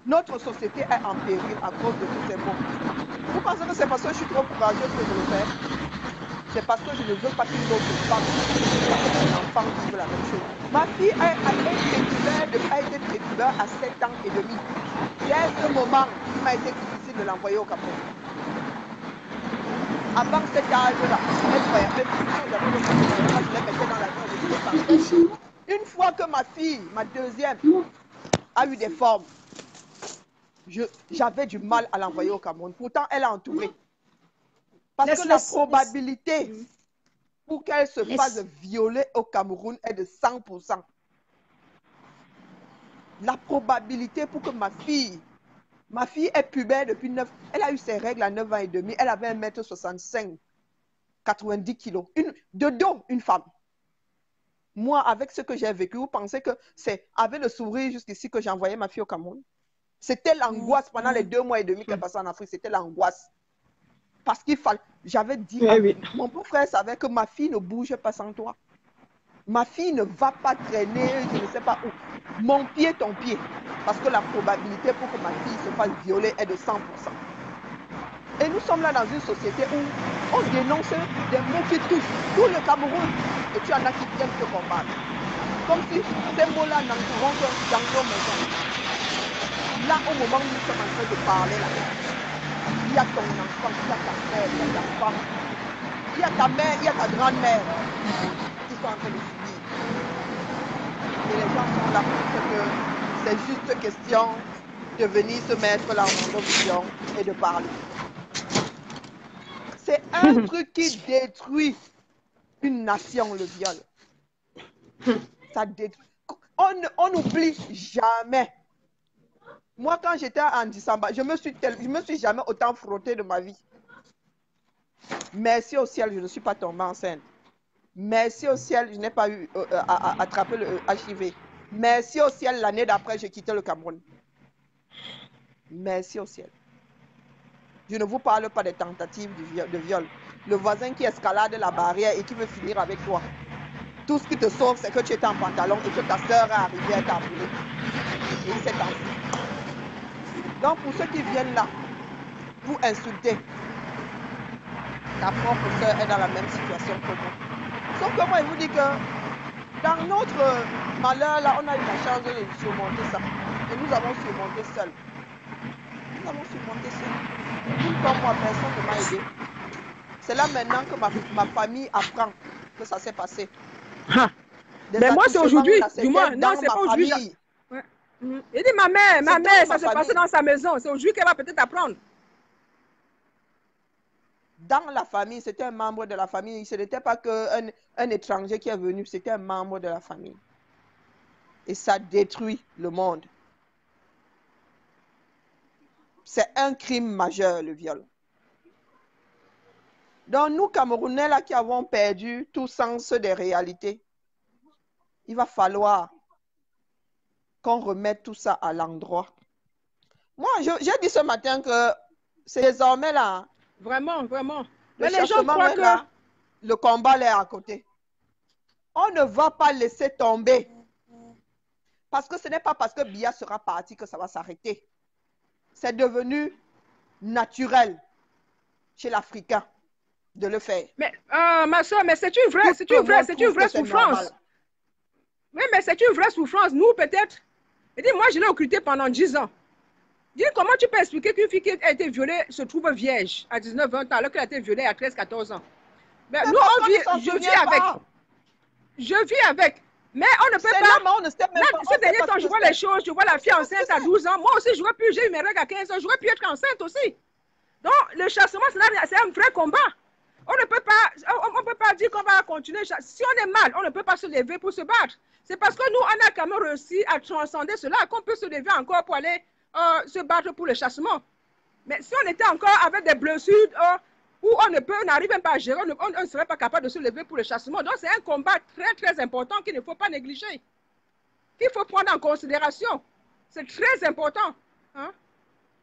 Notre société est en péril à cause de tous ces mots. Vous pensez que c'est parce que je suis trop courageuse que je le fais? c'est parce que je ne veux pas qu'une autre femme, un enfant vive la même chose. Ma fille a été préturbeur à 7 ans et demi. Dès ce moment, il m'a été difficile de l'envoyer au Cameroun. Avant cet âge-là, elle voyait je les mettais dans la main. Une fois que ma fille, ma deuxième, a eu des formes, j'avais du mal à l'envoyer au Cameroun. Pourtant, elle a entouré. Parce que la probabilité pour qu'elle se fasse violer au Cameroun est de 100%. La probabilité pour que ma fille est pubère depuis 9, elle a eu ses règles à 9 ans et demi, elle avait 1m65, 90 kilos. De dos, une femme. Moi, avec ce que j'ai vécu, vous pensez que c'est avec le sourire jusqu'ici que j'ai envoyé ma fille au Cameroun? C'était l'angoisse pendant les 2 mois et demi qu'elle passait en Afrique, c'était l'angoisse. Parce qu'il fallait, j'avais dit, mon beau-frère savait que ma fille ne bouge pas sans toi. Ma fille ne va pas traîner, je ne sais pas où. Mon pied, ton pied. Parce que la probabilité pour que ma fille se fasse violer est de 100%. Et nous sommes là dans une société où on dénonce des mots qui touchent tout le Cameroun. Et tu en as qui viennent te combattre. Comme si ces mots-là n'entourent que dans nos maisons. Là, au moment où nous sommes en train de parler, là, il y a ton enfant, il y a ta mère, il y a ta femme, il y a ta mère, il y a ta grand-mère qui sont en train de subir. Et les gens sont là parce que c'est juste question de venir se mettre là en opposition et de parler. C'est un truc qui détruit une nation, le viol. Ça détruit. On n'oublie jamais. Moi, quand j'étais en décembre, je me suis jamais autant frottée de ma vie. Merci au ciel, je ne suis pas tombée enceinte. Merci au ciel, je n'ai pas eu à attraper le HIV. Merci au ciel, l'année d'après, j'ai quitté le Cameroun. Merci au ciel. Je ne vous parle pas des tentatives de viol. Le voisin qui escalade la barrière et qui veut finir avec toi. Tout ce qui te sauve, c'est que tu étais en pantalon et que ta soeur est arrivée à t'appeler. Et il s'est enfui. Donc, pour ceux qui viennent là, pour insulter, ta propre soeur est dans la même situation que moi. Sauf que moi, il vous dit que dans notre malheur, là, on a eu la chance de surmonter ça. Et nous avons surmonté seuls. Nous avons surmonté seuls. Tout comme moi, personne ne m'a aidé. C'est là maintenant que ma famille apprend que ça s'est passé. Mais moi, c'est aujourd'hui. Du moins, non, c'est pas aujourd'hui. Ouais. Il dit, ma mère, ça s'est passé dans sa maison. C'est aujourd'hui qu'elle va peut-être apprendre. Dans la famille, c'était un membre de la famille. Ce n'était pas qu'un étranger qui est venu, c'était un membre de la famille. Et ça détruit le monde. C'est un crime majeur, le viol. Donc, nous, Camerounais, là, qui avons perdu tout sens des réalités, il va falloir qu'on remette tout ça à l'endroit. Moi, j'ai dit ce matin que c'est désormais là. Vraiment, vraiment. Mais les gens croient que là, le combat est à côté. On ne va pas laisser tomber. Parce que ce n'est pas parce que Biya sera parti que ça va s'arrêter. C'est devenu naturel chez l'Africain de le faire. Mais, ma soeur, mais c'est une vraie souffrance. Oui, mais c'est une vraie souffrance. Nous, peut-être. Et dis, moi, je l'ai occulté pendant 10 ans. Dis, comment tu peux expliquer qu'une fille qui a été violée se trouve vierge à 19-20 ans alors qu'elle a été violée à 13-14 ans? Mais nous, je vis avec. Je vis avec. Mais on ne peut pas. Ces derniers temps, je vois les choses. Je vois la fille enceinte à 12 ans. Moi aussi, j'ai eu mes règles à 15 ans. J'aurais pu être enceinte aussi. Donc, le chassement, c'est un vrai combat. On ne peut pas dire qu'on va continuer. Si on est mal, on ne peut pas se lever pour se battre. C'est parce que nous, on a quand même réussi à transcender cela qu'on peut se lever encore pour aller se battre pour le chassement. Mais si on était encore avec des blessures où on n'arrive même pas à gérer, on ne serait pas capable de se lever pour le chassement. Donc, c'est un combat très, très important qu'il ne faut pas négliger. Qu'il faut prendre en considération. C'est très important. Hein?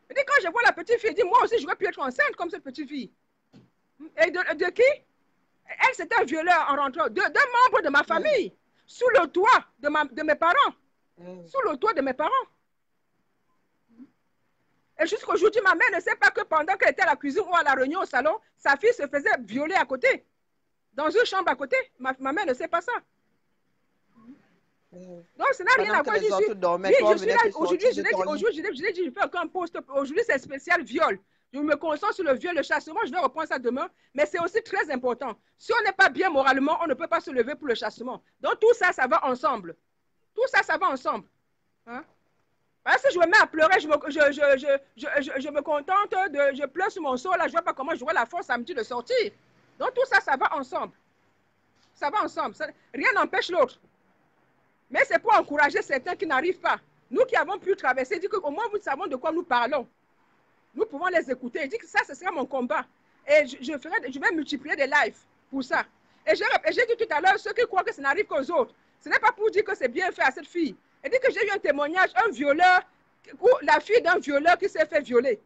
Et quand je vois la petite fille, elle dit, moi aussi, je vais plus être enceinte comme cette petite fille. Et de qui? Elle, c'est un violeur en rentrant. D'un membre de ma famille. Sous le toit de mes parents. Sous le toit de mes parents. Et jusqu'aujourd'hui, ma mère ne sait pas que pendant qu'elle était à la cuisine ou à la réunion au salon, sa fille se faisait violer à côté. dans une chambre à côté. Ma mère ne sait pas ça. Donc, ça n'a rien à Pendant que voir. les autres dormaient, Oui, toi, je suis venais là. te sortir Aujourd'hui, je de ton lit. l'ai dit, je fais aucun poste. Aujourd'hui, c'est spécial viol. Je me concentre sur le viol, le chassement. Je vais reprendre ça demain. Mais c'est aussi très important. Si on n'est pas bien moralement, on ne peut pas se lever pour le chassement. Donc, tout ça, ça va ensemble. Tout ça, ça va ensemble. Hein? Parce que je me mets à pleurer, je me contente je pleure sur mon sort, là, je ne vois pas comment j'aurai la force samedi de sortir. Donc tout ça, ça va ensemble. Ça va ensemble. Rien n'empêche l'autre. Mais c'est pour encourager certains qui n'arrivent pas. Nous qui avons pu traverser, dit qu'au moins nous savons de quoi nous parlons. Nous pouvons les écouter. Je dis que ça, ce sera mon combat. Et je vais multiplier des lives pour ça. Et j'ai dit tout à l'heure, ceux qui croient que ça n'arrive qu'aux autres, ce n'est pas pour dire que c'est bien fait à cette fille. Elle dit que j'ai eu un témoignage, un violeur, la fille d'un violeur qui s'est fait violer.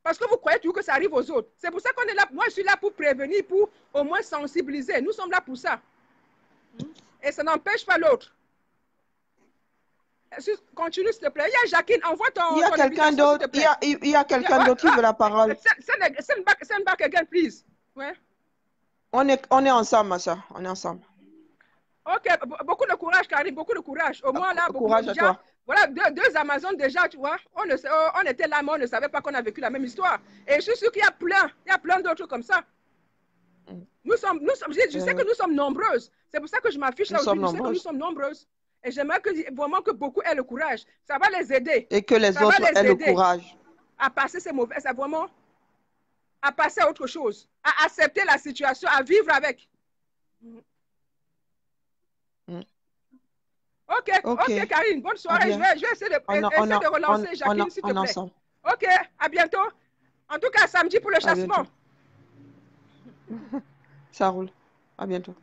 Parce que vous croyez toujours que ça arrive aux autres. C'est pour ça qu'on est là. Moi, je suis là pour prévenir, pour au moins sensibiliser. Nous sommes là pour ça. Et ça n'empêche pas l'autre. Continue, s'il te plaît. Il y a Jacqueline, envoie ton. Il y a quelqu'un d'autre. Il y a quelqu'un d'autre qui veut la parole. Send back again, please. Ouais. On est ensemble, ma soeur. On est ensemble. Ok, beaucoup de courage, Karim, beaucoup de courage. Au moins là, beaucoup courage de à toi. Voilà, deux Amazones déjà, tu vois. On était là, mais on ne savait pas qu'on a vécu la même histoire. Et je suis sûr qu'il y a plein d'autres comme ça. Je sais que nous sommes nombreuses. C'est pour ça que je m'affiche là aujourd'hui. Je sais que nous sommes nombreuses. Et j'aimerais vraiment que beaucoup aient le courage. Ça va les aider. Et que les autres aient le courage. À passer ces mauvais, ça vraiment, à passer à autre chose. À accepter la situation, à vivre avec. Ok, Karine, bonne soirée. Je vais essayer de relancer Jacqueline, s'il te plaît. Ensemble. Ok, à bientôt. En tout cas, samedi pour le chassement. Ça roule. À bientôt.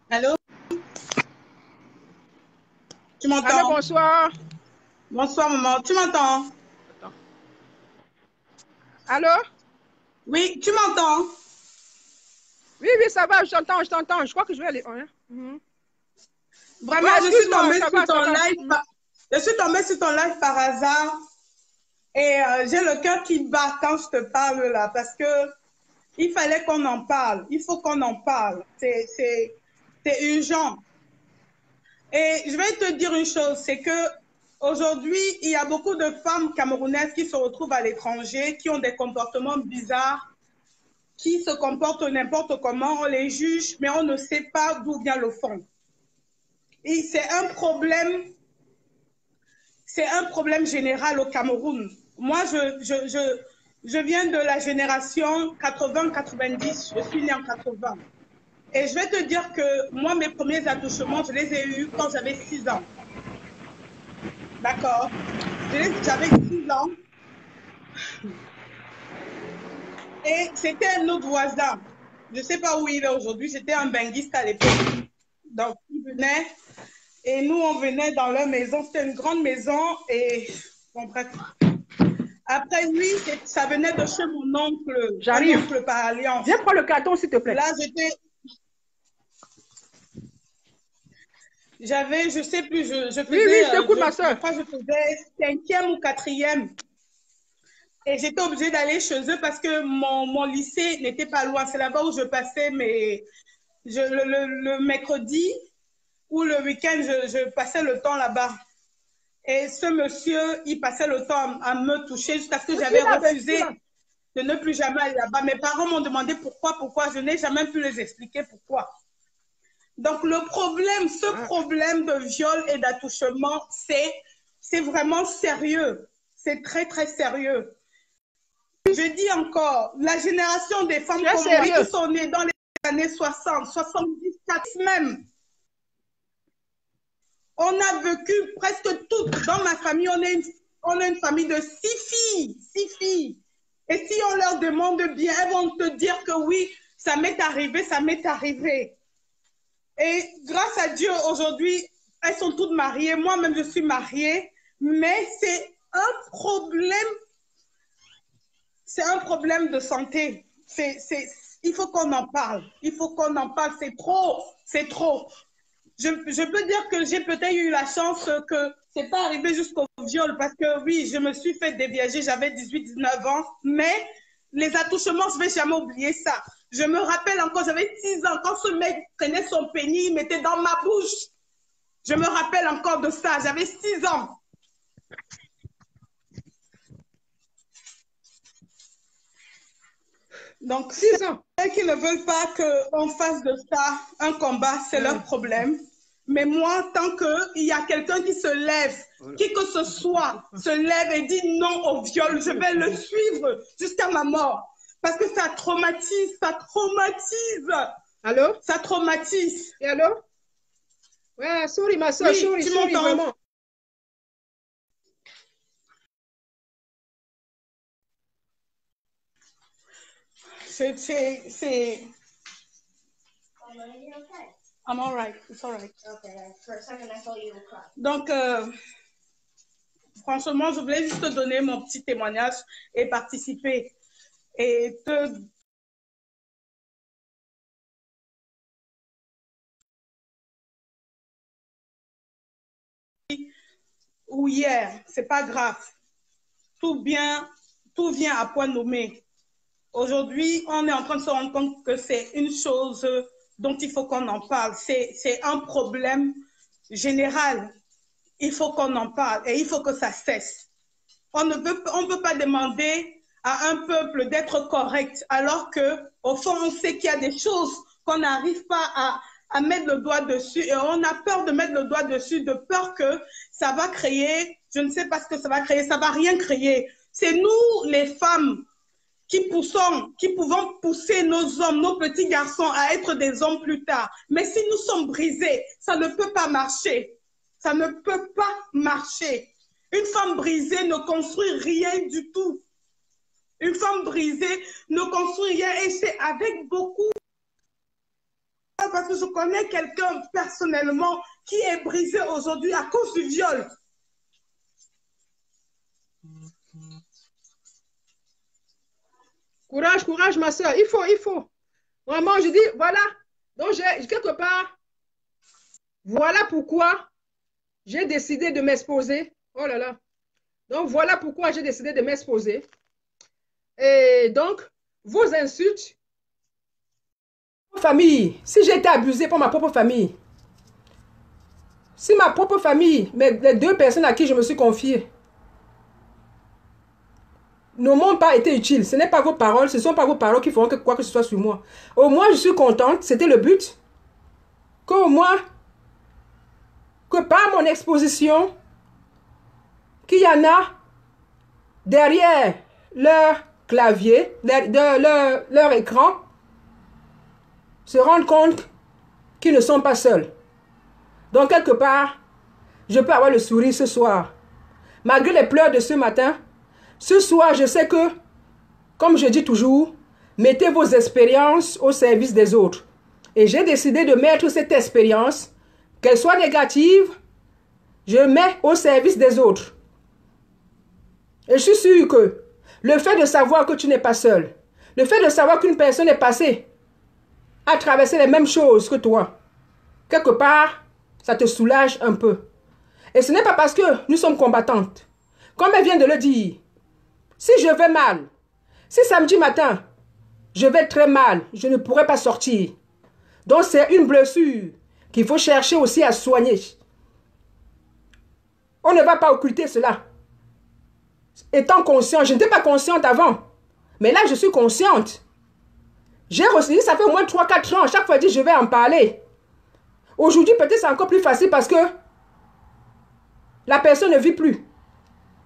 Allô? Tu m'entends? Allô, bonsoir. Bonsoir, maman. Tu m'entends? Allô? Oui, tu m'entends? Oui, ça va, je t'entends. Je crois que je vais aller. Vraiment, ouais, je suis tombée sur ton live. Je suis tombée sur ton live par hasard. Et j'ai le cœur qui bat quand je te parle là. Parce que il fallait qu'on en parle. Il faut qu'on en parle. C'est urgent. Et je vais te dire une chose, c'est que aujourd'hui, il y a beaucoup de femmes camerounaises qui se retrouvent à l'étranger, qui ont des comportements bizarres, qui se comportent n'importe comment, on les juge, mais on ne sait pas d'où vient le fond. Et c'est un problème général au Cameroun. Moi, je viens de la génération 80-90, je suis née en 80. Et je vais te dire que moi, mes premiers attouchements, je les ai eus quand j'avais 6 ans. D'accord? J'avais 6 ans. Et c'était un autre voisin. Je ne sais pas où il est aujourd'hui. C'était un benguiste à l'époque. Donc, il venait. Et nous, on venait dans leur maison. C'était une grande maison. Et bon, bref. Après, lui, ça venait de chez mon oncle. J'arrive. Mon oncle par alliance. Viens prendre le carton, s'il te plaît. Là, j'avais, je ne sais plus, je faisais... Oui, je t'écoute, ma soeur. Je crois que je faisais 5e ou 4e. Et j'étais obligée d'aller chez eux parce que mon lycée n'était pas loin. C'est là-bas où je passais le mercredi ou le week-end, je passais le temps là-bas. Et ce monsieur, il passait le temps à me toucher jusqu'à ce que j'avais refusé de ne plus jamais aller là-bas. Mes parents m'ont demandé pourquoi. Je n'ai jamais pu les expliquer pourquoi. Donc, ce problème de viol et d'attouchement, c'est vraiment sérieux. C'est très, très sérieux. Je dis encore, la génération des femmes comme moi qui sont nées dans les années 60, 70, même, on a vécu presque toutes. Dans ma famille, on a une famille de 6 filles. Et si on leur demande bien, elles vont te dire que oui, ça m'est arrivé. Et grâce à Dieu, aujourd'hui, elles sont toutes mariées. Moi-même, je suis mariée. Mais c'est un problème de santé. Il faut qu'on en parle. Il faut qu'on en parle. C'est trop. C'est trop. Je peux dire que j'ai peut-être eu la chance que c'est pas arrivé jusqu'au viol parce que oui, je me suis fait déviager, j'avais 18-19 ans, mais les attouchements, je vais jamais oublier ça. Je me rappelle encore, j'avais 6 ans, quand ce mec prenait son pénis, il mettait dans ma bouche. Je me rappelle encore de ça, j'avais 6 ans. Donc, 6 ans. Ceux qui ne veulent pas qu'on fasse de ça un combat, c'est leur problème. Mais moi, tant qu'il y a quelqu'un qui se lève, qui que ce soit, se lève et dit non au viol, je vais le suivre jusqu'à ma mort. Parce que ça traumatise, ça traumatise. Allô? Ça traumatise. Et allô? Ouais, sorry, ma soeur, Oui, sorry, tu sorry, m'entends? vraiment. C'est... I'm all right. It's all right. Okay, for a second I thought you were crying. Donc, franchement, je voulais juste te donner mon petit témoignage et participer. Et te... Ou hier, c'est pas grave. Tout vient à point nommé. Aujourd'hui, on est en train de se rendre compte que c'est une chose dont il faut qu'on en parle. C'est un problème général. Il faut qu'on en parle et il faut que ça cesse. On ne peut pas demander à un peuple d'être correct alors qu'au fond, on sait qu'il y a des choses qu'on n'arrive pas à mettre le doigt dessus et on a peur de mettre le doigt dessus, de peur que ça va créer, je ne sais pas ce que ça va créer, ça va rien créer. C'est nous, les femmes, qui pouvons pousser nos hommes, nos petits garçons à être des hommes plus tard. Mais si nous sommes brisés, ça ne peut pas marcher. Ça ne peut pas marcher. Une femme brisée ne construit rien du tout. Une femme brisée ne construit rien et c'est avec beaucoup. Parce que je connais quelqu'un personnellement qui est brisé aujourd'hui à cause du viol. Courage, courage, ma soeur. Il faut. Vraiment, je dis, voilà. Donc, quelque part, voilà pourquoi j'ai décidé de m'exposer. Oh là là. Donc, voilà pourquoi j'ai décidé de m'exposer. Et donc, vos insultes, famille, si j'ai été abusée par ma propre famille, si ma propre famille, les 2 personnes à qui je me suis confiée, ne m'ont pas été utiles, ce n'est pas vos paroles, ce ne sont pas vos paroles qui feront quoi que ce soit sur moi. Au moins, je suis contente, c'était le but, qu'au moins, que par mon exposition, qu'il y en a derrière leur clavier, leur écran, se rendent compte qu'ils ne sont pas seuls. Donc, quelque part, je peux avoir le sourire ce soir. Malgré les pleurs de ce matin, ce soir, je sais que, comme je dis toujours, mettez vos expériences au service des autres. Et j'ai décidé de mettre cette expérience, qu'elle soit négative, je mets au service des autres. Et je suis sûre que le fait de savoir que tu n'es pas seul, le fait de savoir qu'une personne est passée à traverser les mêmes choses que toi, quelque part, ça te soulage un peu. Et ce n'est pas parce que nous sommes combattantes. Comme elle vient de le dire, si je vais mal, si samedi matin, je vais très mal, je ne pourrai pas sortir. Donc c'est une blessure qu'il faut chercher aussi à soigner. On ne va pas occulter cela. Étant conscient, je n'étais pas consciente avant. Mais là, je suis consciente. J'ai reçu, ça fait au moins 3-4 ans. Chaque fois, je dis, je vais en parler. Aujourd'hui, peut-être c'est encore plus facile parce que la personne ne vit plus.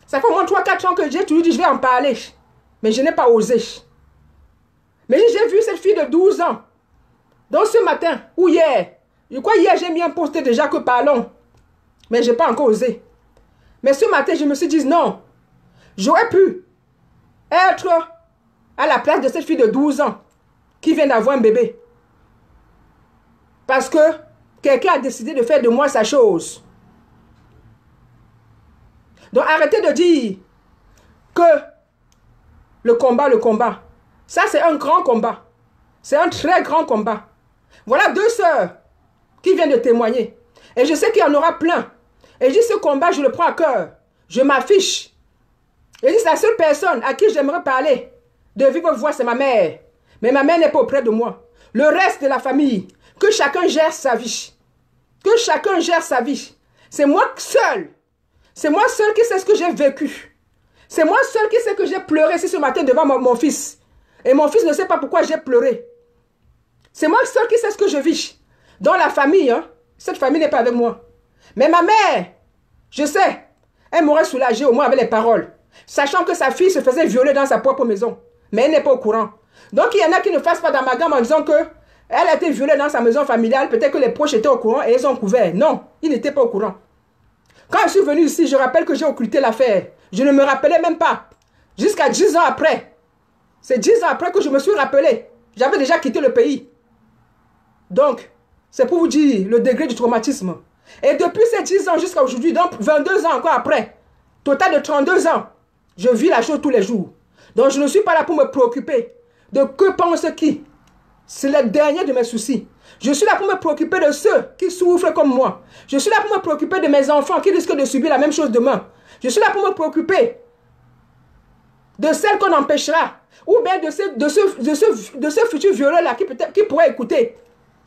Ça fait au moins 3-4 ans que j'ai toujours dit, je vais en parler. Mais je n'ai pas osé. Mais j'ai vu cette fille de 12 ans. Donc ce matin, ou hier, je crois hier, j'ai mis un post déjà que parlons. Mais je n'ai pas encore osé. Mais ce matin, je me suis dit, non. J'aurais pu être à la place de cette fille de 12 ans qui vient d'avoir un bébé. Parce que quelqu'un a décidé de faire de moi sa chose. Donc arrêtez de dire que le combat, ça c'est un grand combat. C'est un très grand combat. Voilà 2 sœurs qui viennent de témoigner. Et je sais qu'il y en aura plein. Et je dis, ce combat, je le prends à cœur. Je m'affiche. Et je dis, la seule personne à qui j'aimerais parler de vive voix, c'est ma mère. Mais ma mère n'est pas auprès de moi. Le reste de la famille, que chacun gère sa vie. Que chacun gère sa vie. C'est moi seul. C'est moi seul qui sais ce que j'ai vécu. C'est moi seul qui sais que j'ai pleuré ce matin devant mon fils. Et mon fils ne sait pas pourquoi j'ai pleuré. C'est moi seul qui sais ce que je vis. Dans la famille, hein, cette famille n'est pas avec moi. Mais ma mère, je sais, elle m'aurait soulagé au moins avec les paroles. Sachant que sa fille se faisait violer dans sa propre maison. Mais elle n'est pas au courant. Donc il y en a qui ne fassent pas d'amalgame en disant que elle a été violée dans sa maison familiale. Peut-être que les proches étaient au courant et ils ont couvert. Non, ils n'étaient pas au courant. Quand je suis venu ici, je rappelle que j'ai occulté l'affaire. Je ne me rappelais même pas. Jusqu'à 10 ans après. C'est 10 ans après que je me suis rappelé. J'avais déjà quitté le pays. Donc, c'est pour vous dire le degré du traumatisme. Et depuis ces 10 ans jusqu'à aujourd'hui, donc 22 ans encore après, total de 32 ans, je vis la chose tous les jours. Donc, je ne suis pas là pour me préoccuper de que pense qui. C'est le dernier de mes soucis. Je suis là pour me préoccuper de ceux qui souffrent comme moi. Je suis là pour me préoccuper de mes enfants qui risquent de subir la même chose demain. Je suis là pour me préoccuper de celles qu'on empêchera. Ou bien de ce futur violeur-là qui pourrait écouter.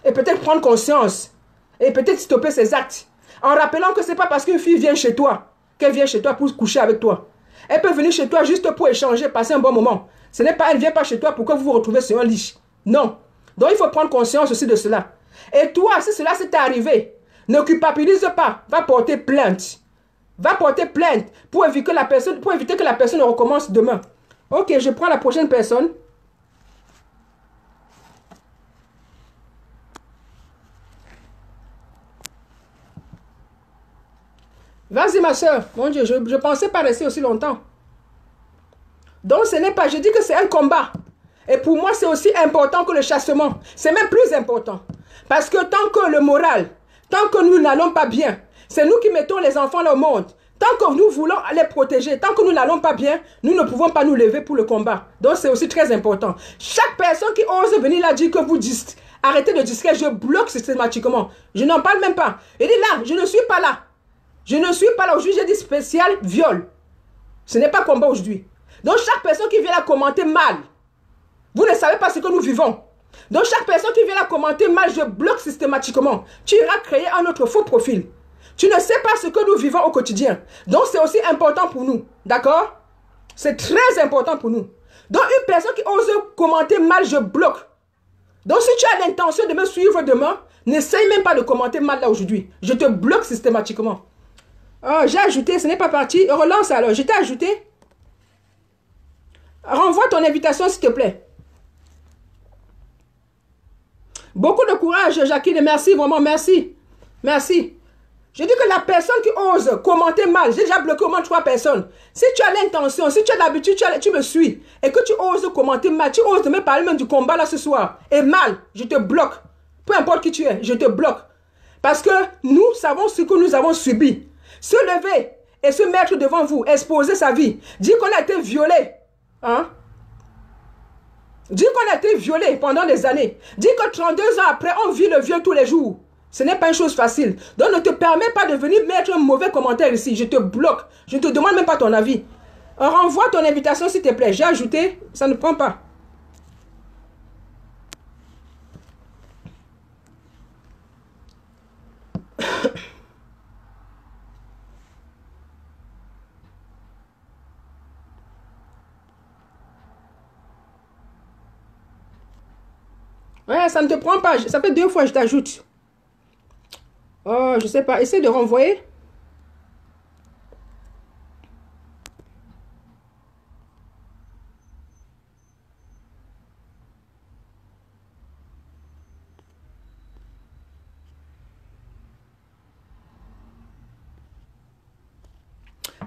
Et peut-être prendre conscience. Et peut-être stopper ses actes. En rappelant que ce n'est pas parce qu'une fille vient chez toi qu'elle vient chez toi pour coucher avec toi. Elle peut venir chez toi juste pour échanger, passer un bon moment. Ce n'est pas, elle ne vient pas chez toi pour que vous vous retrouvez sur un lit. Non. Donc il faut prendre conscience aussi de cela. Et toi, si cela s'est arrivé, ne culpabilise pas. Va porter plainte. Va porter plainte pour éviter que la personne recommence demain. Ok, je prends la prochaine personne. Vas-y ma soeur. Mon Dieu, je ne pensais pas rester aussi longtemps. Donc ce n'est pas, je dis que c'est un combat. Et pour moi, c'est aussi important que le chassement. C'est même plus important. Parce que tant que le moral, tant que nous n'allons pas bien, c'est nous qui mettons les enfants là au monde. Tant que nous voulons les protéger, tant que nous n'allons pas bien, nous ne pouvons pas nous lever pour le combat. Donc c'est aussi très important. Chaque personne qui ose venir là dire que vous dites, arrêtez de discuter, je bloque systématiquement. Je n'en parle même pas. Et dit là, je ne suis pas là. Je ne suis pas là aujourd'hui, j'ai dit spécial viol. Ce n'est pas combat aujourd'hui. Donc chaque personne qui vient là commenter mal, vous ne savez pas ce que nous vivons. Donc chaque personne qui vient là commenter mal, je bloque systématiquement. Tu iras créer un autre faux profil. Tu ne sais pas ce que nous vivons au quotidien. Donc c'est aussi important pour nous. D'accord? C'est très important pour nous. Donc une personne qui ose commenter mal, je bloque. Donc si tu as l'intention de me suivre demain, n'essaye même pas de commenter mal là aujourd'hui. Je te bloque systématiquement. Oh, j'ai ajouté, ce n'est pas parti. Relance alors, je t'ai ajouté. Renvoie ton invitation s'il te plaît. Beaucoup de courage, Jacqueline. Merci, vraiment, merci. Merci. Je dis que la personne qui ose commenter mal, j'ai déjà bloqué au moins 3 personnes. Si tu as l'intention, si tu as l'habitude, tu me suis, et que tu oses commenter mal, tu oses me parler même du combat là ce soir, et mal, je te bloque. Peu importe qui tu es, je te bloque. Parce que nous savons ce que nous avons subi. Se lever et se mettre devant vous, exposer sa vie, dire qu'on a été violé. Hein? Dire qu'on a été violé pendant des années. Dire que 32 ans après, on vit le viol tous les jours. Ce n'est pas une chose facile. Donc ne te permets pas de venir mettre un mauvais commentaire ici. Je te bloque. Je ne te demande même pas ton avis. Renvoie ton invitation s'il te plaît. J'ai ajouté. Ça ne prend pas. Ouais, ça ne te prend pas. Ça fait 2 fois que je t'ajoute. Oh, je sais pas. Essaye de renvoyer.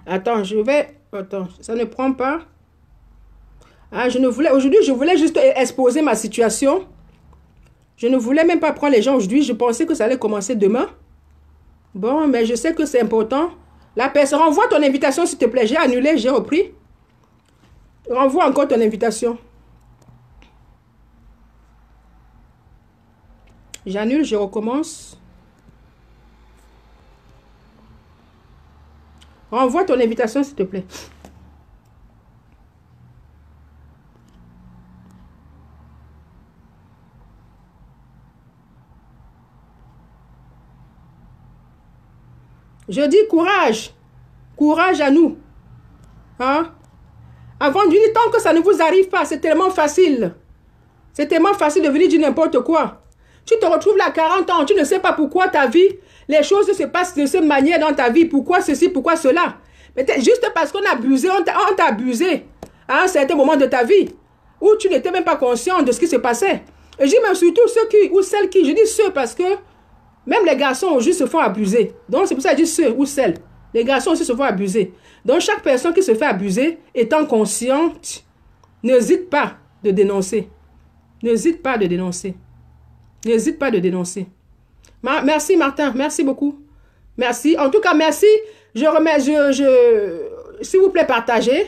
Attends, je vais... Attends, ça ne prend pas. Ah, je ne voulais... Aujourd'hui, je voulais juste exposer ma situation. Je ne voulais même pas prendre les gens aujourd'hui. Je pensais que ça allait commencer demain. Bon, mais je sais que c'est important. La personne, renvoie ton invitation s'il te plaît. J'ai annulé, j'ai repris. Renvoie encore ton invitation. J'annule, je recommence. Renvoie ton invitation, s'il te plaît. Je dis courage. Courage à nous. Hein? Avant de dire, tant que ça ne vous arrive pas, c'est tellement facile. C'est tellement facile de venir dire n'importe quoi. Tu te retrouves là à 40 ans, tu ne sais pas pourquoi ta vie, les choses se passent de cette manière dans ta vie. Pourquoi ceci, pourquoi cela. Mais juste parce qu'on a abusé, on t'a abusé à un certain moment de ta vie, où tu n'étais même pas conscient de ce qui se passait. Et je dis même surtout ceux qui, ou celles qui, je dis ceux parce que même les garçons aujourd'hui se font abuser. Donc c'est pour ça que je dis ceux ou celles. Les garçons aussi se font abuser. Donc chaque personne qui se fait abuser, étant consciente, n'hésite pas de dénoncer. N'hésite pas de dénoncer. N'hésite pas de dénoncer. Merci Martin, merci beaucoup. Merci. En tout cas, merci. Je remets, s'il vous plaît, partagez.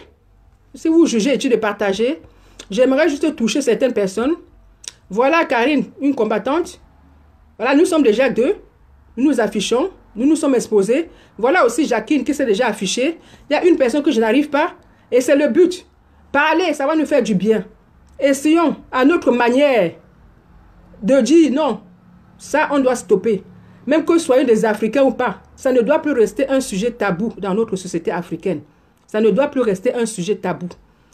Si vous jugez utile de partager, j'aimerais juste toucher certaines personnes. Voilà Karine, une combattante. Voilà, nous sommes déjà deux. Nous nous affichons. Nous nous sommes exposés. Voilà aussi Jacqueline qui s'est déjà affichée. Il y a une personne que je n'arrive pas. Et c'est le but. Parler, ça va nous faire du bien. Essayons à notre manière de dire non. Ça, on doit stopper. Même que soyons des Africains ou pas, ça ne doit plus rester un sujet tabou dans notre société africaine. Ça ne doit plus rester un sujet tabou.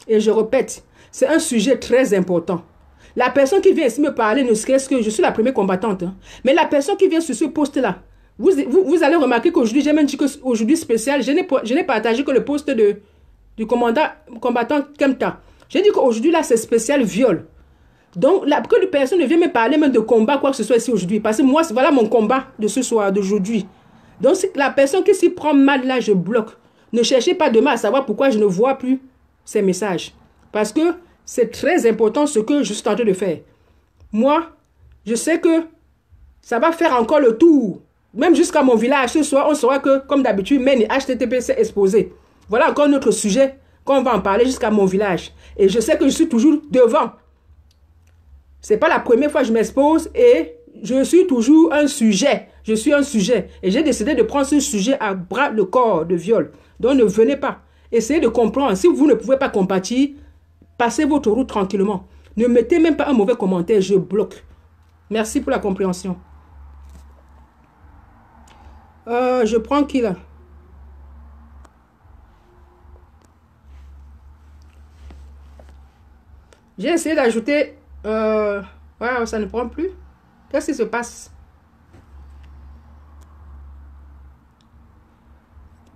Et je répète, c'est un sujet très important. La personne qui vient ici me parler, ne serait-ce que je suis la première combattante, hein, mais la personne qui vient sur ce poste-là, vous allez remarquer qu'aujourd'hui, j'ai même dit qu'aujourd'hui spécial, je n'ai partagé que le poste du combattant Kemta. J'ai dit qu'aujourd'hui, là, c'est spécial viol. Donc, que les personnes ne viennent me parler même de combat, quoi que ce soit ici aujourd'hui. Parce que moi, voilà mon combat de ce soir, d'aujourd'hui. Donc, la personne qui s'y prend mal, là, je bloque. Ne cherchez pas demain à savoir pourquoi je ne vois plus ces messages. Parce que c'est très important ce que je suis en train de faire. Moi, je sais que ça va faire encore le tour. Même jusqu'à mon village, ce soir, on saura que, comme d'habitude, MEN HTTP s'est exposé. Voilà encore notre sujet, qu'on va en parler jusqu'à mon village. Et je sais que je suis toujours devant. C'est pas la première fois que je m'expose et je suis toujours un sujet. Je suis un sujet. Et j'ai décidé de prendre ce sujet à bras le corps de viol. Donc ne venez pas. Essayez de comprendre. Si vous ne pouvez pas compatir, passez votre route tranquillement. Ne mettez même pas un mauvais commentaire. Je bloque. Merci pour la compréhension. Je prends qui là? J'ai essayé d'ajouter... ouais, ça ne prend plus. Qu'est-ce qui se passe?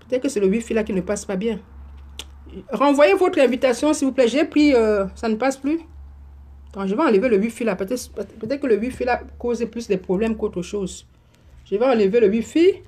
Peut-être que c'est le Wi-Fi là qui ne passe pas bien. Renvoyez votre invitation, s'il vous plaît. J'ai pris... ça ne passe plus. Attends, je vais enlever le Wi-Fi là. Peut-être que le Wi-Fi là cause plus de problèmes qu'autre chose. Je vais enlever le Wi-Fi.